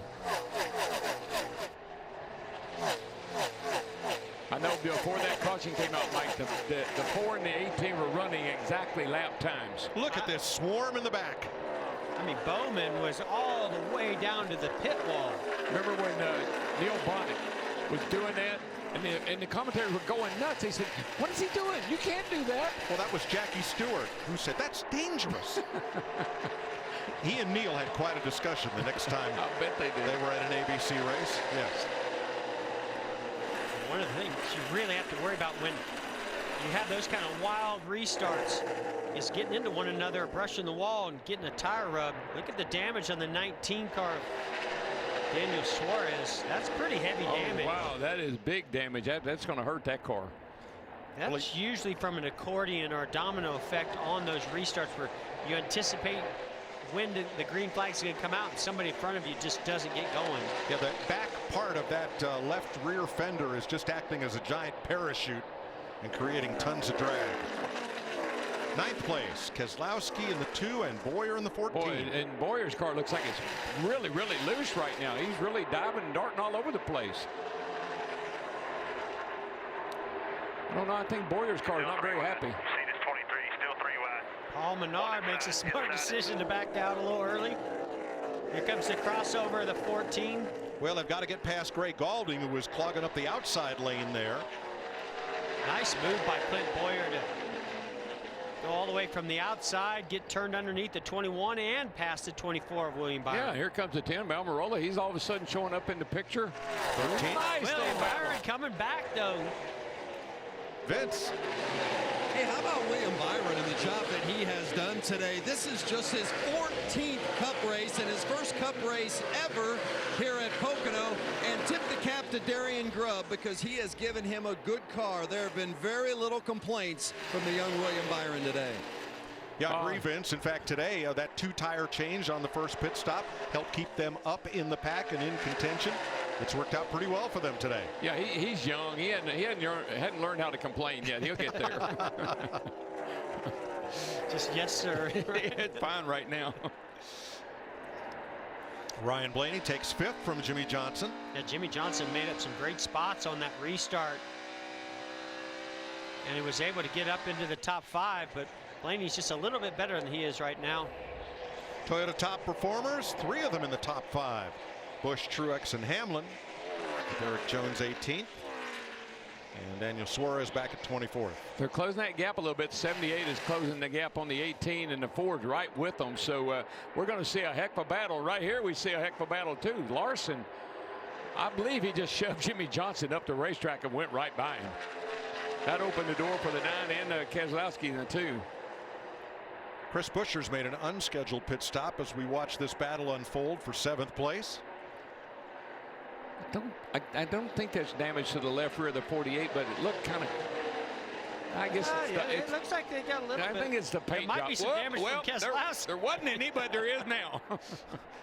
I know before that caution came out, Mike, the 4 and the 18 were running exactly lap times. Look at this swarm in the back. I mean, Bowman was all the way down to the pit wall. Remember when Neil Bonnet was doing that? And the commentators were going nuts. They said, what is he doing? You can't do that. Well, that was Jackie Stewart who said, that's dangerous. He and Neil had quite a discussion the next time I bet they did. They were at an ABC race. Yes. One of the things you really have to worry about when you have those kind of wild restarts is getting into one another, brushing the wall, and getting a tire rub. Look at the damage on the 19 car. Daniel Suarez, that's pretty heavy damage. Wow, that is big damage. That's going to hurt that car. That's usually from an accordion or a domino effect on those restarts where you anticipate when the green flag's going to come out and somebody in front of you just doesn't get going. Yeah, the back part of that left rear fender is just acting as a giant parachute and creating tons of drag. 9th place, Keselowski in the 2 and Boyer in the 14. Boy, and Boyer's car looks like it's really, really loose right now. He's really diving and darting all over the place. I don't know. I think Boyer's car is not very happy. Paul Menard makes a smart decision to back out a little early. Here comes the crossover of the 14. Well, they've got to get past Gray Galding, who was clogging up the outside lane there. Nice move by Clint Boyer to go all the way from the outside, get turned underneath the 21 and past the 24 of William Byron. Yeah, here comes the 10, Almirola. He's all of a sudden showing up in the picture. 13. Nice. William Byron coming back, though. Vince. Hey, how about William Byron and the job that he has done today? This is just his 14th Cup race and his first Cup race ever here at Pocono. And tip the cap to Darian Grubb because he has given him a good car. There have been very little complaints from the young William Byron today. Yeah, I agree, Vince. In fact, today, that 2-tire change on the first pit stop helped keep them up in the pack and in contention. It's worked out pretty well for them today. Yeah, he's young. He hadn't learned how to complain yet. He'll get there. Just yes, sir. It's fine right now. Ryan Blaney takes 5th from Jimmy Johnson. Yeah, Jimmy Johnson made up some great spots on that restart. And he was able to get up into the top 5, but Blaney's just a little bit better than he is right now. Toyota top performers, 3 of them in the top 5. Busch, Truex, and Hamlin. Derek Jones 18th. And Daniel Suarez back at 24th. They're closing that gap a little bit. 78 is closing the gap on the 18, and the Ford's right with them. So we're going to see a heck of a battle. Right here we see a heck of a battle too. Larson, I believe he just shoved Jimmy Johnson up the racetrack and went right by him. That opened the door for the 9 and Keselowski in the 2. Chris Buescher's made an unscheduled pit stop as we watch this battle unfold for 7th place. I don't think there's damage to the left rear of the 48, but it looked kind of. I guess it looks like they got a little bit. I think it's the paint There might job. be some damage from Keselowski. There wasn't any, but there is now.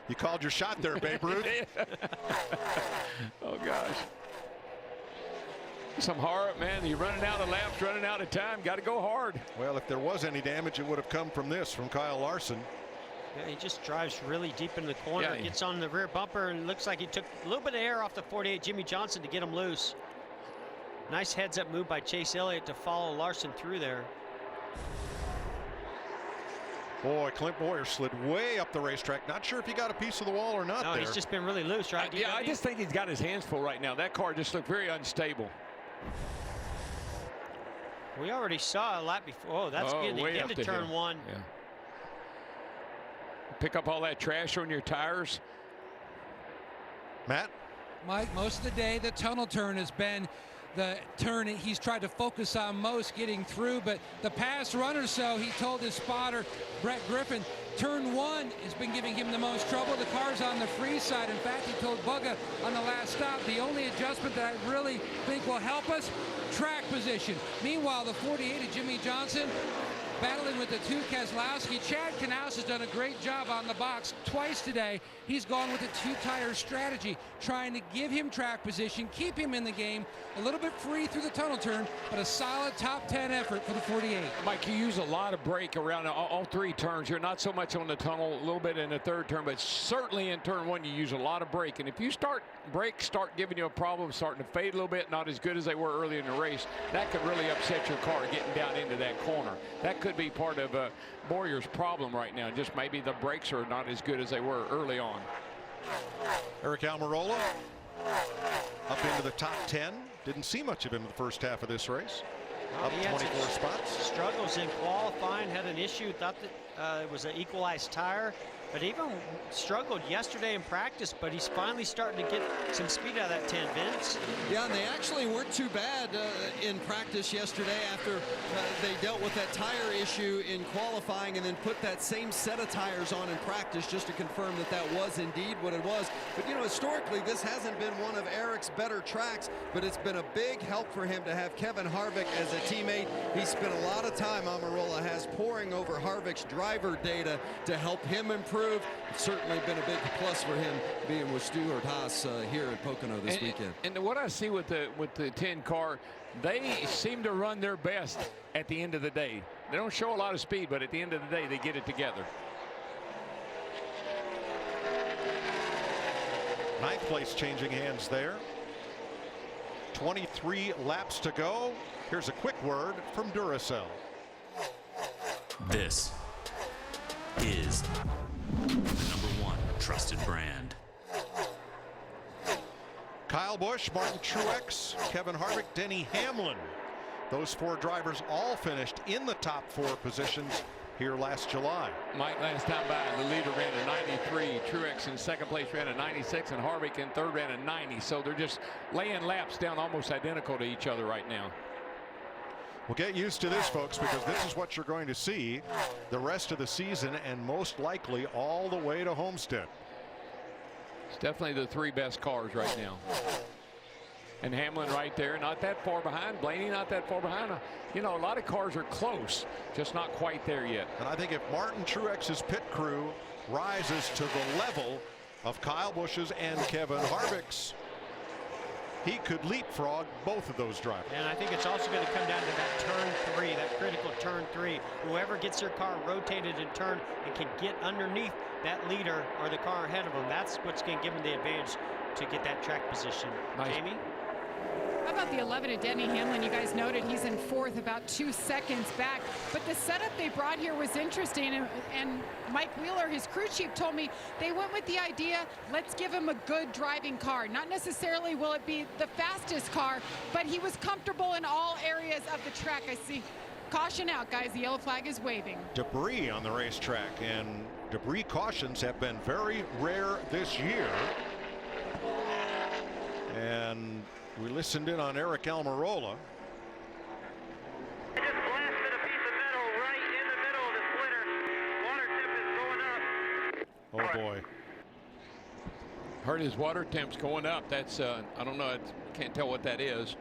You called your shot there, Babe Ruth. Oh gosh. Some hard, man. You're running out of laps, running out of time. Got to go hard. Well, if there was any damage, it would have come from this, from Kyle Larson. Yeah, he just drives really deep into the corner, gets on the rear bumper, and looks like he took a little bit of air off the 48 Jimmy Johnson to get him loose. Nice heads-up move by Chase Elliott to follow Larson through there. Boy, Clint Boyer slid way up the racetrack. Not sure if he got a piece of the wall or not. No, there. he's just been really loose, right? Yeah, I just think he's got his hands full right now. That car just looked very unstable. We already saw a lap before. Oh, that's getting into turn 1. Yeah. Pick up all that trash on your tires. Matt? Mike, most of the day, the tunnel turn has been the turn he's tried to focus on most, getting through. But the past run or so, he told his spotter, Brett Griffin, turn 1 has been giving him the most trouble. The car's on the free side. In fact, he told Bugga on the last stop, the only adjustment that I really think will help us, track position. Meanwhile, the 48 of Jimmy Johnson, battling with the 2 Keselowski. Chad Knaus has done a great job on the box twice today. He's gone with a 2-tire strategy, trying to give him track position, keep him in the game, a little bit free through the tunnel turn, but a solid top 10 effort for the 48. Mike, you use a lot of brake around all 3 turns. You're not so much on the tunnel, a little bit in the 3rd turn, but certainly in turn 1 you use a lot of brake. And if you brakes start giving you a problem, starting to fade a little bit, not as good as they were early in the race, that could really upset your car getting down into that corner. That could be part of Bowyer's problem right now. Just maybe the brakes are not as good as they were early on. Eric Almirola up into the top 10. Didn't see much of him in the first half of this race. Up 24 spots. Struggles in qualifying, had an issue, thought that it was an equalized tire, but even struggled yesterday in practice, but he's finally starting to get some speed out of that 10, Vince. Yeah, and they actually weren't too bad in practice yesterday after they dealt with that tire issue in qualifying and then put that same set of tires on in practice just to confirm that that was indeed what it was. But, you know, historically, this hasn't been one of Eric's better tracks, but it's been a big help for him to have Kevin Harvick as a teammate. He spent a lot of time, Almirola has, poring over Harvick's driver data to help him improve. It's certainly been a big plus for him being with Stuart Haas here at Pocono this weekend. And what I see with the 10 car, they seem to run their best at the end of the day. They don't show a lot of speed, but at the end of the day, they get it together. 9th place changing hands there. 23 laps to go. Here's a quick word from Duracell. This is the #1 trusted brand. Kyle Busch, Martin Truex, Kevin Harvick, Denny Hamlin. Those 4 drivers all finished in the top 4 positions here last July. Mike, last time by, the leader ran a 93. Truex in 2nd place ran a 96, and Harvick in 3rd ran a 90. So they're just laying laps down almost identical to each other right now. Well, get used to this, folks, because this is what you're going to see the rest of the season and most likely all the way to Homestead. It's definitely the 3 best cars right now. And Hamlin right there, not that far behind. Blaney not that far behind. You know, a lot of cars are close, just not quite there yet. And I think if Martin Truex's pit crew rises to the level of Kyle Busch's and Kevin Harvick's, he could leapfrog both of those drivers. And I think it's also going to come down to that turn 3, that critical turn 3. Whoever gets their car rotated in turn and can get underneath that leader or the car ahead of them, that's what's going to give them the advantage to get that track position. Nice. Jamie? How about the 11 of Denny Hamlin? You guys noted he's in 4th, about 2 seconds back. But the setup they brought here was interesting. And Mike Wheeler, his crew chief, told me they went with the idea, let's give him a good driving car. Not necessarily will it be the fastest car, but he was comfortable in all areas of the track. I see. Caution out, guys. The yellow flag is waving. Debris on the racetrack, and debris cautions have been very rare this year. And we listened in on Eric Almirola. I just blasted a piece of metal right in the middle of the splitter. Water temp is going up. Oh boy. Heard his water temp's going up. That's I don't know. I can't tell what that is.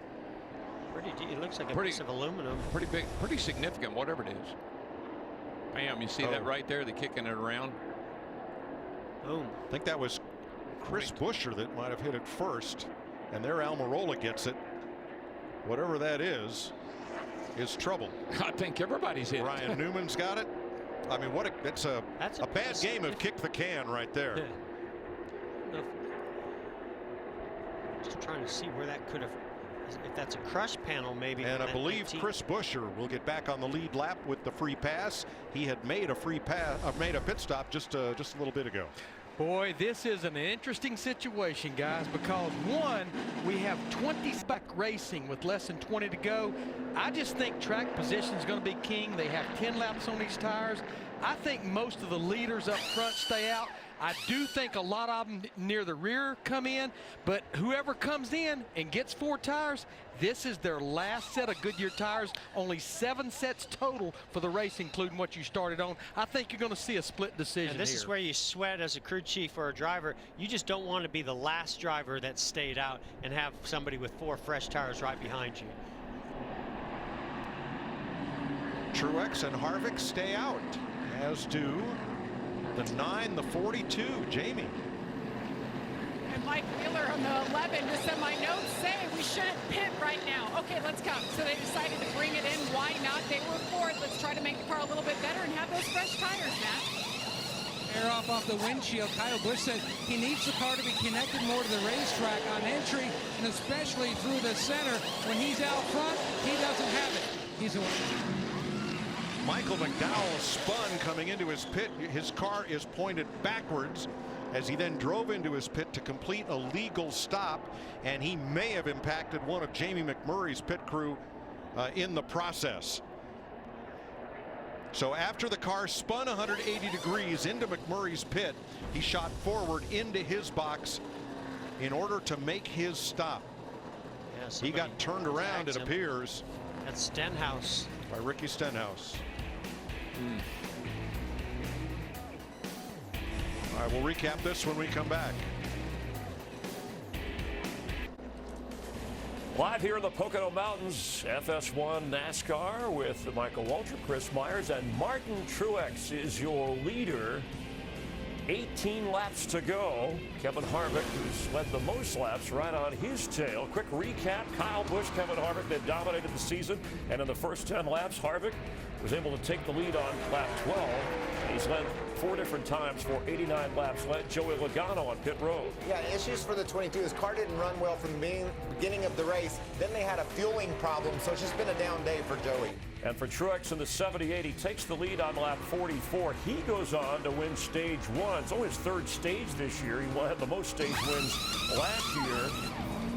It looks like a piece of aluminum. Pretty big, pretty significant, whatever it is. Bam, you see that right there? They're kicking it around. Boom. I think that was Chris Buescher that might have hit it first. And there Almirola gets it. Whatever that is trouble. I think everybody's hit it. Ryan Newman's got it. I mean, that's a bad game of kick the can right there. Yeah. Just trying to see where that could have, if that's a crush panel maybe. And I believe Chris Buescher will get back on the lead lap with the free pass. He had made a made a pit stop just a little bit ago. Boy, this is an interesting situation, guys, because one, we have 20 back racing with less than 20 to go. I just think track position is going to be king. They have 10 laps on these tires. I think most of the leaders up front stay out. I do think a lot of them near the rear come in, but whoever comes in and gets 4 tires, this is their last set of Goodyear tires. Only 7 sets total for the race, including what you started on. I think you're going to see a split decision and this here. is where you sweat as a crew chief or a driver. You just don't want to be the last driver that stayed out and have somebody with 4 fresh tires right behind you. Truex and Harvick stay out, as do the 9, the 42, Jamie. And Mike Wheeler on the 11 just said, my notes say we shouldn't pit right now. Okay, let's go. So they decided to bring it in. Why not? They were fourth. Let's try to make the car a little bit better and have those fresh tires, Matt. Air off the windshield. Kyle Busch said he needs the car to be connected more to the racetrack on entry, and especially through the center. When he's out front, he doesn't have it. He's a Michael McDowell spun coming into his pit. His car is pointed backwards as he then drove into his pit to complete a legal stop, and he may have impacted one of Jamie McMurray's pit crew in the process. So after the car spun 180 degrees into McMurray's pit, he shot forward into his box in order to make his stop. Yeah, he got turned around, it appears. That's Stenhouse. By Ricky Stenhouse. All right, we'll recap this when we come back. Live here in the Pocono Mountains, FS1 NASCAR with Michael Waltrip, Chris Myers, and Martin Truex is your leader. 18 laps to go. Kevin Harvick, who's led the most laps, right on his tail. Quick recap, Kyle Busch, Kevin Harvick, they dominated the season, and in the first 10 laps, Harvick was able to take the lead on lap 12. He's led 4 different times for 89 laps. Led Joey Logano on pit road. Yeah, issues for the 22. His car didn't run well from the beginning of the race. Then they had a fueling problem, so it's just been a down day for Joey. And for Truex in the 78, he takes the lead on lap 44. He goes on to win stage 1. It's only his 3rd stage this year. He had the most stage wins last year.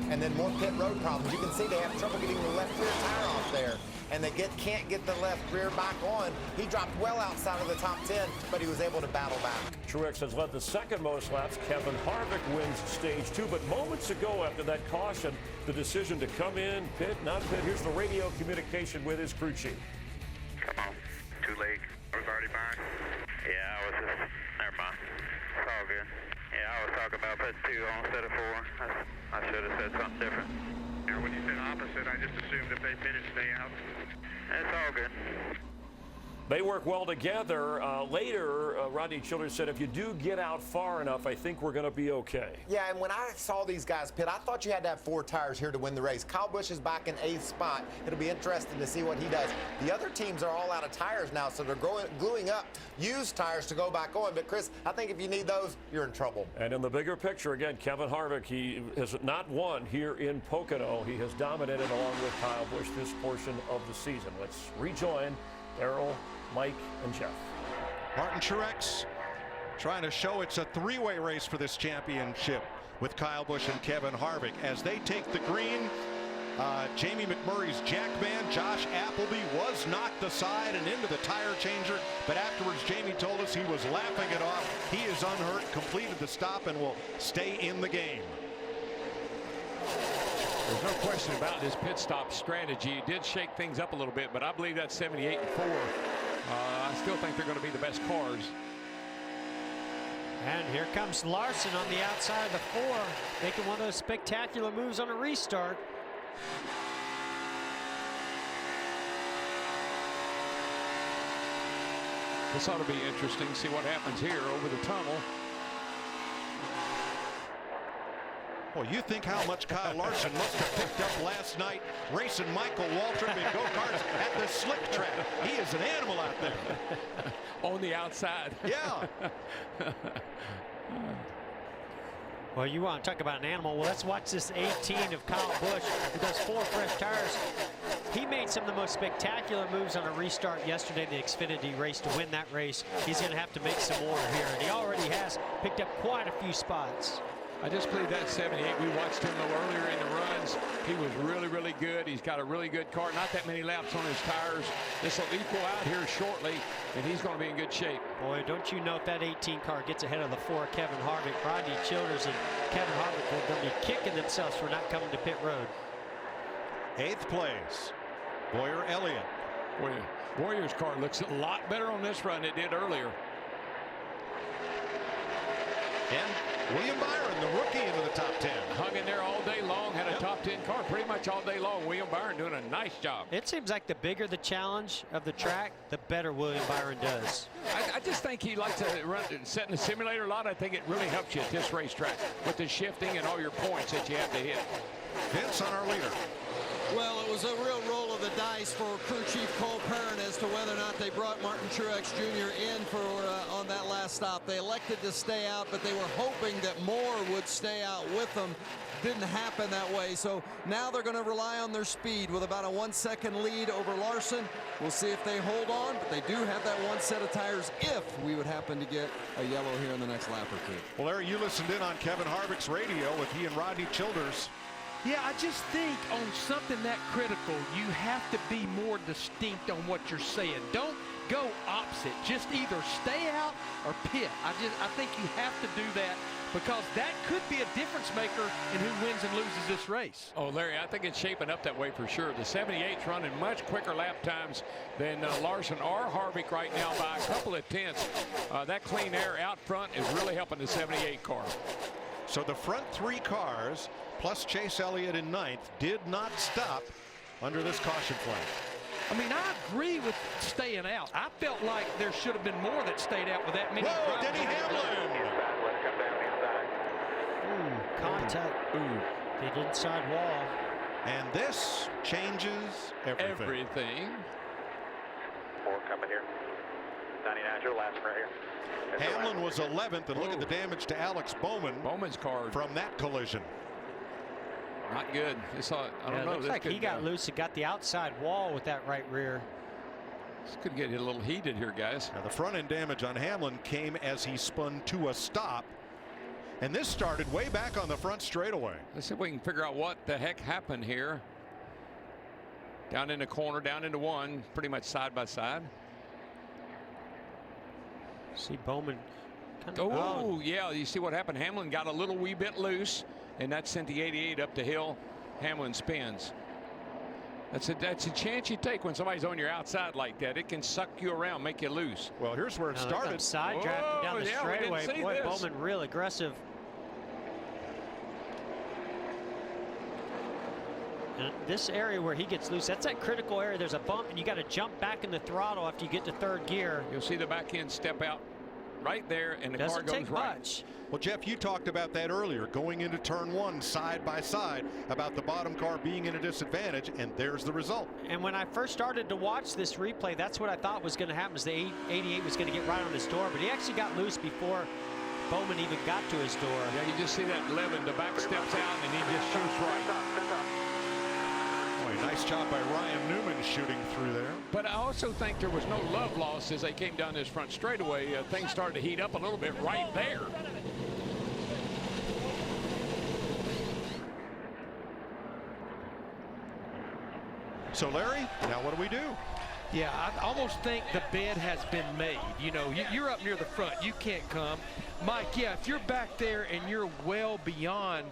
And then more pit road problems. You can see they have trouble getting the left rear tire off there. And they can't get the left rear back on. He dropped well outside of the top 10, but he was able to battle back. Truex has led the 2nd most laps. Kevin Harvick wins stage 2. But moments ago after that caution, the decision to come in, pit, not pit. Here's the radio communication with his crew chief. Come on, too late. I was already fine. Yeah, I was just, never mind. It's all good. Yeah, I was talking about putting 2 on instead of 4. I should have said something different. Yeah, when you said opposite, I just assumed if they finished, stay out. It's all good. They work well together. Later, Rodney Childers said, if you do get out far enough, I think we're going to be okay. Yeah, and when I saw these guys pit, I thought you had to have 4 tires here to win the race. Kyle Busch is back in 8th spot. It'll be interesting to see what he does. The other teams are all out of tires now, so they're gluing up used tires to go back on. But, Chris, I think if you need those, you're in trouble. And in the bigger picture, again, Kevin Harvick, he has not won here in Pocono. He has dominated along with Kyle Busch this portion of the season. Let's rejoin Errol, Mike, and Jeff. Martin Truex trying to show it's a 3-way race for this championship with Kyle Busch and Kevin Harvick as they take the green. Jamie McMurray's jackman Josh Appleby was knocked aside and into the tire changer, but afterwards Jamie told us he was laughing it off. He is unhurt, completed the stop, and will stay in the game. There's no question about his pit stop strategy. It did shake things up a little bit, but I believe that 78 and 4. I still think they're going to be the best cars. And here comes Larson on the outside of the 4, making one of those spectacular moves on a restart. This ought to be interesting. See what happens here over the tunnel. Well, you think how much Kyle Larson must have picked up last night racing Michael Waltrip in go-karts at the slick track. He is an animal out there. On the outside. Yeah. Well, you want to talk about an animal. Well, let's watch this 18 of Kyle Busch with those 4 fresh tires. He made some of the most spectacular moves on a restart yesterday, the Xfinity race, to win that race. He's going to have to make some more here, and he already has picked up quite a few spots. I just believe that 78. We watched him a little earlier in the runs. He was really, really good. He's got a really good car. Not that many laps on his tires. This will equal out here shortly, and he's going to be in good shape. Boy, don't you know if that 18 car gets ahead of the 4, Kevin Harvick, Rodney Childers, and Kevin Harvick are going to be kicking themselves for not coming to pit road. 8th place, Boyer Elliott. Boy, Boyer's car looks a lot better on this run than it did earlier. And William Byron, the rookie, into the top 10. Hung in there all day long, had a top 10 car pretty much all day long. William Byron doing a nice job. It seems like the bigger the challenge of the track, the better William Byron does. I just think he likes to run, set in the simulator a lot. I think it really helps you at this racetrack with the shifting and all your points that you have to hit. Vince on our leader. Well, it was a real roll of the dice for crew chief Cole Perrin as to whether or not they brought Martin Truex Jr. in for on that last stop. They elected to stay out, but they were hoping that more would stay out with them. Didn't happen that way, so now they're going to rely on their speed with about a 1-second lead over Larson. We'll see if they hold on, but they do have that one set of tires if we would happen to get a yellow here in the next lap or two. Well, Larry, you listened in on Kevin Harvick's radio with he and Rodney Childers. Yeah, I just think on something that critical, you have to be more distinct on what you're saying. Don't go opposite. Just either stay out or pit. I think you have to do that because that could be a difference maker in who wins and loses this race. Oh, Larry, I think it's shaping up that way for sure. The 78's running much quicker lap times than Larson or Harvick right now by a couple of tenths. That clean air out front is really helping the 78 car. So the front 3 cars, plus Chase Elliott in 9th, did not stop under this caution flag. I mean, I agree with staying out. I felt like there should have been more that stayed out with that many. Whoa, Denny Hamlin! Ooh, contact. Ooh, the inside wall. And this changes everything. 4 coming here. 99's your last right here. Hamlin was 11th, and look at the damage to Alex Bowman. Bowman's car from that collision. Not good. I don't know. Looks like he got loose and got the outside wall with that right rear. This could get a little heated here, guys. Now the front end damage on Hamlin came as he spun to a stop. And this started way back on the front straightaway. Let's see if we can figure out what the heck happened here. Down in the corner, down into 1, pretty much side by side. See Bowman. Oh, yeah, you see what happened. Hamlin got a little wee bit loose, and that sent the 88 up the hill. Hamlin spins. That's a chance you take when somebody's on your outside like that. It can suck you around, make you loose. Well, here's where it started. Side drafting down the straightaway. Boy, Bowman real aggressive. And this area where he gets loose, that's that critical area. There's a bump, and you got to jump back in the throttle after you get to 3rd gear. You'll see the back end step out right there, and the car goes take right. Much. Well, Jeff, you talked about that earlier, going into turn 1 side by side, about the bottom car being in a disadvantage, and there's the result. And when I first started to watch this replay, that's what I thought was going to happen, is the 88 was going to get right on his door, but he actually got loose before Bowman even got to his door. Yeah, you just see that 11, the back steps out, and he just shoots right. Nice job by Ryan Newman shooting through there. But I also think there was no love lost as they came down this front straightaway. Things started to heat up a little bit right there. So, Larry, now what do we do? Yeah, I almost think the bed has been made. You know, you're up near the front. You can't come. Mike, yeah, if you're back there and you're well beyond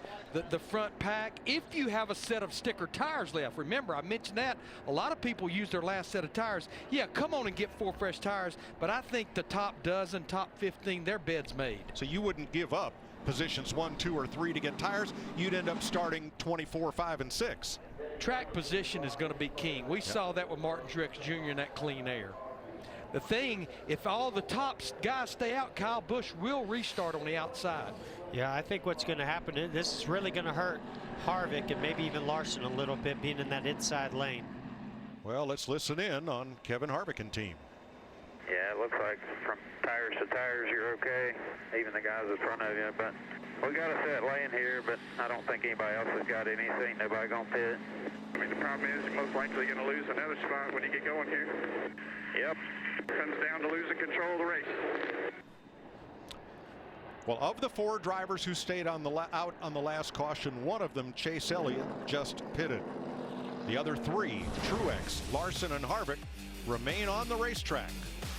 the front pack, if you have a set of sticker tires left, remember I mentioned that a lot of people use their last set of tires. Yeah, come on and get 4 fresh tires, but I think the top dozen, top 15, their bed's made. So you wouldn't give up positions 1, 2, or 3 to get tires. You'd end up starting 24, 5, and 6. Track position is going to be king. We saw that with Martin Truex Jr. in that clean air. The thing, if all the top guys stay out, Kyle Busch will restart on the outside. Yeah, I think what's going to happen, this is really going to hurt Harvick and maybe even Larson a little bit, being in that inside lane. Well, let's listen in on Kevin Harvick and team. Yeah, it looks like from tires to tires you're okay, even the guys in front of you, but we got a set lane here, but I don't think anybody else has got anything. Nobody gonna pit. I mean, the problem is you're most likely going to lose another spot when you get going here. Yep. Comes down to losing control of the race. Well, of the 4 drivers who stayed on out on the last caution, one of them, Chase Elliott, just pitted. The other 3, Truex, Larson, and Harvick, remain on the racetrack.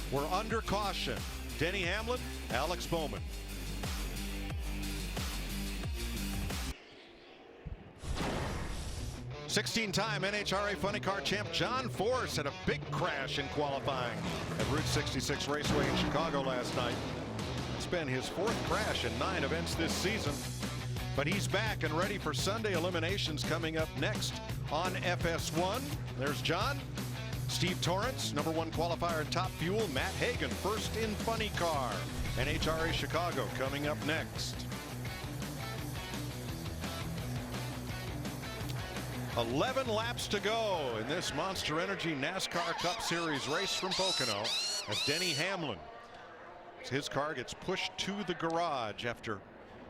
We're under caution. Denny Hamlin, Alex Bowman. '16-time NHRA Funny Car champ John Force had a big crash in qualifying at Route 66 Raceway in Chicago last night. It's been his 4th crash in 9 events this season, but he's back and ready for Sunday eliminations coming up next on FS1. There's John. Steve Torrence, #1 qualifier in Top Fuel. Matt Hagan, first in Funny Car. NHRA Chicago coming up next. 11 laps to go in this Monster Energy NASCAR Cup Series race from Pocono as Denny Hamlin, his car gets pushed to the garage after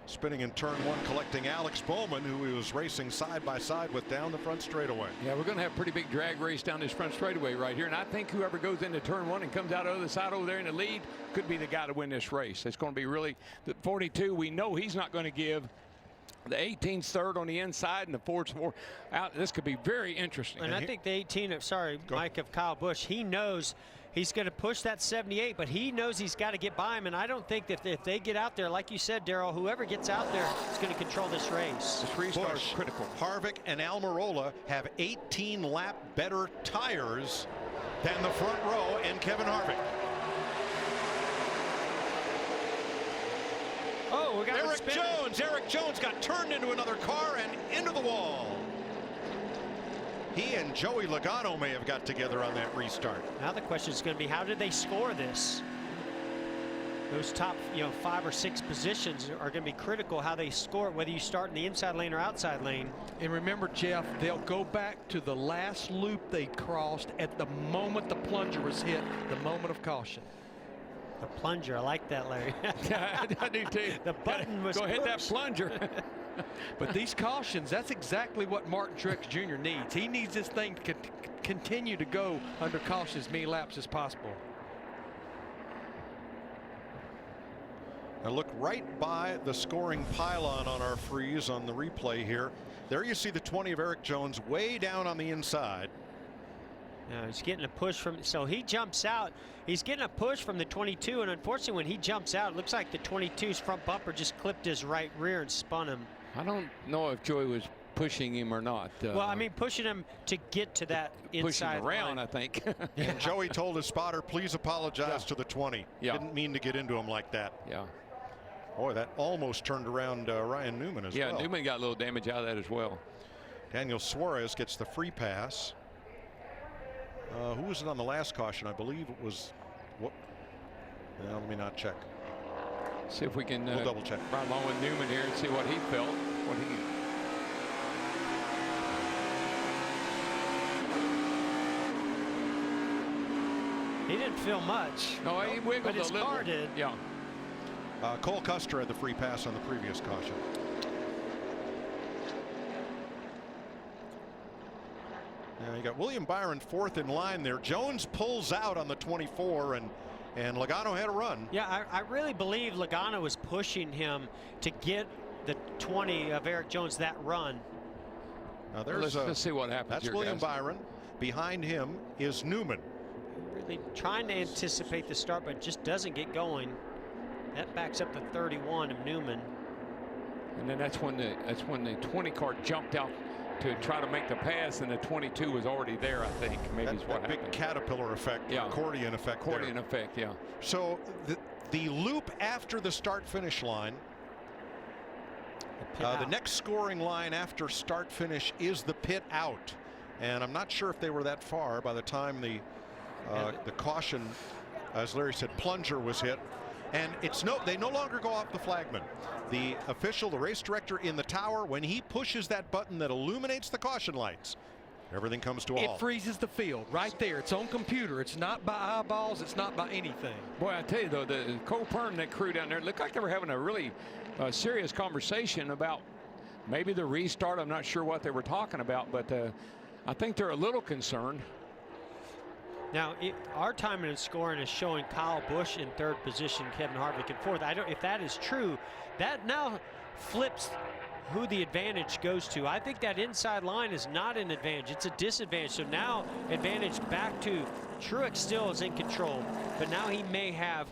spinning in turn 1, collecting Alex Bowman, who he was racing side by side with down the front straightaway. Yeah, we're going to have a pretty big drag race down this front straightaway right here, and I think whoever goes into turn 1 and comes out of the side over there in the lead could be the guy to win this race. It's going to be really the 42. We know he's not going to give. The 18's third on the inside and the 4's out. This could be very interesting. And I think the 18 of, Mike, of Kyle Busch, he knows he's going to push that 78, but he knows he's got to get by him. And I don't think that if they get out there, like you said, Darrell, whoever gets out there is going to control this race. This restart is critical. Harvick and Almirola have 18-lap better tires than the front row and Kevin Harvick. Oh, we got Eric Jones got turned into another car and into the wall. He and Joey Logano may have got together on that restart. Now the question is going to be, how did they score this? Those top 5 or 6 positions are going to be critical, how they score it, whether you start in the inside lane or outside lane. And remember, Jeff, they'll go back to the last loop they crossed at the moment the plunger was hit, the moment of caution. The plunger, I like that, Larry. I do too. The button was Go hit that plunger. But these cautions, that's exactly what Martin Truex Jr. needs. He needs this thing to continue to go under caution as many laps as possible. Now look right by the scoring pylon on our freeze on the replay here. There you see the 20 of Eric Jones way down on the inside. No, he's getting a push from, so he jumps out. He's getting a push from the 22, and unfortunately when he jumps out, it looks like the 22's front bumper just clipped his right rear and spun him. I don't know if Joey was pushing him or not. Well, I mean pushing him to get to that inside pushing around line. I think. And Joey told his spotter, please apologize to the 20. Didn't mean to get into him like that. Yeah. Boy, that almost turned around Ryan Newman as well. Yeah, Newman got a little damage out of that as well. Daniel Suarez gets the free pass. Who was it on the last caution? I believe it was. What? Well, let me not check. See if we can we'll double check. Ride along with Newman here and see what he felt. He didn't feel much. No, he wiggled but his a little. car did. Yeah. Cole Custer had the free pass on the previous caution. Now you got William Byron 4th in line there. Jones pulls out on the 24, and Logano had a run. Yeah, I really believe Logano was pushing him to get the 20 of Eric Jones that run. Now there's let's see what happens. That's here, William guys. Byron. Behind him is Newman. Really trying to anticipate the start, but just doesn't get going. That backs up to 31 of Newman. And then that's when the 20 car jumped out to try to make the pass, and the 22 was already there, I think. Maybe is what happened. Big caterpillar effect, yeah. accordion effect. Accordion effect, yeah. So the loop after the start-finish line, the next scoring line after start-finish is the pit out. And I'm not sure if they were that far by the time the caution, as Larry said, plunger was hit. And they no longer go off the flagman. The official, the race director in the tower, when he pushes that button that illuminates the caution lights, everything comes to a halt. It freezes the field right there. It's on computer. It's not by eyeballs. It's not by anything. Boy, I tell you though, the Cole Pern and that crew down there looked like they were having a really serious conversation about maybe the restart. I'm not sure what they were talking about, but I think they're a little concerned. Now, our timing and scoring is showing Kyle Busch in 3rd position, Kevin Harvick in 4th. If that is true, that now flips who the advantage goes to. I think that inside line is not an advantage. It's a disadvantage. So now advantage back to Truex. Still is in control, but now he may have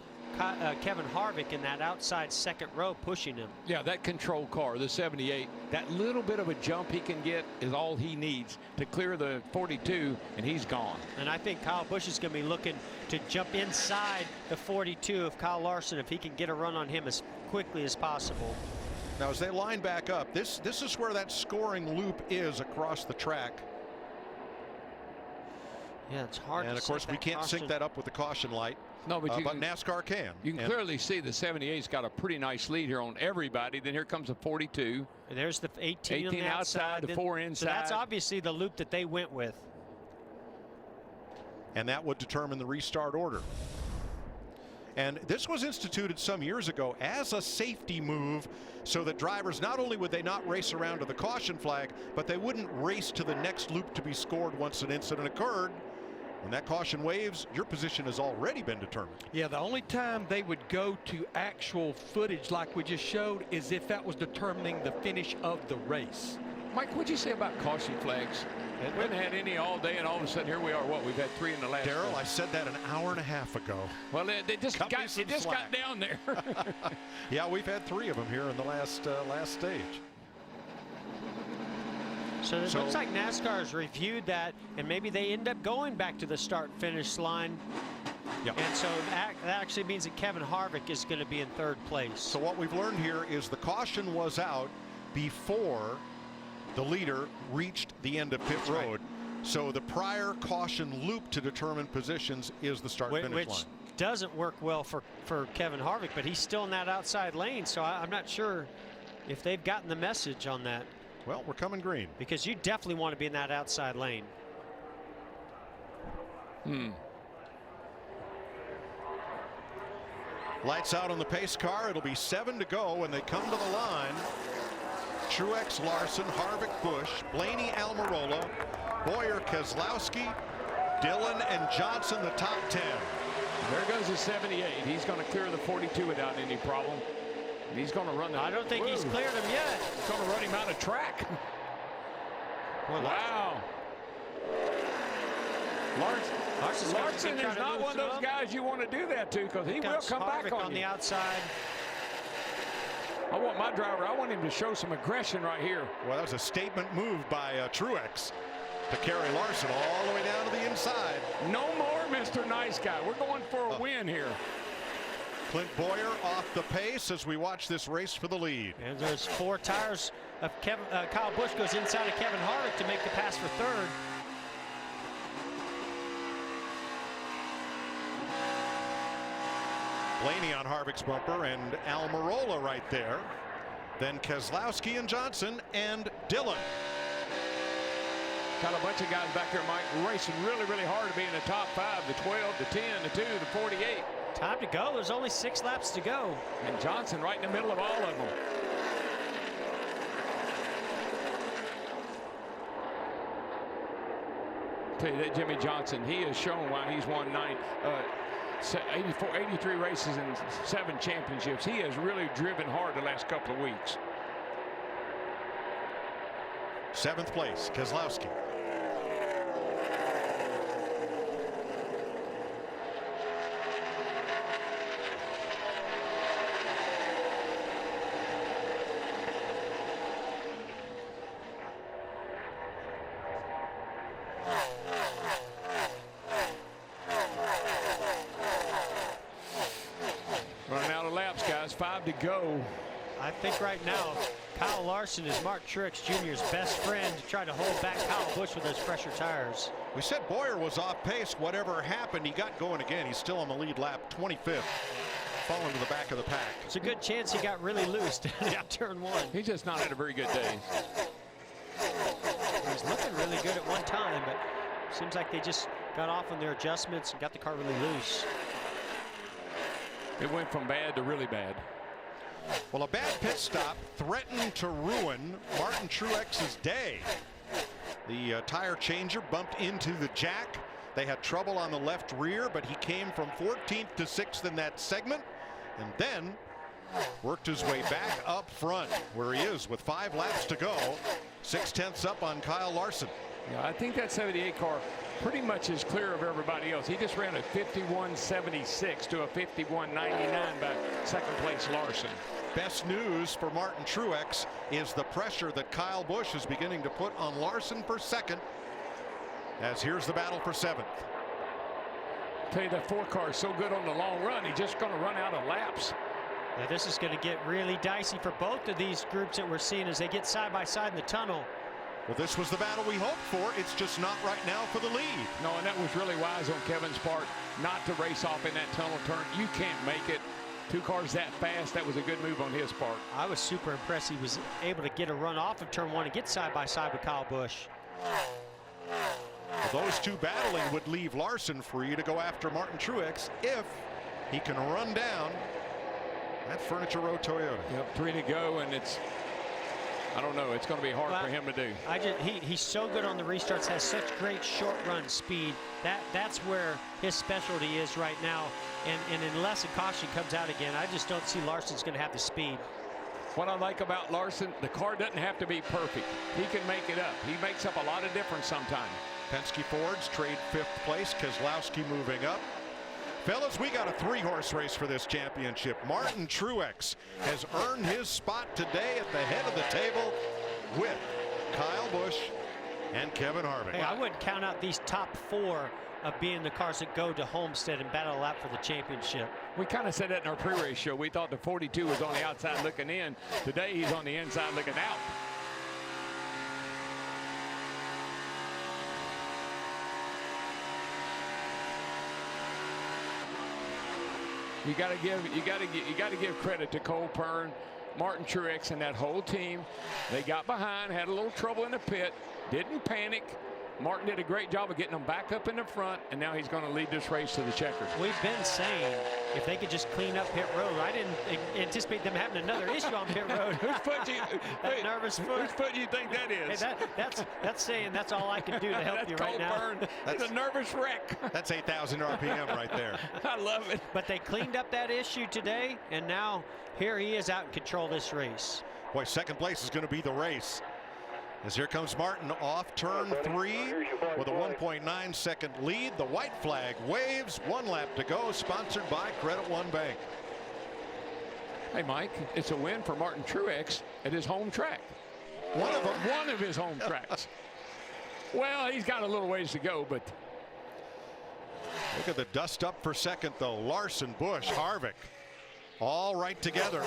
Kevin Harvick in that outside 2nd row pushing him. Yeah, that control car, the 78, that little bit of a jump he can get is all he needs to clear the 42, and he's gone. And I think Kyle Busch is going to be looking to jump inside the 42 of Kyle Larson if he can get a run on him as quickly as possible. Now, as they line back up, this is where that scoring loop is across the track. Yeah, it's hard. And of course, we can't sync that up with the caution light. No, but, but NASCAR can. You can clearly see the 78's got a pretty nice lead here on everybody. Then here comes the 42. And there's the 18 on the outside, the 4 inside. So that's obviously the loop that they went with. And that would determine the restart order. And this was instituted some years ago as a safety move so that drivers, not only would they not race around to the caution flag, but they wouldn't race to the next loop to be scored once an incident occurred. When that caution waves, your position has already been determined. Yeah, the only time they would go to actual footage like we just showed is if that was determining the finish of the race. Mike, what'd you say about caution flags? We haven't had any all day, and all of a sudden here we are. What, we've had 3 in the last. Darrell, I said that an hour and a half ago. Well, they just got down there. Yeah, we've had 3 of them here in the last stage. So it looks like NASCAR has reviewed that, and maybe they end up going back to the start-finish line. Yep. And so that actually means that Kevin Harvick is going to be in 3rd place. So what we've learned here is the caution was out before the leader reached the end of pit road. Right. So the prior caution loop to determine positions is the start-finish line. Which doesn't work well for Kevin Harvick, but he's still in that outside lane, so I'm not sure if they've gotten the message on that. Well, we're coming green. Because you definitely want to be in that outside lane. Lights out on the pace car. It'll be 7 to go when they come to the line. Truex, Larson, Harvick, Busch, Blaney, Almirola, Bowyer, Keselowski, Dillon, and Johnson, the top 10. There goes the 78. He's going to clear the 42 without any problem. And he's going to run. I don't think he's cleared him yet. He's going to run him out of track. Well, wow. Larson is not one of those guys you want to do that to, because he will come back on the outside. I want my driver, I want him to show some aggression right here. Well, that was a statement move by Truex to carry Larson all the way down to the inside. No more, Mr. Nice Guy. We're going for a win here. Clint Bowyer off the pace as we watch this race for the lead. And there's 4 tires of Kyle Busch goes inside of Kevin Harvick to make the pass for 3rd. Blaney on Harvick's bumper and Almirola right there. Then Keselowski and Johnson and Dillon. Got a bunch of guys back there, Mike, racing really, really hard to be in the top 5, the 12, the 10, the 2, the 48. Time to go. There's only 6 laps to go. And Johnson right in the middle of all of them. Tell you that Jimmy Johnson, he has shown why he's won 83 races and 7 championships. He has really driven hard the last couple of weeks. 7th place, Keselowski. Running out of laps, guys. 5 to go. I think right now, Kyle Larson is Mark Truex Jr.'s best friend to try to hold back Kyle Busch with those pressure tires. We said Bowyer was off pace. Whatever happened, he got going again. He's still on the lead lap, 25th, falling to the back of the pack. It's a good chance he got really loose down turn 1. He's just not had a very good day. He was looking really good at one time, but seems like they just got off on their adjustments and got the car really loose. It went from bad to really bad. Well, a bad pit stop threatened to ruin Martin Truex's day. The tire changer bumped into the jack. They had trouble on the left rear, but he came from 14th to 6th in that segment, and then worked his way back up front, where he is with 5 laps to go, 6/10 up on Kyle Larson. Yeah, I think that 78 car pretty much is clear of everybody else. He just ran a 51.76 to a 51.99 by second place Larson. Best news for Martin Truex is the pressure that Kyle Busch is beginning to put on Larson for second, as here's the battle for 7th. Tell you, that 4 car is so good on the long run, he's just going to run out of laps. Now this is going to get really dicey for both of these groups that we're seeing as they get side by side in the tunnel. Well, this was the battle we hoped for. It's just not right now for the lead. No, and that was really wise on Kevin's part not to race off in that tunnel turn. You can't make it. 2 cars that fast. That was a good move on his part. I was super impressed. He was able to get a run off of turn 1 and get side by side with Kyle Busch. Well, those 2 battling would leave Larson free to go after Martin Truex if he can run down that Furniture Row Toyota. Yep, 3 to go, and it's, I don't know, it's going to be hard for him to do. He's so good on the restarts, has such great short run speed. That's where his specialty is right now. And unless a caution comes out again, I just don't see Larson's going to have the speed. What I like about Larson, the car doesn't have to be perfect. He can make it up. He makes up a lot of difference sometimes. Penske Fords trade 5th place. Keselowski moving up. Fellas, we got a 3-horse race for this championship. Martin Truex has earned his spot today at the head of the table with Kyle Busch and Kevin Harvick. Hey, I wouldn't count out these top 4 of being the cars that go to Homestead and battle out for the championship. We kind of said that in our pre-race show. We thought the 42 was on the outside looking in. Today he's on the inside looking out. You got to give credit to Cole Pearn, Martin Truex, and that whole team. They got behind, had a little trouble in the pit, didn't panic. Martin did a great job of getting them back up in the front, and now he's going to lead this race to the checkers. We've been saying if they could just clean up pit road. I didn't anticipate them having another issue on pit road. Whose foot that nervous foot. Whose foot do you think that is? Hey, that's saying that's all I can do to help you right now. That's a nervous wreck. That's 8,000 RPM right there. I love it. But they cleaned up that issue today, and now here he is out in control of this race. Boy, second place is going to be the race. As here comes Martin off turn 3 with a 1.9 second lead. The white flag waves. 1 lap to go, sponsored by Credit One Bank. Hey, Mike, it's a win for Martin Truex at his home track. One of them. One of his home tracks. Well, he's got a little ways to go, but. Look at the dust up for second, though. Larson, Busch, Harvick, all right together.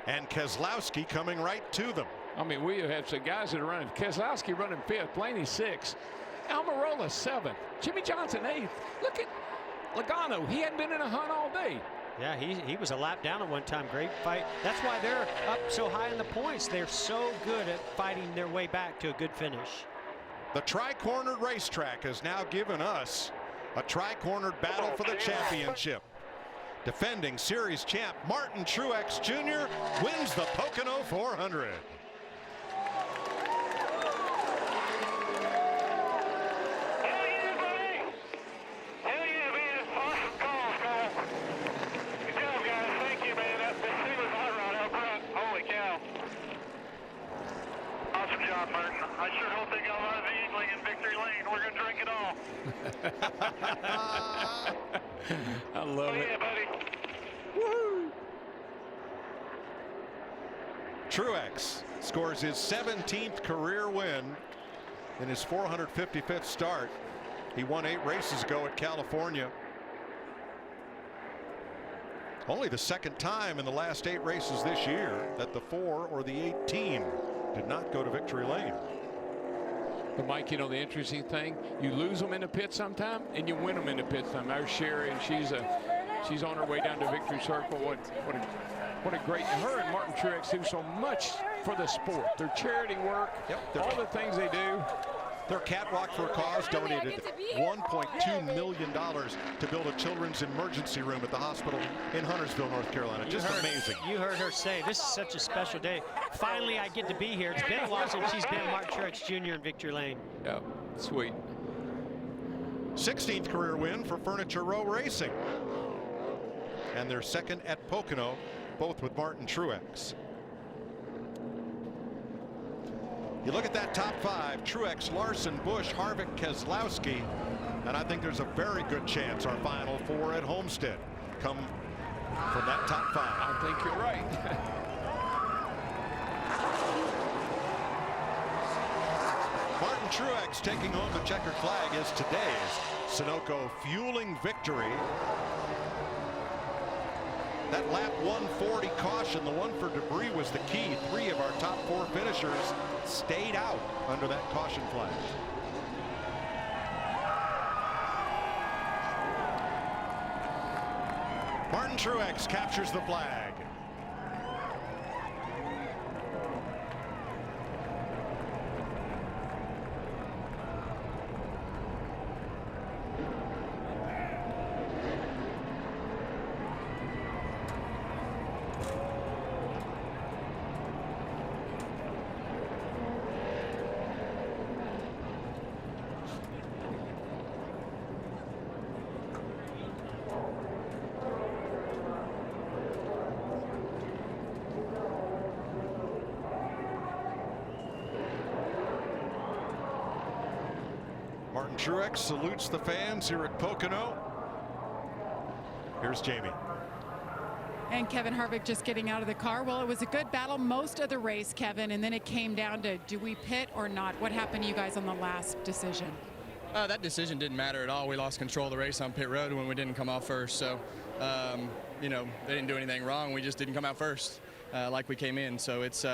And Keselowski coming right to them. I mean, we have had some guys that are running. Keselowski running 5th, Blaney 6th, Almirola 7th, Jimmy Johnson 8th. Look at Logano. He hadn't been in a hunt all day. Yeah, he was a lap down at one time. Great fight. That's why they're up so high in the points. They're so good at fighting their way back to a good finish. The tri-cornered racetrack has now given us a tri-cornered battle for the championship. Defending series champ Martin Truex Jr. wins the Pocono 400. Martin. I sure hope they got a lot of Yingling in victory lane. We're going to drink it all. I love it. Yeah, buddy. Woohoo! Truex scores his 17th career win in his 455th start. He won 8 races ago at California. Only the second time in the last 8 races this year that the 4 or the 18 did not go to victory lane. But Mike, you know the interesting thing, you lose them in the pit sometime and you win them in the pit sometime. There's Sherry, and she's on her way down to victory circle. What a great, her and Martin Truex do so much for the sport. Their charity work, all the things they do. Their Catwalk for a Cause donated $1.2 million to build a children's emergency room at the hospital in Huntersville, North Carolina. Just amazing. You heard her say, this is such a special day. Finally, I get to be here. It's been a while since she's been Martin Truex Jr. in victory lane. Yeah, sweet. 16th career win for Furniture Row Racing. And their second at Pocono, both with Martin Truex. You look at that top 5, Truex, Larson, Busch, Harvick, Keselowski, and I think there's a very good chance our final 4 at Homestead come from that top 5. I think you're right. Martin Truex taking home the checkered flag as today's Sunoco fueling victory. That lap 140 caution, the one for debris, was the key. 3 of our top 4 finishers stayed out under that caution flag. Martin Truex captures the flag. Martin Truex salutes the fans here at Pocono. Here's Jamie. And Kevin Harvick just getting out of the car. Well, it was a good battle most of the race, Kevin, and then it came down to, do we pit or not? What happened to you guys on the last decision? That decision didn't matter at all. We lost control of the race on pit road when we didn't come out first. So, you know, they didn't do anything wrong. We just didn't come out first like we came in. So it's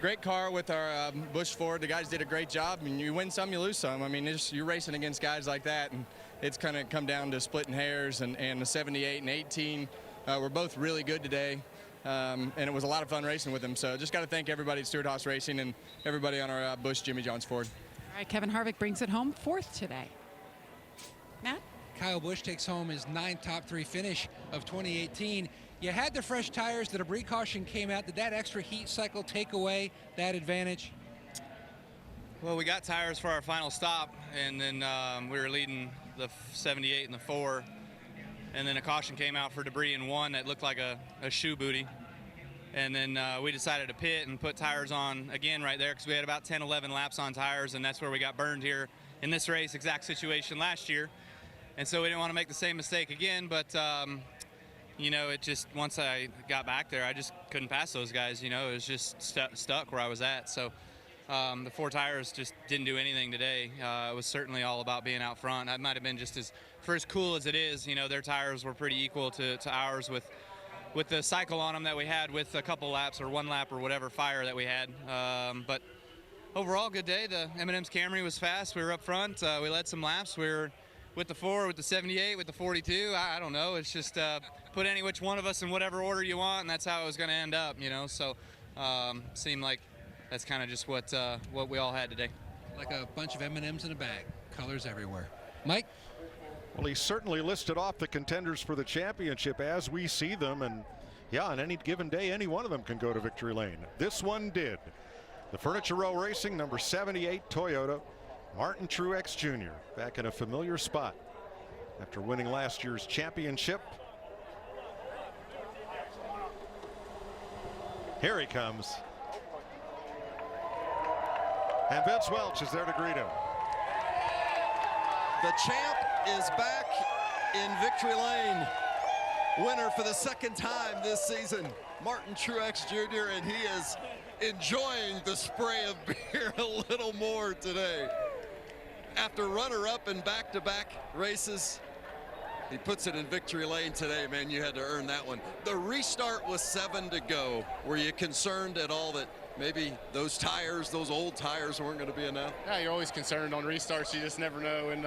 great car with our Busch Ford. The guys did a great job. I mean, you win some, you lose some. I mean, you're racing against guys like that, and it's kind of come down to splitting hairs. And the 78 and 18 were both really good today, and it was a lot of fun racing with them. So just got to thank everybody at Stewart Haas Racing and everybody on our Busch Jimmy John's Ford. All right, Kevin Harvick brings it home 4th today. Matt? Kyle Busch takes home his 9th top 3 finish of 2018. You had the fresh tires. The debris caution came out. Did that extra heat cycle take away that advantage? Well, we got tires for our final stop, and then we were leading the 78 and the 4, and then a caution came out for debris in 1 that looked like a shoe booty. And then we decided to pit and put tires on again right there because we had about 10, 11 laps on tires, and that's where we got burned here in this race, exact situation last year. And so we didn't want to make the same mistake again, but you know, it just, once I got back there, I just couldn't pass those guys. You know, it was just stuck where I was at. So the 4 tires just didn't do anything today. It was certainly all about being out front. That might have been just as cool as it is. You know, their tires were pretty equal to ours with the cycle on them that we had with a couple laps or 1 lap or whatever fire that we had. But overall, good day. The M&M's Camry was fast. We were up front. We led some laps. We were with the 4, with the 78, with the 42. I don't know. It's just put any which one of us in whatever order you want, and that's how it was going to end up, you know. So seemed like that's kind of just what we all had today. Like a bunch of M&Ms in a bag. Colors everywhere. Mike? Well, he certainly listed off the contenders for the championship as we see them, and yeah, on any given day, any one of them can go to victory lane. This one did. The Furniture Row Racing number 78 Toyota, Martin Truex Jr. back in a familiar spot after winning last year's championship. Here he comes. And Vince Welch is there to greet him. The champ is back in victory lane. Winner for the 2nd time this season, Martin Truex Jr., and he is enjoying the spray of beer a little more today. After runner-up in back-to-back races, he puts it in victory lane today. Man, you had to earn that one. The restart was 7 to go. Were you concerned at all that maybe those tires, those old tires, weren't going to be enough? Yeah, you're always concerned on restarts. You just never know, and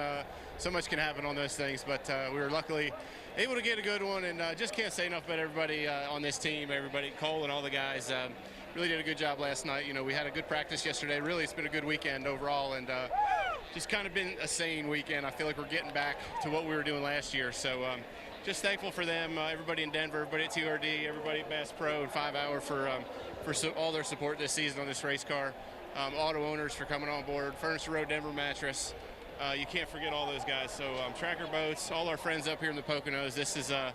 so much can happen on those things. But we were luckily able to get a good one, and just can't say enough about everybody on this team, everybody, Cole and all the guys. Really did a good job last night. You know, we had a good practice yesterday. Really, it's been a good weekend overall, and just kind of been a sane weekend. I feel like we're getting back to what we were doing last year. So just thankful for them, everybody in Denver, everybody at TRD, everybody at Bass Pro and 5 Hour for all their support this season on this race car. Auto owners for coming on board, Furniture Row Denver Mattress, you can't forget all those guys. So tracker boats, all our friends up here in the Poconos, this is a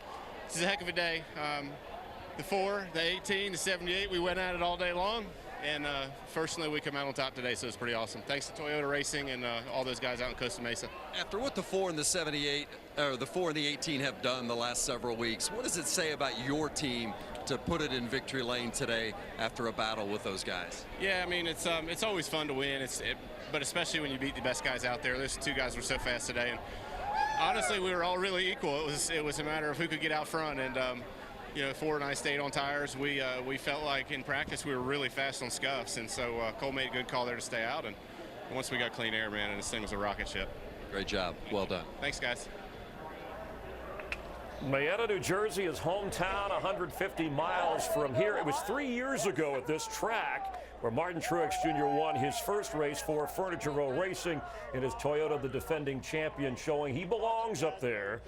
heck of a day. The 4, the 18, the 78, we went at it all day long. And fortunately, we come out on top today, so it's pretty awesome. Thanks to Toyota Racing and all those guys out in Costa Mesa. After what the 4 and the 78, or the 4 and the 18 have done the last several weeks, what does it say about your team to put it in victory lane today after a battle with those guys? Yeah, I mean, it's always fun to win, but especially when you beat the best guys out there. Those 2 guys were so fast today, and honestly, we were all really equal. It was a matter of who could get out front, and you know, 4 and I stayed on tires. We felt like in practice we were really fast on scuffs, and so Cole made a good call there to stay out. And once we got clean air, man, and this thing was a rocket ship. Great job. Well done. Thanks, guys. Marietta, New Jersey is hometown, 150 miles from here. It was 3 years ago at this track where Martin Truex Jr. won his first race for Furniture Row Racing in his Toyota, the defending champion, showing he belongs up there.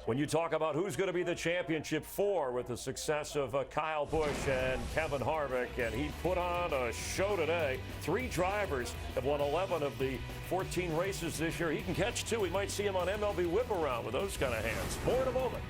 When you talk about who's going to be the championship for with the success of Kyle Busch and Kevin Harvick, and he put on a show today. 3 drivers have won 11 of the 14 races this year. He can catch 2. We might see him on MLB Whip Around with those kind of hands. More in a moment.